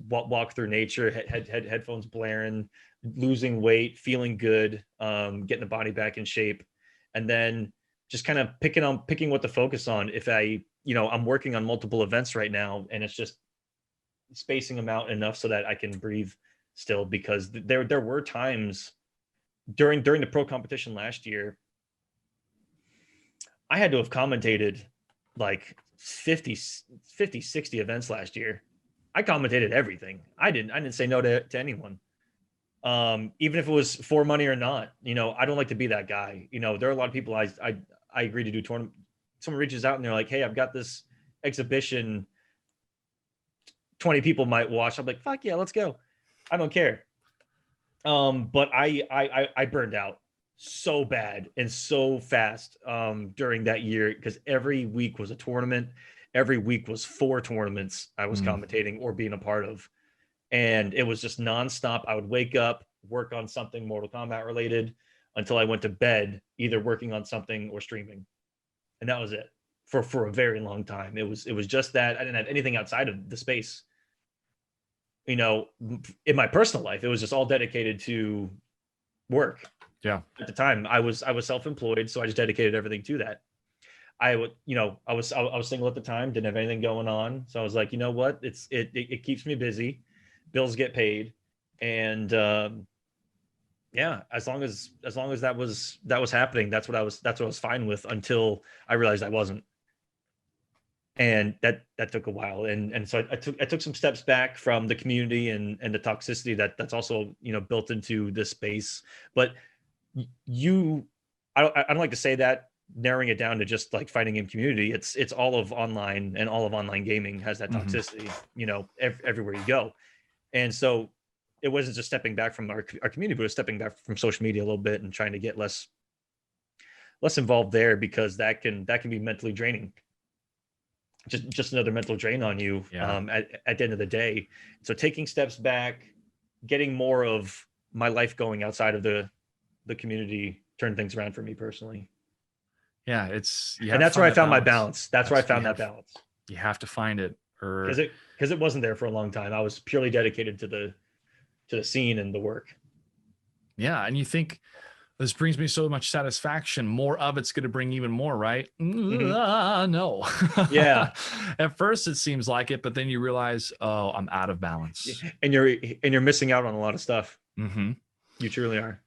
walk through nature, headphones blaring, losing weight, feeling good, getting the body back in shape. And then just kind of picking what to focus on. If I'm working on multiple events right now, and it's just spacing them out enough so that I can breathe still, because there were times during the pro competition last year, I had to have commentated like 50, 60 events last year. I commentated everything. I didn't say no to anyone. Even if it was for money or not. I don't like to be that guy. There are a lot of people I agree to do tournament. Someone reaches out and they're like, "Hey, I've got this exhibition, 20 people might watch." I'm like, "Fuck yeah, let's go." I don't care. But I burned out so bad and so fast during that year, because every week was a tournament. every week was 4 tournaments I was commentating or being a part of. And it was just nonstop. I would wake up, work on something Mortal Kombat related until I went to bed, either working on something or streaming. And that was it for a very long time. It was just that. I didn't have anything outside of the space. You know, in my personal life, it was just all dedicated to work. Yeah. At the time, I was self-employed, so I just dedicated everything to that. I would, you know, I was single at the time, didn't have anything going on, so I was like, you know what, it keeps me busy, bills get paid, and yeah, as long as that was happening, that's what I was fine with until I realized I wasn't, and that took a while, and so I took some steps back from the community and the toxicity that's also, you know, built into this space, but I don't like to say that, narrowing it down to just like fighting in community. It's all of online, and all of online gaming has that toxicity, you know, everywhere you go. And so it wasn't just stepping back from our community, but it was stepping back from social media a little bit and trying to get less involved there, because that can be mentally draining. Just another mental drain on you. Yeah. At the end of the day. So taking steps back, getting more of my life going outside of the community turned things around for me personally. Yeah, and that's where I found my balance. That's where I found that balance. You have to find it, or because it wasn't there for a long time. I was purely dedicated to the scene and the work. Yeah, and you think, this brings me so much satisfaction, more of it's going to bring even more, right? No. Yeah. At first it seems like it, but then you realize, oh, I'm out of balance. And you're missing out on a lot of stuff. Mm-hmm. You truly are.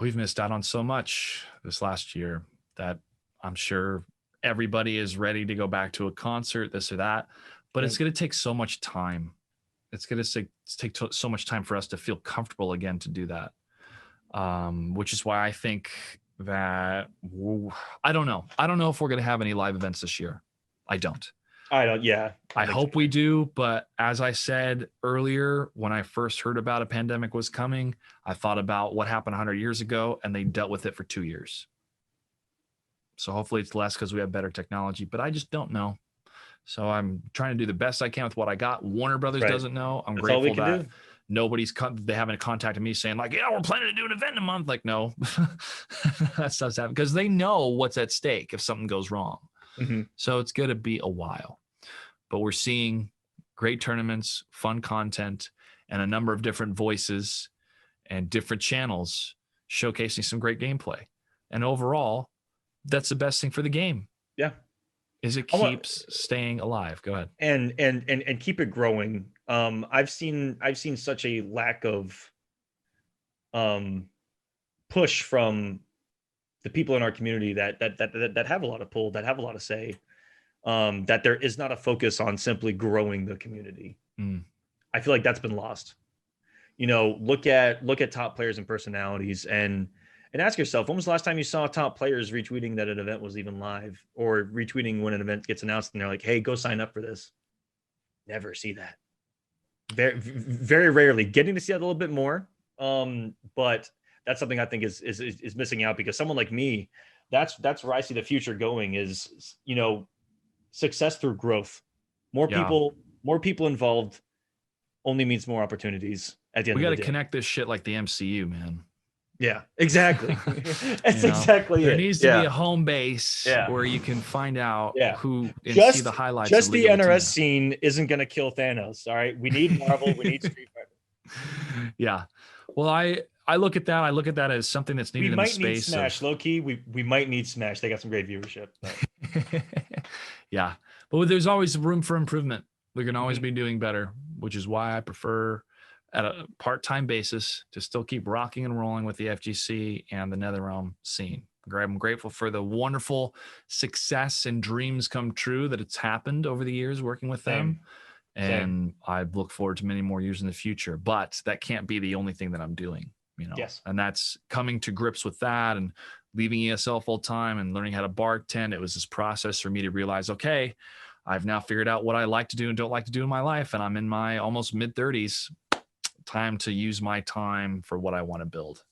We've missed out on so much this last year that I'm sure everybody is ready to go back to a concert, this or that, but it's going to take so much time. It's going to take so much time for us to feel comfortable again to do that. Which is why I think that I don't know if we're going to have any live events this year. I don't. Yeah. I hope we do. But as I said earlier, when I first heard about a pandemic was coming, I thought about what happened 100 years ago, and they dealt with it for 2 years. So hopefully it's less because we have better technology, but I just don't know. So I'm trying to do the best I can with what I got. Warner Brothers doesn't know. I'm grateful that they haven't contacted me saying like, yeah, we're planning to do an event in a month. Like, no, that stuff's happening because they know what's at stake if something goes wrong. Mm-hmm. So it's going to be a while, but we're seeing great tournaments, fun content, and a number of different voices and different channels showcasing some great gameplay. And overall, that's the best thing for the game. Yeah. Is it keeps staying alive. Go ahead. And keep it growing. I've seen such a lack of push from the people in our community that have a lot of pull, that have a lot of say, that there is not a focus on simply growing the community. I feel like that's been lost. You know, look at top players and personalities, and ask yourself, when was the last time you saw top players retweeting that an event was even live, or retweeting when an event gets announced and they're like, hey, go sign up for this? Never see that. Very, very rarely. Getting to see that a little bit more, but that's something I think is missing out, because someone like me, that's where I see the future going, is, you know, success through growth. More people involved only means more opportunities at the end of the day. We got to connect this shit like the MCU, man. Yeah, exactly. That's exactly there it. There needs to be a home base where you can find out who and see the highlights. Just the NRS scene isn't going to kill Thanos. All right, we need Marvel. We need Street Fighter. Yeah. Well, I look at that. I look at that as something that's needed in the space. We might need Smash. Low key, we might need Smash. They got some great viewership. Yeah, but there's always room for improvement. We can always be doing better, which is why I prefer, at a part-time basis, to still keep rocking and rolling with the FGC and the NetherRealm scene. I'm grateful for the wonderful success and dreams come true that it's happened over the years working with them. And I look forward to many more years in the future, but that can't be the only thing that I'm doing, you know. Yes. And that's coming to grips with that, and leaving ESL full time and learning how to bartend. It was this process for me to realize, okay, I've now figured out what I like to do and don't like to do in my life, and I'm in my almost mid-30s. Time to use my time for what I want to build.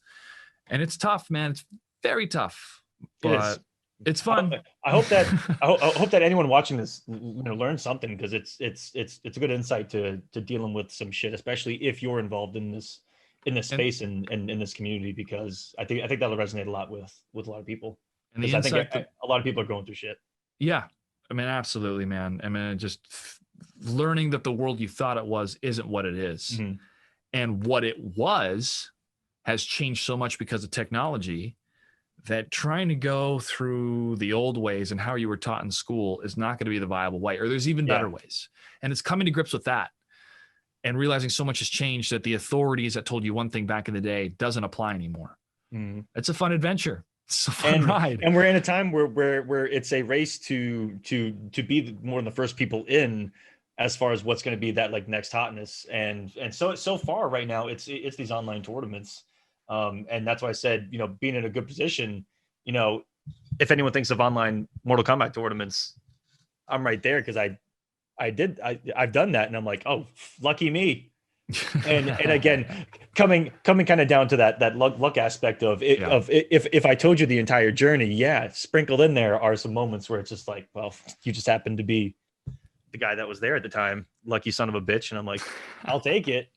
And it's tough, man. It's very tough, but It's fun. I hope that I hope that anyone watching this, learns something, because it's a good insight to dealing with some shit, especially if you're involved in this and space and in this community, because I think that'll resonate a lot with a lot of people, and the because I think insight that a lot of people are going through shit. yeah, I mean, absolutely, man. I mean, just learning that the world you thought it was isn't what it is, Mhm. and what it was has changed so much because of technology, that trying to go through the old ways and how you were taught in school is not going to be the viable way, or there's even better Yeah. ways. And it's coming to grips with that and realizing so much has changed that the authorities that told you one thing back in the day doesn't apply anymore. Mhm. It's a fun adventure. It's a fun ride. And we're in a time where it's a race to be one of the first people in, as far as what's going to be that like next hotness. And so far right now it's these online tournaments. And that's why I said, being in a good position, you know if anyone thinks of online Mortal Kombat tournaments, I'm right there, because I've done that, and I'm like, oh, lucky me. And again, coming kind of down to that luck aspect of it, Yeah. if I told you the entire journey, yeah, sprinkled in there are some moments where it's just like, well, you just happened to be the guy that was there at the time, lucky son of a bitch. And I'm like, I'll take it,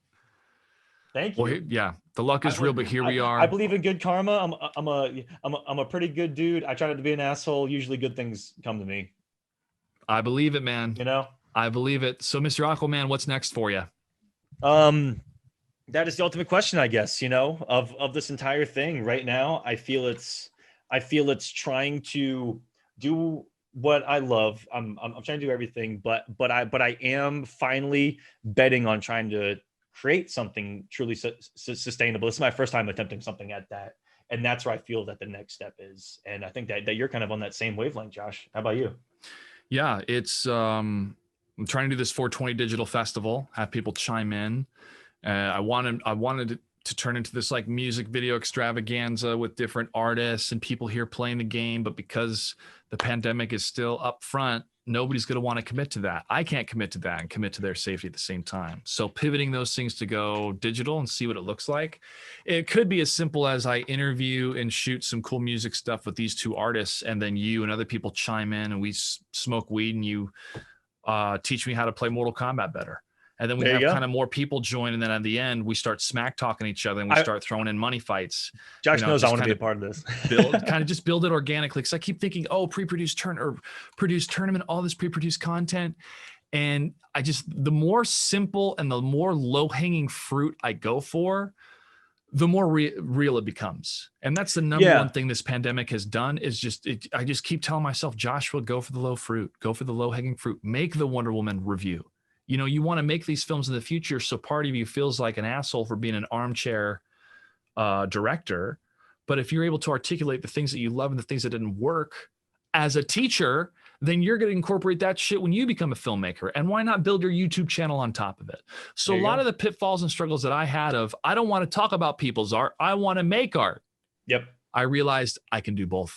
thank Well, you. yeah, the luck is real, but here we I are. believe in good karma. I'm a pretty good dude. I try not to be an asshole. Usually good things come to me, I believe it, man. you know. I believe it. So, Mr. Aquaman, what's next for you? um that is the ultimate question, I guess, of this entire thing right now. I feel it's trying to do what I love. I'm trying to do everything, but I am finally betting on trying to create something truly sustainable. This is my first time attempting something at that, and that's where I feel that the next step is. And I think that you're kind of on that same wavelength, Josh. How about you? Yeah, it's I'm trying to do this 420 digital festival, have people chime in. I wanted it to turn into this like music video extravaganza with different artists and people here playing the game, but because the pandemic is still up front, nobody's going to want to commit to that. I can't commit to that and commit to their safety at the same time. So pivoting those things to go digital and see what it looks like. It could be as simple as I interview and shoot some cool music stuff with these two artists, and then you and other people chime in and we smoke weed and you teach me how to play Mortal Kombat better. And then we There you have go. kind of more people join, and then at the end we start smack talking each other and we start throwing in money fights. Josh knows I just want to be kind a part of this. just build it organically. Because I keep thinking, oh, produced tournament, all this pre-produced content, and the more simple and the more low-hanging fruit I go for, the more real it becomes. And that's the number one thing this pandemic has done is I just keep telling myself, Joshua, go for the low fruit, go for the low-hanging fruit, make the Wonder Woman review. You want to make these films in the future, so part of you feels like an asshole for being an armchair director. But if you're able to articulate the things that you love and the things that didn't work as a teacher, then you're going to incorporate that shit when you become a filmmaker. And why not build your YouTube channel on top of it? So a lot of the pitfalls and struggles that I had of, I don't want to talk about people's art, I want to make art. Yep. I realized I can do both.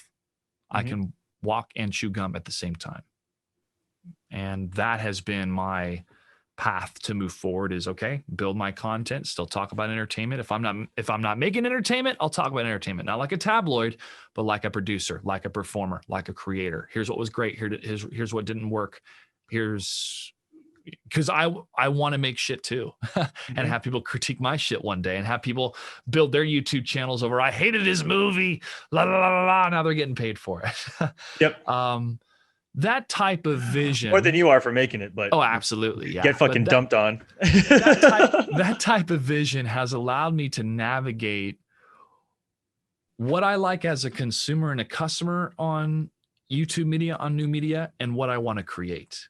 Mm-hmm. I can walk and chew gum at the same time. And that has been my path to move forward, is okay, build my content, still talk about entertainment. If I'm not making entertainment, I'll talk about entertainment, not like a tabloid, but like a producer, like a performer, like a creator. Here's what was great. Here's what didn't work. Because I want to make shit too, and have people critique my shit one day, and have people build their YouTube channels over, I hated his movie, la la la la la. Now they're getting paid for it. Yep. That type of vision. More than you are for making it, but oh, absolutely, yeah. Get fucking dumped on. that type of vision has allowed me to navigate what I like as a consumer and a customer on YouTube media, on new media, and what I want to create,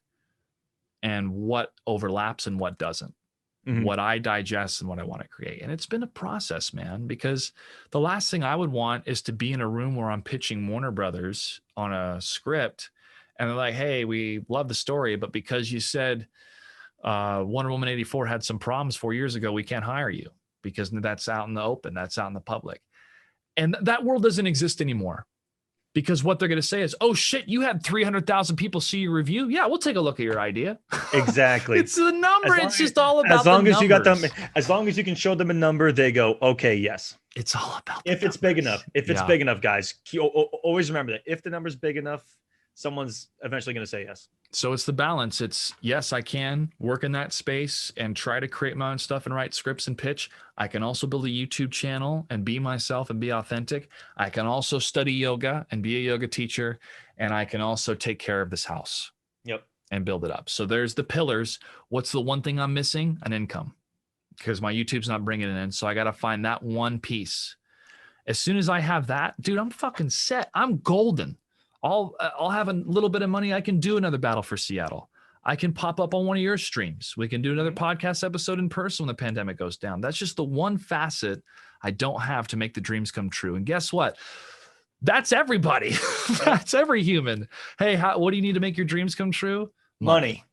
and what overlaps and what doesn't. Mm-hmm. What I digest and what I want to create. And it's been a process, man, because the last thing I would want is to be in a room where I'm pitching Warner Brothers on a script, and they're like, hey, we love the story, but because you said Wonder Woman 84 had some problems 4 years ago, we can't hire you, because that's out in the open, that's out in the public. And that world doesn't exist anymore. Because what they're going to say is, oh shit, you had 300,000 people see your review. Yeah, we'll take a look at your idea. Exactly. It's the number. It's just all about as long the as you got them, numbers. as long as you can show them a number, they go, okay, yes. It's all about if it's big enough. If it's big enough, guys, always remember that if the number's big enough, someone's eventually going to say yes. So it's the balance. It's yes, I can work in that space and try to create my own stuff and write scripts and pitch. I can also build a YouTube channel and be myself and be authentic. I can also study yoga and be a yoga teacher. And I can also take care of this house. Yep. And build it up. So there's the pillars. What's the one thing I'm missing? An income, because my YouTube's not bringing it in. So I got to find that one piece. As soon as I have that, dude, I'm fucking set. I'm golden. I'll have a little bit of money. I can do another Battle for Seattle. I can pop up on one of your streams. We can do another podcast episode in person when the pandemic goes down. That's just the one facet I don't have to make the dreams come true. And guess what? That's everybody. That's every human. Hey, what do you need to make your dreams come true? Money.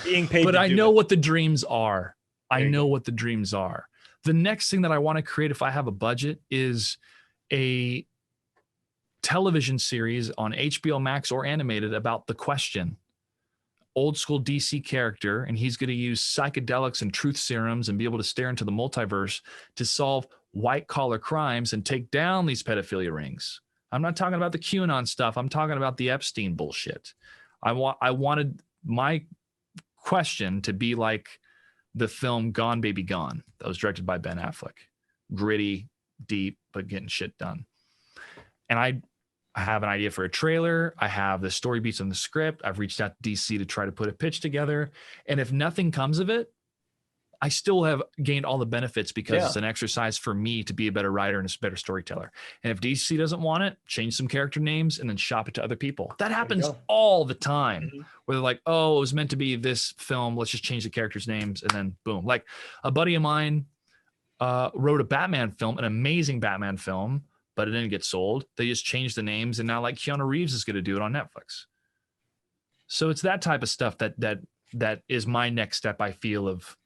Being paid. But I know what the dreams are. I know what the dreams are. The next thing that I want to create, if I have a budget, is a television series on HBO Max or animated about The Question. Old school DC character, and he's going to use psychedelics and truth serums and be able to stare into the multiverse to solve white collar crimes and take down these pedophilia rings. I'm not talking about the QAnon stuff. I'm talking about the Epstein bullshit. I wanted my Question to be like the film Gone Baby Gone that was directed by Ben Affleck. Gritty, deep, but getting shit done. And I have an idea for a trailer. I have the story beats on the script. I've reached out to DC to try to put a pitch together. And if nothing comes of it, I still have gained all the benefits because it's an exercise for me to be a better writer and a better storyteller. And if DC doesn't want it, change some character names and then shop it to other people. That happens all the time where they're like, oh, it was meant to be this film. Let's just change the characters' names. And then boom. Like a buddy of mine wrote a Batman film, an amazing Batman film, but it didn't get sold. They just changed the names, and now like Keanu Reeves is going to do it on Netflix. So it's that type of stuff that is my next step, I feel, of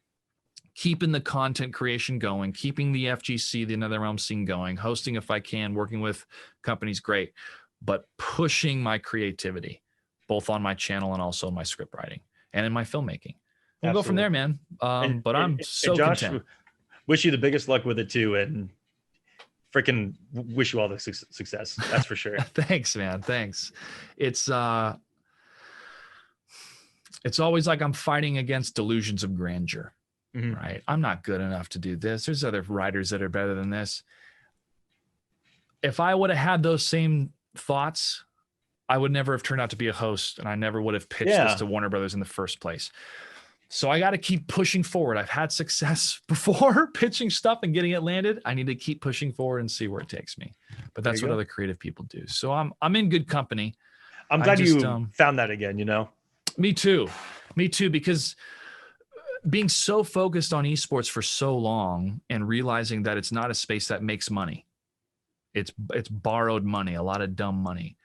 keeping the content creation going, keeping the FGC, the Another Realm scene going, hosting if I can, working with companies, great, but pushing my creativity, both on my channel and also in my script writing and in my filmmaking. We'll go from there, man. But I'm so Josh, content. Wish you the biggest luck with it too, and freaking wish you all the success. That's for sure. Thanks, man. Thanks. It's always like I'm fighting against delusions of grandeur, right? I'm not good enough to do this. There's other writers that are better than this. If I would have had those same thoughts, I would never have turned out to be a host, and I never would have pitched this to Warner Brothers in the first place. So I got to keep pushing forward. I've had success before pitching stuff and getting it landed. I need to keep pushing forward and see where it takes me. But that's what other creative people do. So I'm in good company. I'm glad you found that again, you know? Me too, because being so focused on esports for so long and realizing that it's not a space that makes money. It's borrowed money, a lot of dumb money.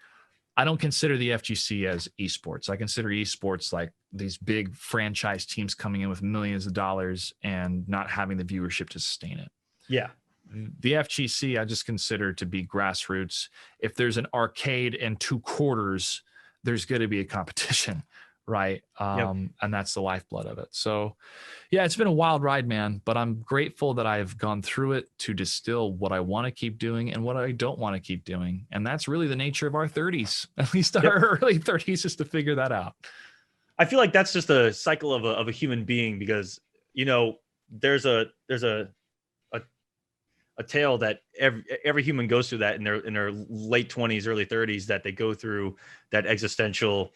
I don't consider the FGC as esports. I consider esports like these big franchise teams coming in with millions of dollars and not having the viewership to sustain it. Yeah. The FGC, I just consider to be grassroots. If there's an arcade and 2 quarters, there's going to be a competition, right? And that's the lifeblood of it. So yeah, it's been a wild ride, man, but I'm grateful that I've gone through it to distill what I want to keep doing and what I don't want to keep doing. And that's really the nature of our 30s, at least our early 30s, is to figure that out. I feel like that's just a cycle of a human being, because, you know, there's a tale that every human goes through that in their late 20s, early 30s, that they go through that existential,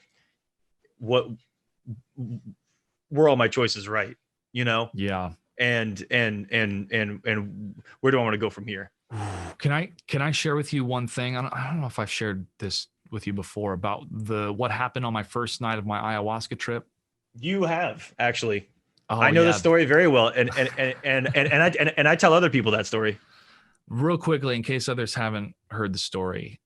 were all my choices right? You know? Yeah. And where do I want to go from here? Can I share with you one thing? I don't know if I've shared this with you before about what happened on my first night of my ayahuasca trip. You have, actually. Oh, I know the story very well, and I tell other people that story. Real quickly, in case others haven't heard the story,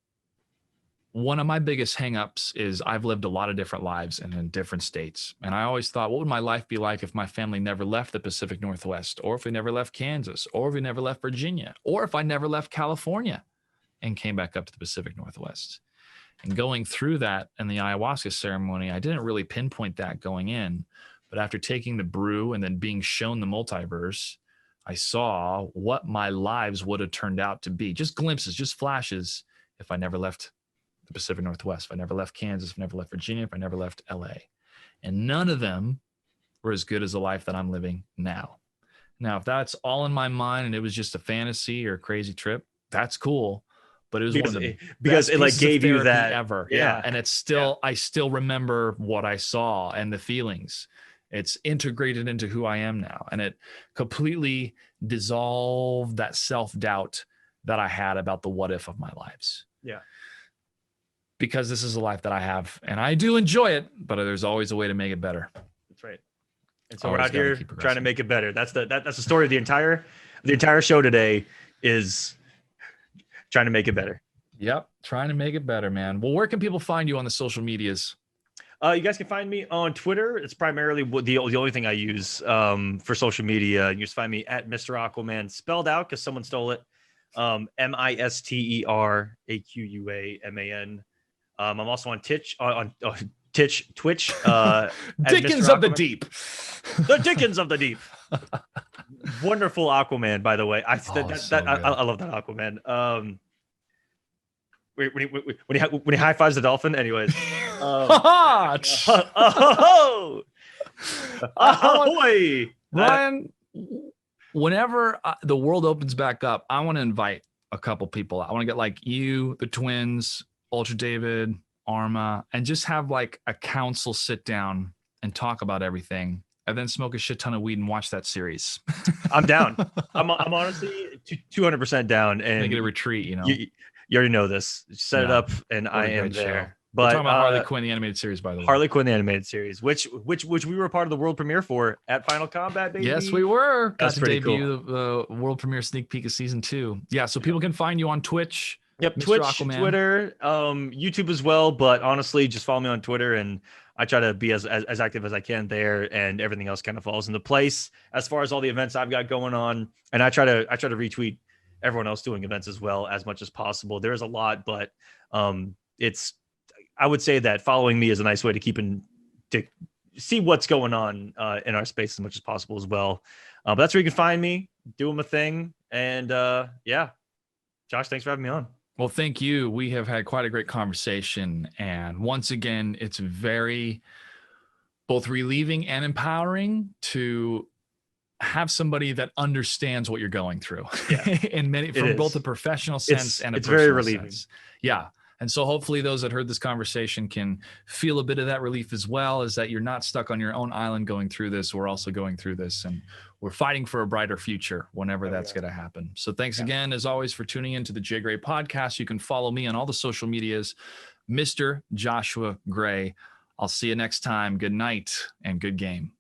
one of my biggest hangups is I've lived a lot of different lives and in different states. And I always thought, what would my life be like if my family never left the Pacific Northwest, or if we never left Kansas, or if we never left Virginia, or if I never left California? and came back up to the Pacific Northwest. And going through that and the ayahuasca ceremony, I didn't really pinpoint that going in, but after taking the brew and then being shown the multiverse, I saw what my lives would have turned out to be. Just glimpses, just flashes, if I never left the Pacific Northwest, if I never left Kansas, if I never left Virginia, if I never left LA. And none of them were as good as the life that I'm living now. Now, if that's all in my mind and it was just a fantasy or a crazy trip, that's cool. But it was one of the because it like gave you that ever. Yeah. And it's still, I still remember what I saw and the feelings. It's integrated into who I am now. And it completely dissolved that self-doubt that I had about the what if of my lives. Yeah. Because this is a life that I have and I do enjoy it, but there's always a way to make it better. That's right. And so we're out here trying to make it better. That's the story of the entire show today is trying to make it better. Yep. Trying to make it better, man. Well, where can people find you on the social medias? You guys can find me on Twitter. It's primarily the only thing I use for social media. You just find me at Mr. Aquaman, spelled out because someone stole it. MisterAquaman. I'm also on Twitch. Twitch. Dickens of the Deep. The Dickens of the Deep. Wonderful Aquaman, by the way. I love that Aquaman. When he high fives the dolphin, anyways. Ryan, whenever the world opens back up, I want to invite a couple people. I want to get like you, the twins, Ultra David, Arma, and just have like a council sit down and talk about everything, and then smoke a shit ton of weed and watch that series. I'm down. I'm honestly 200% down. And make it a retreat. You know, you already know this. Set it up, and I am there. Show. But we're talking about Harley Quinn, the animated series, by the way. Harley Quinn, the animated series, which we were a part of the world premiere for at Final Combat, baby. Yes, we were. That's pretty cool. The world premiere sneak peek of season 2. Yeah, so people can find you on Twitch. Yep, Mr. Twitch, Aquaman. Twitter, YouTube as well. But honestly, just follow me on Twitter, and I try to be as active as I can there, and everything else kind of falls into place as far as all the events I've got going on. And I try to retweet everyone else doing events as well as much as possible. There's a lot, but I would say that following me is a nice way to see what's going on in our space as much as possible as well. But that's where you can find me, doing my thing. And yeah, Josh, thanks for having me on. Well, thank you. We have had quite a great conversation. And once again, it's very both relieving and empowering to have somebody that understands what you're going through. Yeah. From both a professional sense and a personal very relieving sense. Yeah. And so hopefully those that heard this conversation can feel a bit of that relief as well, is that you're not stuck on your own island going through this. We're also going through this, and we're fighting for a brighter future whenever that's going to happen. So thanks again, as always, for tuning into the JGray podcast. You can follow me on all the social medias, Mr. Joshua Gray. I'll see you next time. Good night and good game.